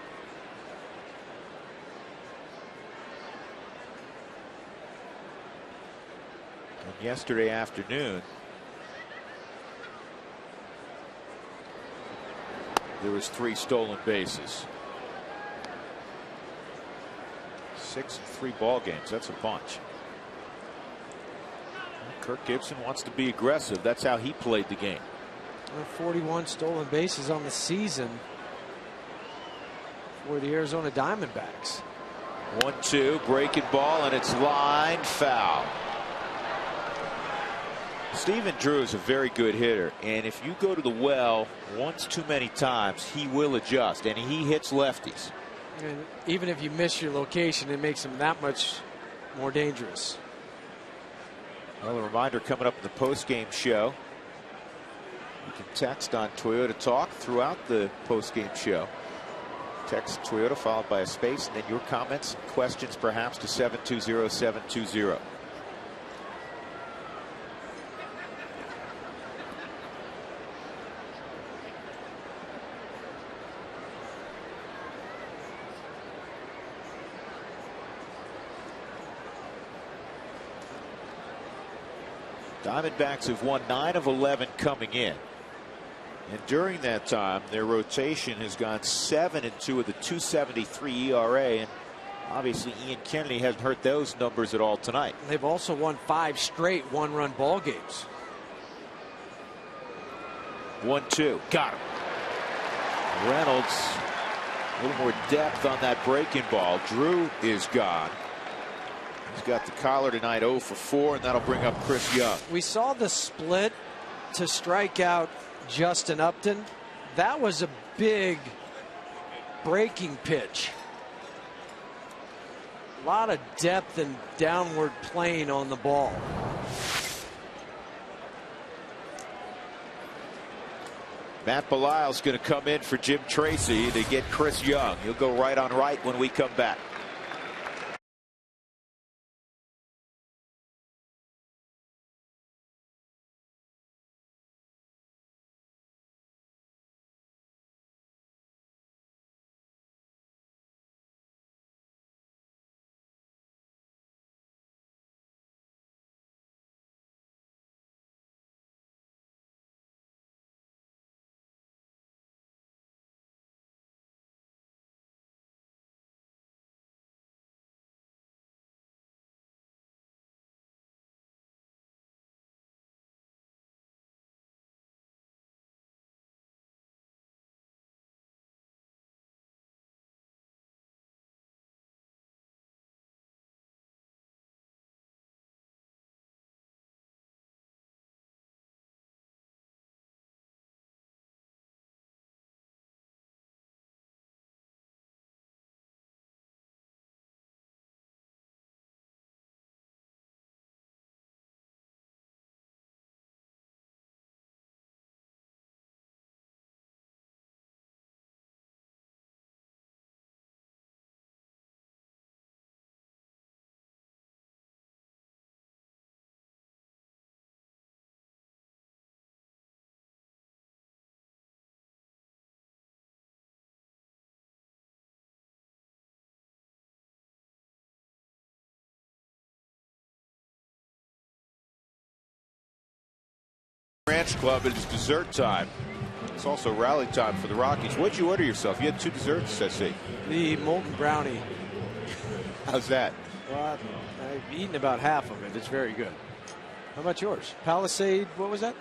And yesterday afternoon, there was 3 stolen bases. 6 in 3 ball games. That's a bunch. Kirk Gibson wants to be aggressive. That's how he played the game. 41 stolen bases on the season for the Arizona Diamondbacks. 1-2, breaking ball, and it's line foul. Stephen Drew is a very good hitter, and if you go to the well once too many times, he will adjust, and he hits lefties. And even if you miss your location, it makes him that much more dangerous. Well, a reminder coming up in the post-game show. You can text on Toyota Talk throughout the post-game show. Text Toyota followed by a space, and then your comments and questions perhaps to 720-720. Diamondbacks have won 9 of 11 coming in. And during that time, their rotation has gone 7-2 with a 2.73 ERA. And obviously, Ian Kennedy hasn't hurt those numbers at all tonight. They've also won 5 straight one-run ball games. 1-2. Got him. Reynolds, a little more depth on that breaking ball. Drew is gone. He's got the collar tonight, 0 for 4, and that'll bring up Chris Young. We saw the split to strike out Justin Upton. That was a big breaking pitch. A lot of depth and downward plane on the ball. Matt Belisle's going to come in for Jim Tracy to get Chris Young. He'll go right on right when we come back. Ranch Club. It's dessert time. It's also rally time for the Rockies. What'd you order yourself? You had 2 desserts, I see. The molten brownie. How's that? Well, I've eaten about half of it. It's very good. How about yours? Palisade, what was that?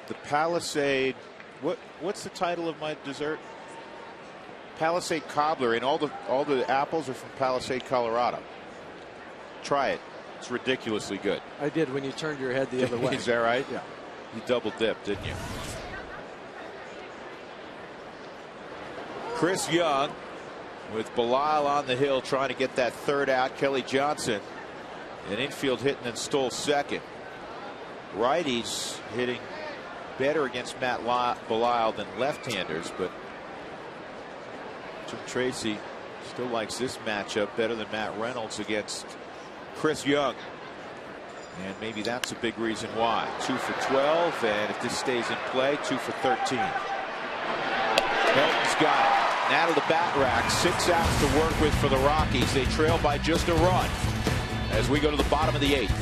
The Palisade. What's the title of my dessert? Palisade Cobbler, and all the apples are from Palisade, Colorado. Try it. It's ridiculously good. I did when you turned your head the other way. Is that right? Yeah. You double dipped, didn't you? Chris Young with Belisle on the hill trying to get that third out. Kelly Johnson, an infield hit and then stole second. Righties hitting better against Matt Belisle than left-handers, but Jim Tracy still likes this matchup better than Matt Reynolds against Chris Young. And maybe that's a big reason why. 2 for 12, and if this stays in play, 2 for 13. Helton's got it. And out of the bat rack, 6 outs to work with for the Rockies. They trail by just a run as we go to the bottom of the 8th.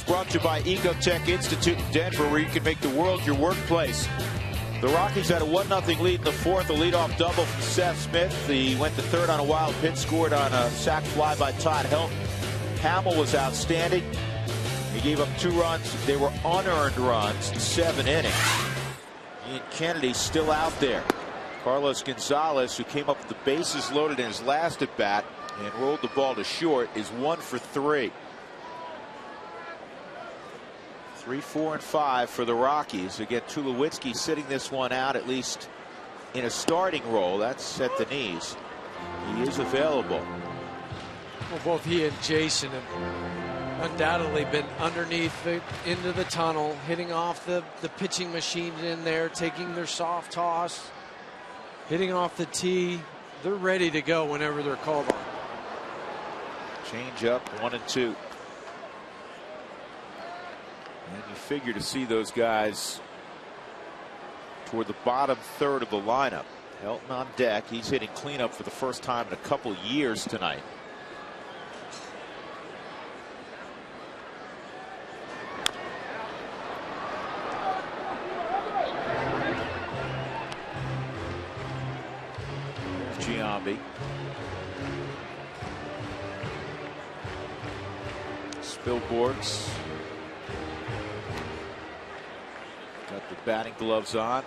Brought to you by Ecotech Institute in Denver, where you can make the world your workplace. The Rockies had a 1-0 lead in the 4th. A leadoff double from Seth Smith. He went to third on a wild pitch, scored on a sac fly by Todd Helton. Hamill was outstanding. He gave up 2 runs. They were unearned runs in 7 innings. Ian Kennedy still out there. Carlos Gonzalez, who came up with the bases loaded in his last at bat and rolled the ball to short, is 1 for 3. 3, 4, and 5 for the Rockies. Again, Tulowitzki sitting this one out, at least in a starting role. That's at the knees. He is available. Well, both he and Jason have undoubtedly been underneath into the tunnel, hitting off the pitching machines in there, taking their soft toss, hitting off the tee. They're ready to go whenever they're called on. Change up, 1 and 2. And you figure to see those guys toward the bottom third of the lineup. Helton on deck. He's hitting cleanup for the first time in a couple years tonight. There's Giambi. Spilborghs. Got the batting gloves on.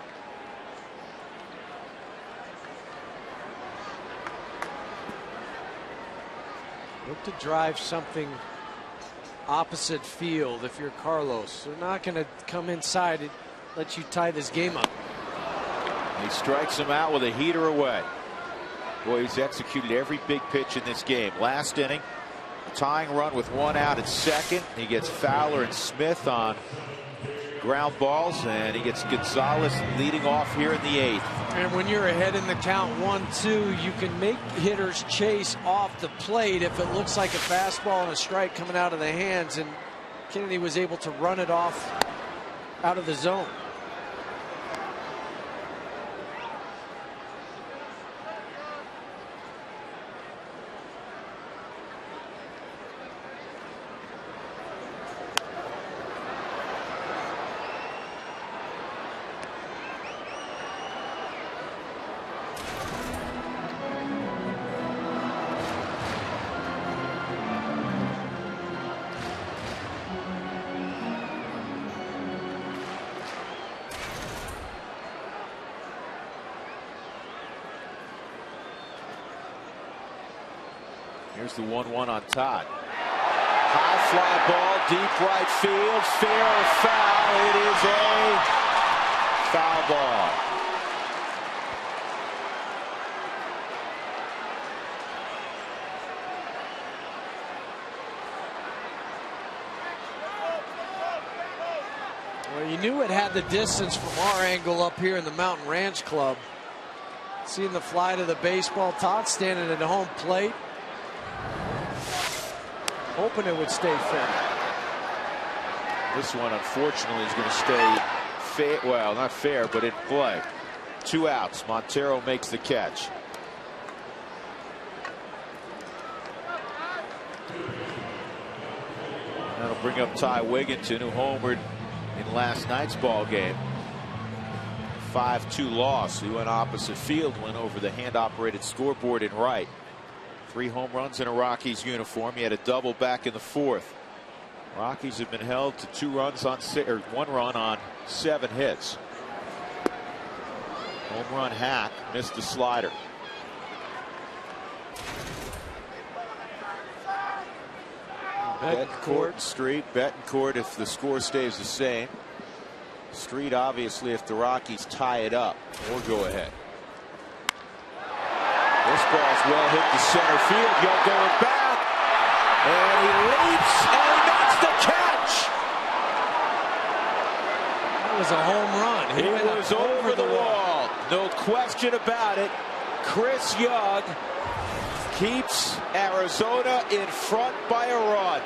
Look to drive something opposite field if you're Carlos. They're not going to come inside and let you tie this game up. He strikes him out with a heater away. Boy, he's executed every big pitch in this game. Last inning, tying run with 1 out at second. He gets Fowler and Smith on ground balls, and he gets Gonzalez leading off here in the 8th. And when you're ahead in the count 1-2, you can make hitters chase off the plate if it looks like a fastball and a strike coming out of the hands, and Kennedy was able to run it off out of the zone. Here's the 1-1 on Todd. High fly ball, deep right field, fair or foul. It is a foul ball. Well, you knew it had the distance from our angle up here in the Mountain Ranch Club. Seeing the fly to the baseball. Todd standing at the home plate, hoping it would stay fair. This one, unfortunately, is going to stay fair. Well, not fair, but in play. 2 outs. Montero makes the catch. That'll bring up Ty Wigginton, who homered in last night's ball game. 5-2 loss. He went opposite field, went over the hand-operated scoreboard in right. 3 home runs in a Rockies uniform. He had a double back in the 4th. Rockies have been held to 2 runs on 1 run on 7 hits. Home run Hack missed the slider. Betancourt, Street, Betancourt if the score stays the same. Street obviously if the Rockies tie it up or go ahead. This ball's well hit to center field. Young going back, and he leaps and he makes the catch. That was a home run. He was over the wall. No question about it. Chris Young keeps Arizona in front by a run.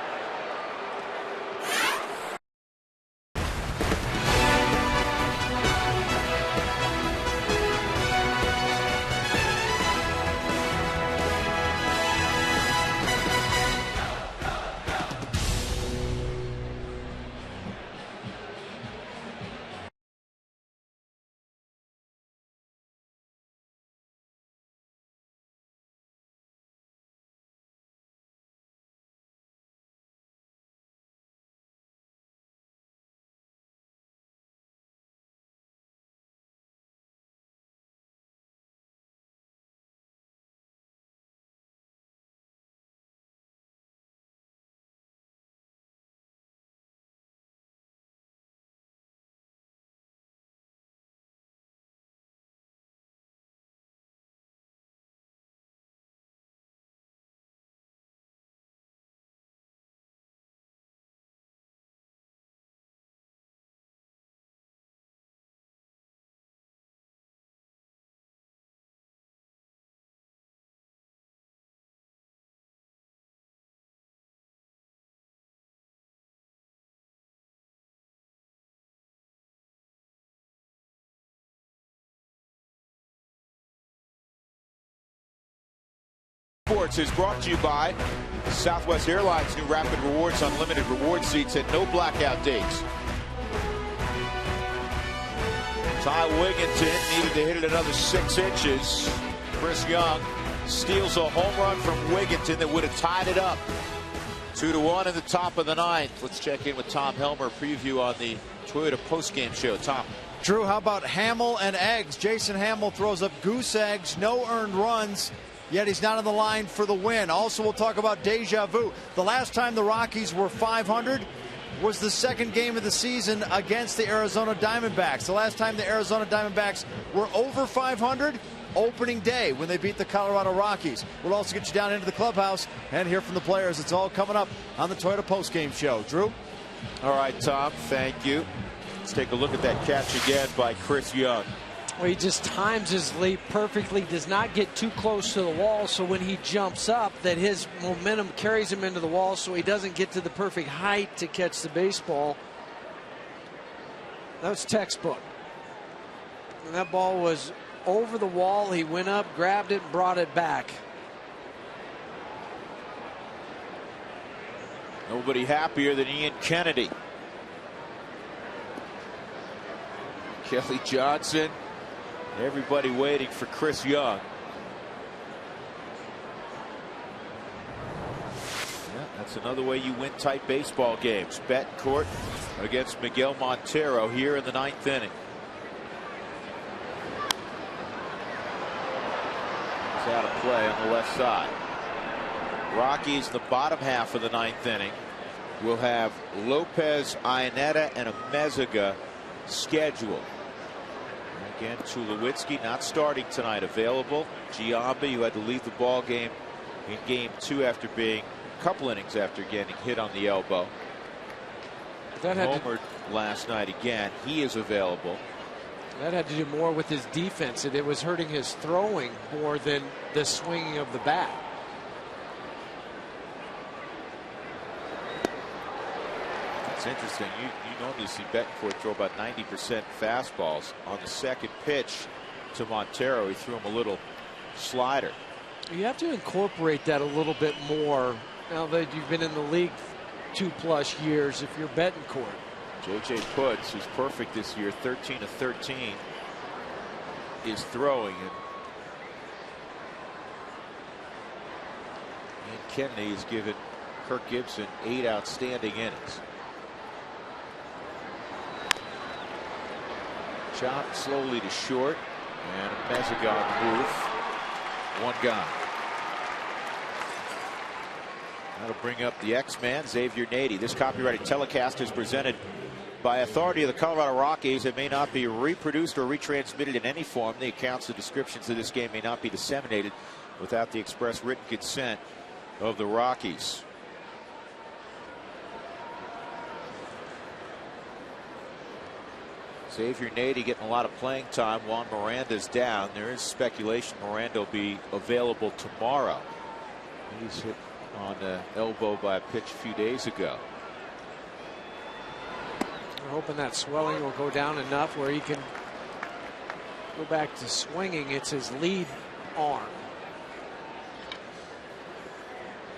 Sports is brought to you by Southwest Airlines' new Rapid Rewards Unlimited reward seats and no blackout dates. Ty Wigginton needed to hit it another 6 inches. Chris Young steals a home run from Wigginton that would have tied it up. 2-1 in the top of the 9th. Let's check in with Tom Helmer, preview on the Toyota postgame show. Tom. Drew, how about Hamill and eggs? Jason Hamill throws up goose eggs, no earned runs, yet he's not on the line for the win. Also, we'll talk about deja vu. The last time the Rockies were 500 was the second game of the season against the Arizona Diamondbacks. The last time the Arizona Diamondbacks were over 500 opening day when they beat the Colorado Rockies. We'll also get you down into the clubhouse and hear from the players. It's all coming up on the Toyota postgame show. Drew? All right, Tom, thank you. Let's take a look at that catch again by Chris Young. Well, he just times his leap perfectly, does not get too close to the wall, so when he jumps up, that his momentum carries him into the wall, so he doesn't get to the perfect height to catch the baseball. That was textbook. And that ball was over the wall. He went up, grabbed it, and brought it back. Nobody happier than Ian Kennedy. Kelly Johnson. Everybody waiting for Chris Young. Yeah, that's another way you win tight baseball games. Betancourt against Miguel Montero here in the 9th inning. It's out of play on the left side. Rockies in the bottom half of the 9th inning will have Lopez, Iannetta, and Amezaga scheduled. Again, Tulowitzki not starting tonight, available. Giambi, who had to leave the ball game in game 2 after being a couple innings after getting hit on the elbow. Homered last night again. He is available. That had to do more with his defense, and it was hurting his throwing more than the swinging of the bat. It's interesting. You normally see Betancourt throw about 90% fastballs. On the second pitch to Montero, he threw him a little slider. You have to incorporate that a little bit more now that you've been in the league 2+ years if you're Betancourt. J.J. Putz, who's perfect this year, 13 of 13, is throwing. And Ian Kennedy has given Kirk Gibson 8 outstanding innings. Chopped slowly to short, and Amezaga on the move. One gone. That'll bring up the X-Man, Xavier Nady. This copyrighted telecast is presented by authority of the Colorado Rockies. It may not be reproduced or retransmitted in any form. The accounts and descriptions of this game may not be disseminated without the express written consent of the Rockies. Xavier Nady getting a lot of playing time. Juan Miranda's down. There is speculation Miranda will be available tomorrow. He's hit on the elbow by a pitch a few days ago. We're hoping that swelling will go down enough where he can go back to swinging. It's his lead arm.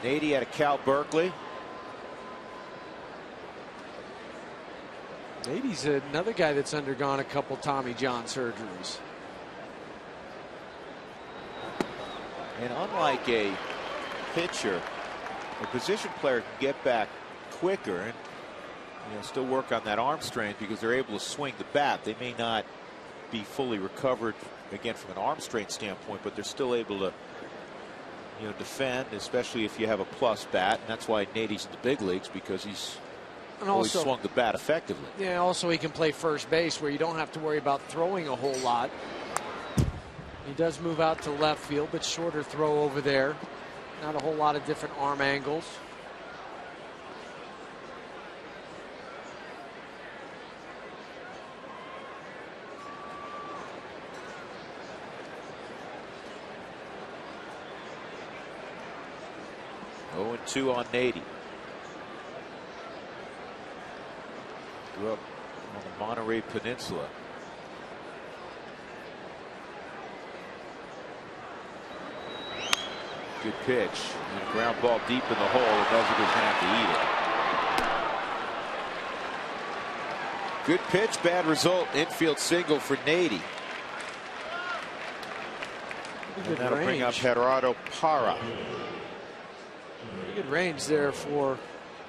Nady out of Cal Berkeley. Nady's another guy that's undergone a couple Tommy John surgeries. And unlike a pitcher, a position player can get back quicker and still work on that arm strength because they're able to swing the bat. They may not be fully recovered again from an arm strength standpoint, but they're still able to defend, especially if you have a plus bat. And that's why Nady's in the big leagues, because he's always swung the bat effectively. Yeah, also he can play first base where you don't have to worry about throwing a whole lot. He does move out to left field, but shorter throw over there. Not a whole lot of different arm angles. Oh, 2 on Nady. Grew up on the Monterey Peninsula. Good pitch. And a ground ball deep in the hole. Amezaga's going to have to eat it. Good pitch, bad result. Infield single for Nady. And that'll bring up Gerardo Parra. Pretty good range there for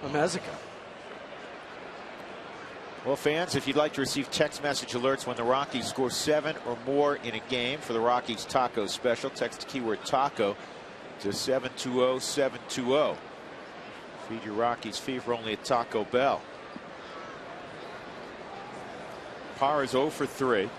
Amezaga. Well, fans, if you'd like to receive text message alerts when the Rockies score 7 or more in a game for the Rockies Taco Special, text the keyword taco to 720-720. Feed your Rockies fever only at Taco Bell. Parra's 0 for 3.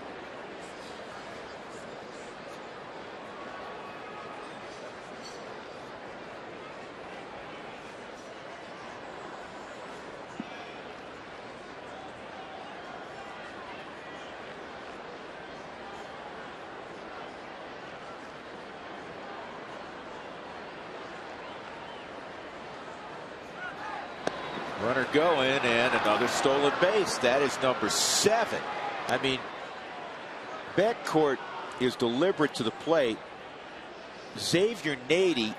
Runner going, and another stolen base. That is number 7. I mean, Betancourt is deliberate to the plate. Xavier Nady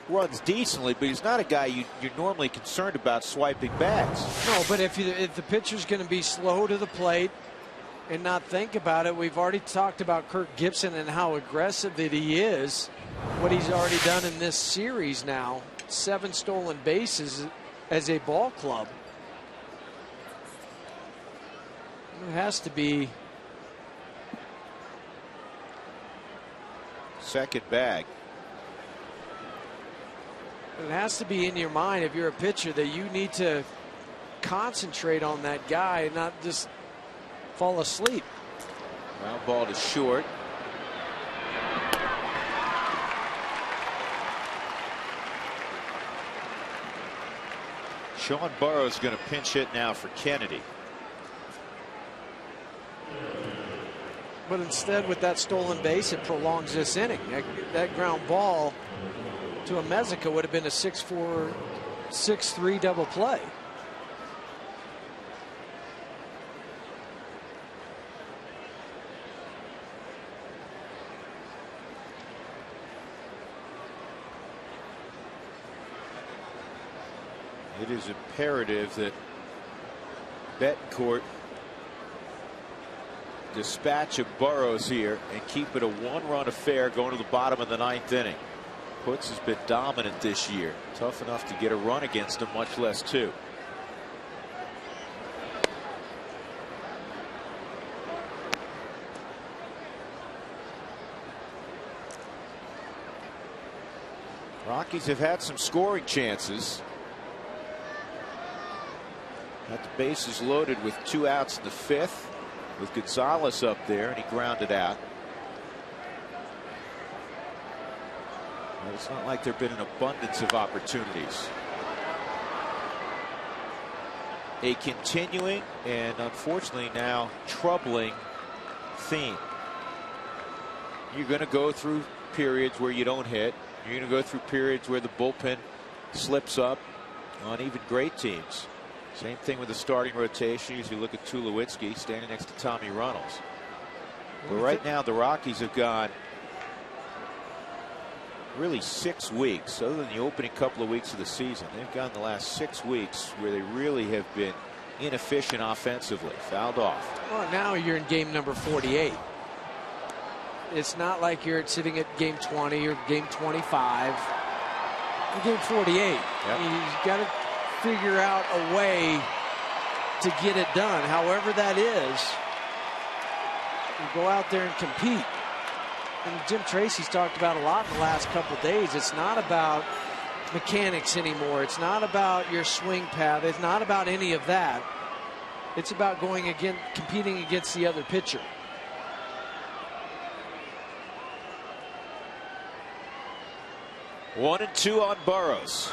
runs decently, but he's not a guy you're normally concerned about swiping bats. No, but if the pitcher's going to be slow to the plate and not think about it, we've already talked about Kirk Gibson and how aggressive that he is. What he's already done in this series now, 7 stolen bases as a ball club. It has to be second bag. It has to be in your mind, if you're a pitcher, that you need to concentrate on that guy and not just fall asleep. Ground ball to short. Sean Burroughs going to pinch hit now for Kennedy. But instead, with that stolen base, it prolongs this inning. That ground ball to a Mezika would have been a 6-4, 6-3 double play. It is imperative that Betancourt dispatch of Burroughs here and keep it a 1-run affair going to the bottom of the 9th inning. Putz has been dominant this year. Tough enough to get a run against him, much less 2. Rockies have had some scoring chances. Got the bases loaded with 2 outs in the 5th with Gonzalez up there, and he grounded out. But it's not like there have been an abundance of opportunities. A continuing and unfortunately now troubling theme. You're going to go through periods where you don't hit. You're going to go through periods where the bullpen slips up on even great teams. Same thing with the starting rotation as you look at Tulowitzki standing next to Tommy Runnels. But right now the Rockies have gone really 6 weeks, other than the opening couple of weeks of the season. They've gone the last 6 weeks where they really have been inefficient offensively, fouled off. Well, now you're in game number 48. It's not like you're sitting at game 20 or game 25. In game 48. Yep. I mean, you've got to figure out a way to get it done, however that is. You go out there and compete. And Jim Tracy's talked about a lot in the last couple of days. It's not about mechanics anymore. It's not about your swing path. It's not about any of that. It's about going again, competing against the other pitcher. One and 2 on Burroughs.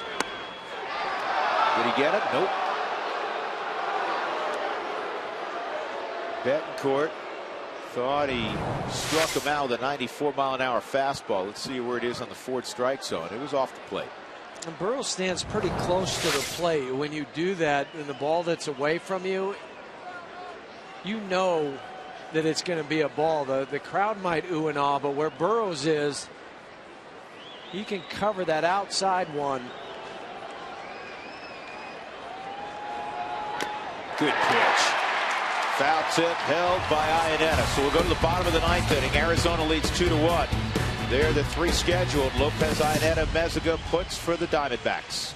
Did he get it? Nope. Betancourt thought he struck him out with a 94-mile-an-hour fastball. Let's see where it is on the Ford strike zone. It was off the plate. And Burroughs stands pretty close to the plate. When you do that and the ball that's away from you, you know that it's going to be a ball. The crowd might ooh and ah, but where Burroughs is, he can cover that outside one. Good pitch. Foul tip held by Iannetta. So we'll go to the bottom of the 9th inning. Arizona leads 2-1. They're the 3 scheduled. Lopez, Iannetta, Mezika, Putz for the Diamondbacks.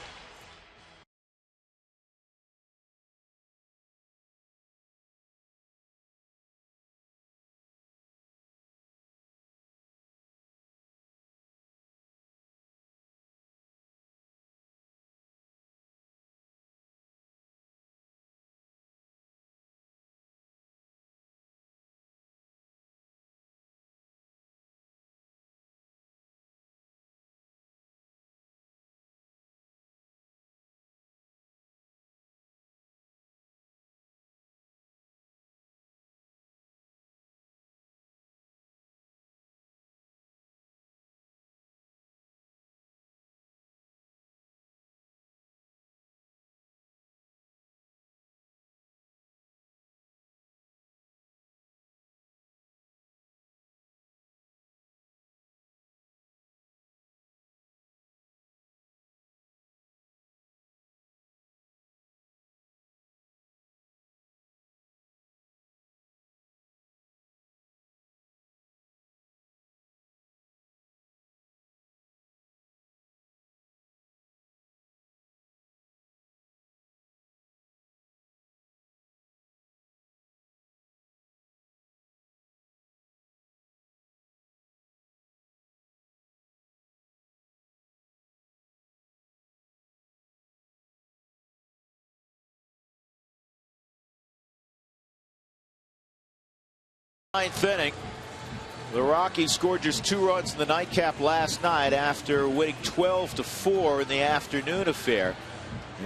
Ninth inning. The Rockies scored just 2 runs in the nightcap last night after winning 12-4 in the afternoon affair.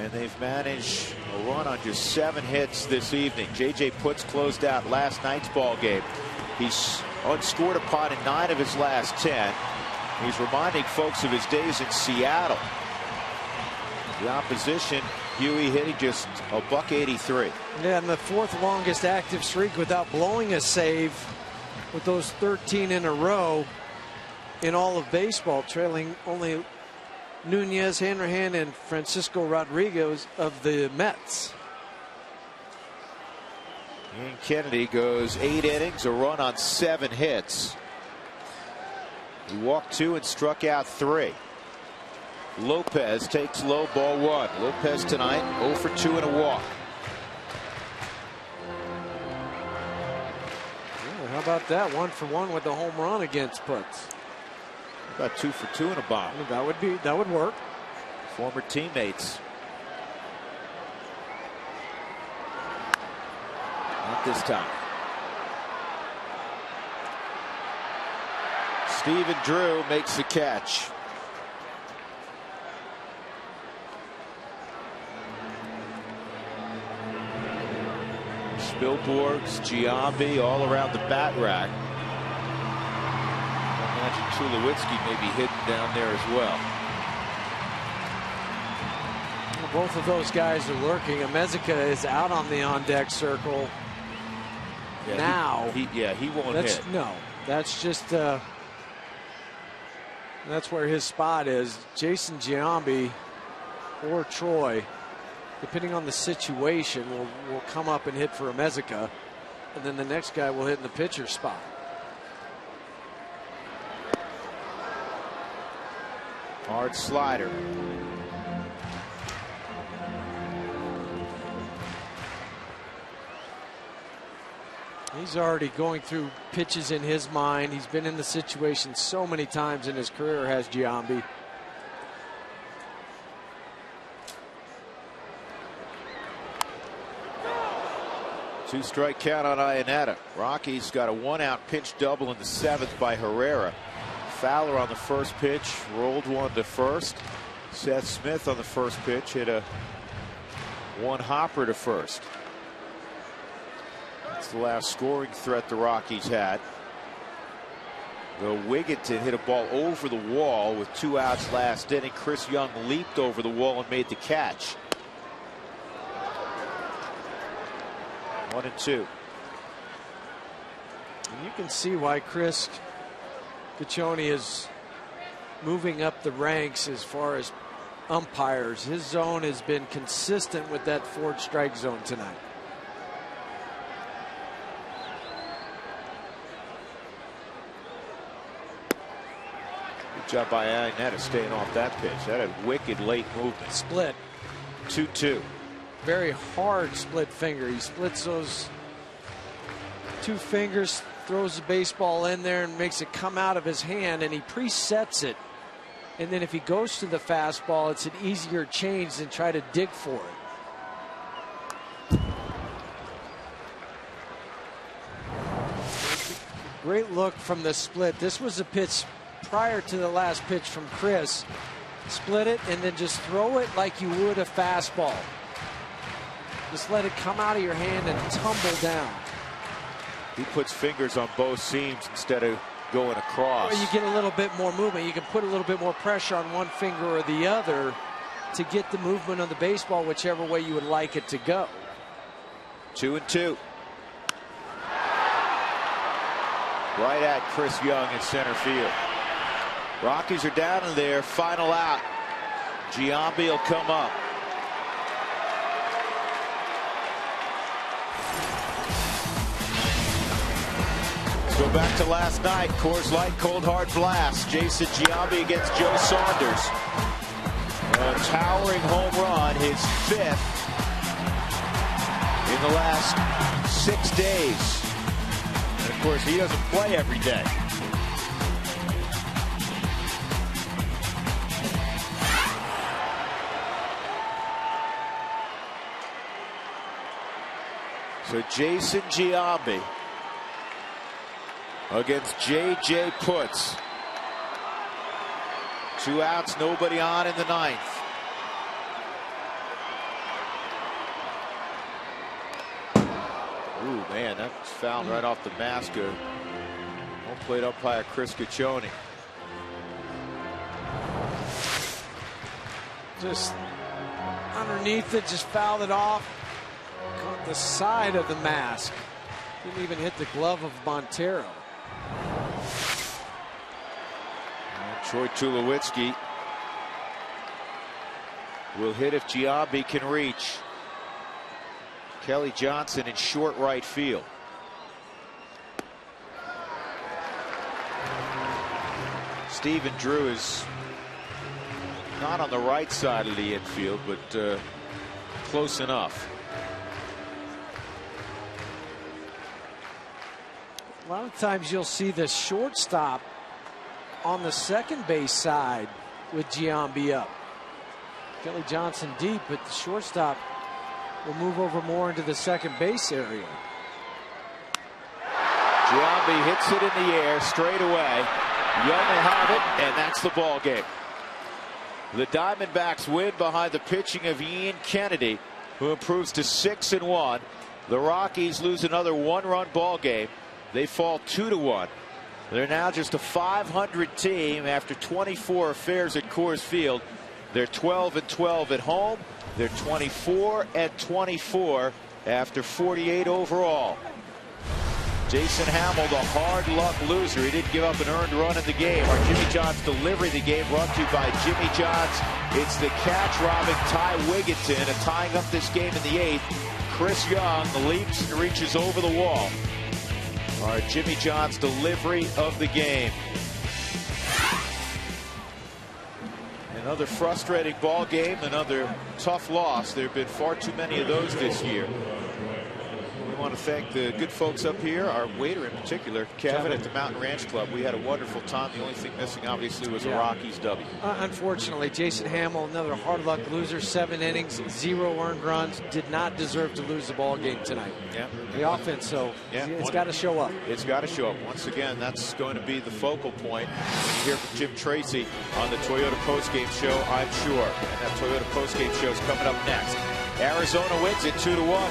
And they've managed a run on just 7 hits this evening. J.J. Putz closed out last night's ball game. He's unscored upon in 9 of his last 10. He's reminding folks of his days in Seattle. The opposition, Huey, hitting just a $183. Yeah, and the 4th longest active streak without blowing a save, with those 13 in a row in all of baseball, trailing only Nunez, Hanrahan, and Francisco Rodriguez of the Mets. Ian Kennedy goes 8 innings, a run on 7 hits. He walked 2 and struck out 3. Lopez takes low, ball 1. Lopez tonight 0 for 2 and a walk. Yeah, how about that? 1 for 1 with the home run against Putz. About 2 for 2 and a bomb. That would work. Former teammates. Not this time. Stephen Drew makes the catch. Spilborghs, Giambi all around the bat rack. I imagine Tulowitzki may be hidden down there as well. Both of those guys are lurking. Amezuka is out on the on-deck circle. Yeah, now. He won't hit. No, that's just that's where his spot is. Jason Giambi or Troy, depending on the situation, will come up and hit for Amezuka, and then the next guy will hit in the pitcher spot. Hard slider. He's already going through pitches in his mind. He's been in the situation so many times in his career, has Giambi. Two-strike count on Iannetta. Rockies got a 1-out pitch double in the 7th by Herrera. Fowler on the first pitch rolled 1 to first. Seth Smith on the first pitch hit a 1-hopper to first. That's the last scoring threat the Rockies had. Though Wigginton hit a ball over the wall with 2 outs last inning. Chris Young leaped over the wall and made the catch. 1-2. And you can see why Chris Caccione is moving up the ranks as far as umpires. His zone has been consistent with that 4th strike zone tonight. Good job by Iannetta staying off that pitch. That had wicked late movement. Split. 2-2. Very hard split finger. He splits those 2 fingers, throws the baseball in there and makes it come out of his hand, and he presets it. And then if he goes to the fastball, it's an easier change than try to dig for it. Great look from the split. This was a pitch prior to the last pitch from Chris. Split it and then just throw it like you would a fastball. Just let it come out of your hand and tumble down. He puts fingers on both seams instead of going across. Well, you get a little bit more movement. You can put a little bit more pressure on one finger or the other to get the movement on the baseball whichever way you would like it to go. 2-2. Right at Chris Young in center field. Rockies are down in their final out. Giambi will come up. Go back to last night. Coors Light Cold Hard Blast. Jason Giambi against Joe Saunders. A towering home run, his 5th in the last 6 days. And of course, he doesn't play every day. So Jason Giambi against J.J. Putz. 2 outs, nobody on in the 9th. Ooh, man, that's fouled right off the mask of home plate umpire Chris Caccione. Just underneath it, just fouled it off. Caught the side of the mask. Didn't even hit the glove of Montero. And Troy Tulowitzki will hit if Giambi can reach. Kelly Johnson in short right field. Stephen Drew is not on the right side of the infield, but close enough. A lot of times you'll see the shortstop on the second base side with Giambi up. Kelly Johnson deep, but the shortstop will move over more into the second base area. Giambi hits it in the air straight away. Young will have it, and that's the ball game. The Diamondbacks win behind the pitching of Ian Kennedy, who improves to 6-1. The Rockies lose another 1-run ball game. They fall 2-1. They're now just a .500 team after 24 affairs at Coors Field. They're 12-12 at home. They're 24-24 after 48 overall. Jason Hamill, the hard luck loser. He didn't give up an earned run in the game. Our Jimmy John's delivery of the game brought to you by Jimmy John's. It's the catch-robbing Ty Wigginton, and tying up this game in the 8th. Chris Young leaps and reaches over the wall. Our Jimmy John's delivery of the game. Another frustrating ball game, another tough loss. There have been far too many of those this year. We want to thank the good folks up here, our waiter in particular, Kevin at the Mountain Ranch Club. We had a wonderful time. The only thing missing, obviously, was a Rockies W. Unfortunately, Jason Hamill, another hard luck loser, 7 innings, 0 earned runs, did not deserve to lose the ball game tonight. Yeah. The offense, so it's got to show up. It's got to show up. Once again, that's going to be the focal point. You hear from Jim Tracy on the Toyota postgame show, I'm sure. And that Toyota postgame show is coming up next. Arizona wins it 2-1.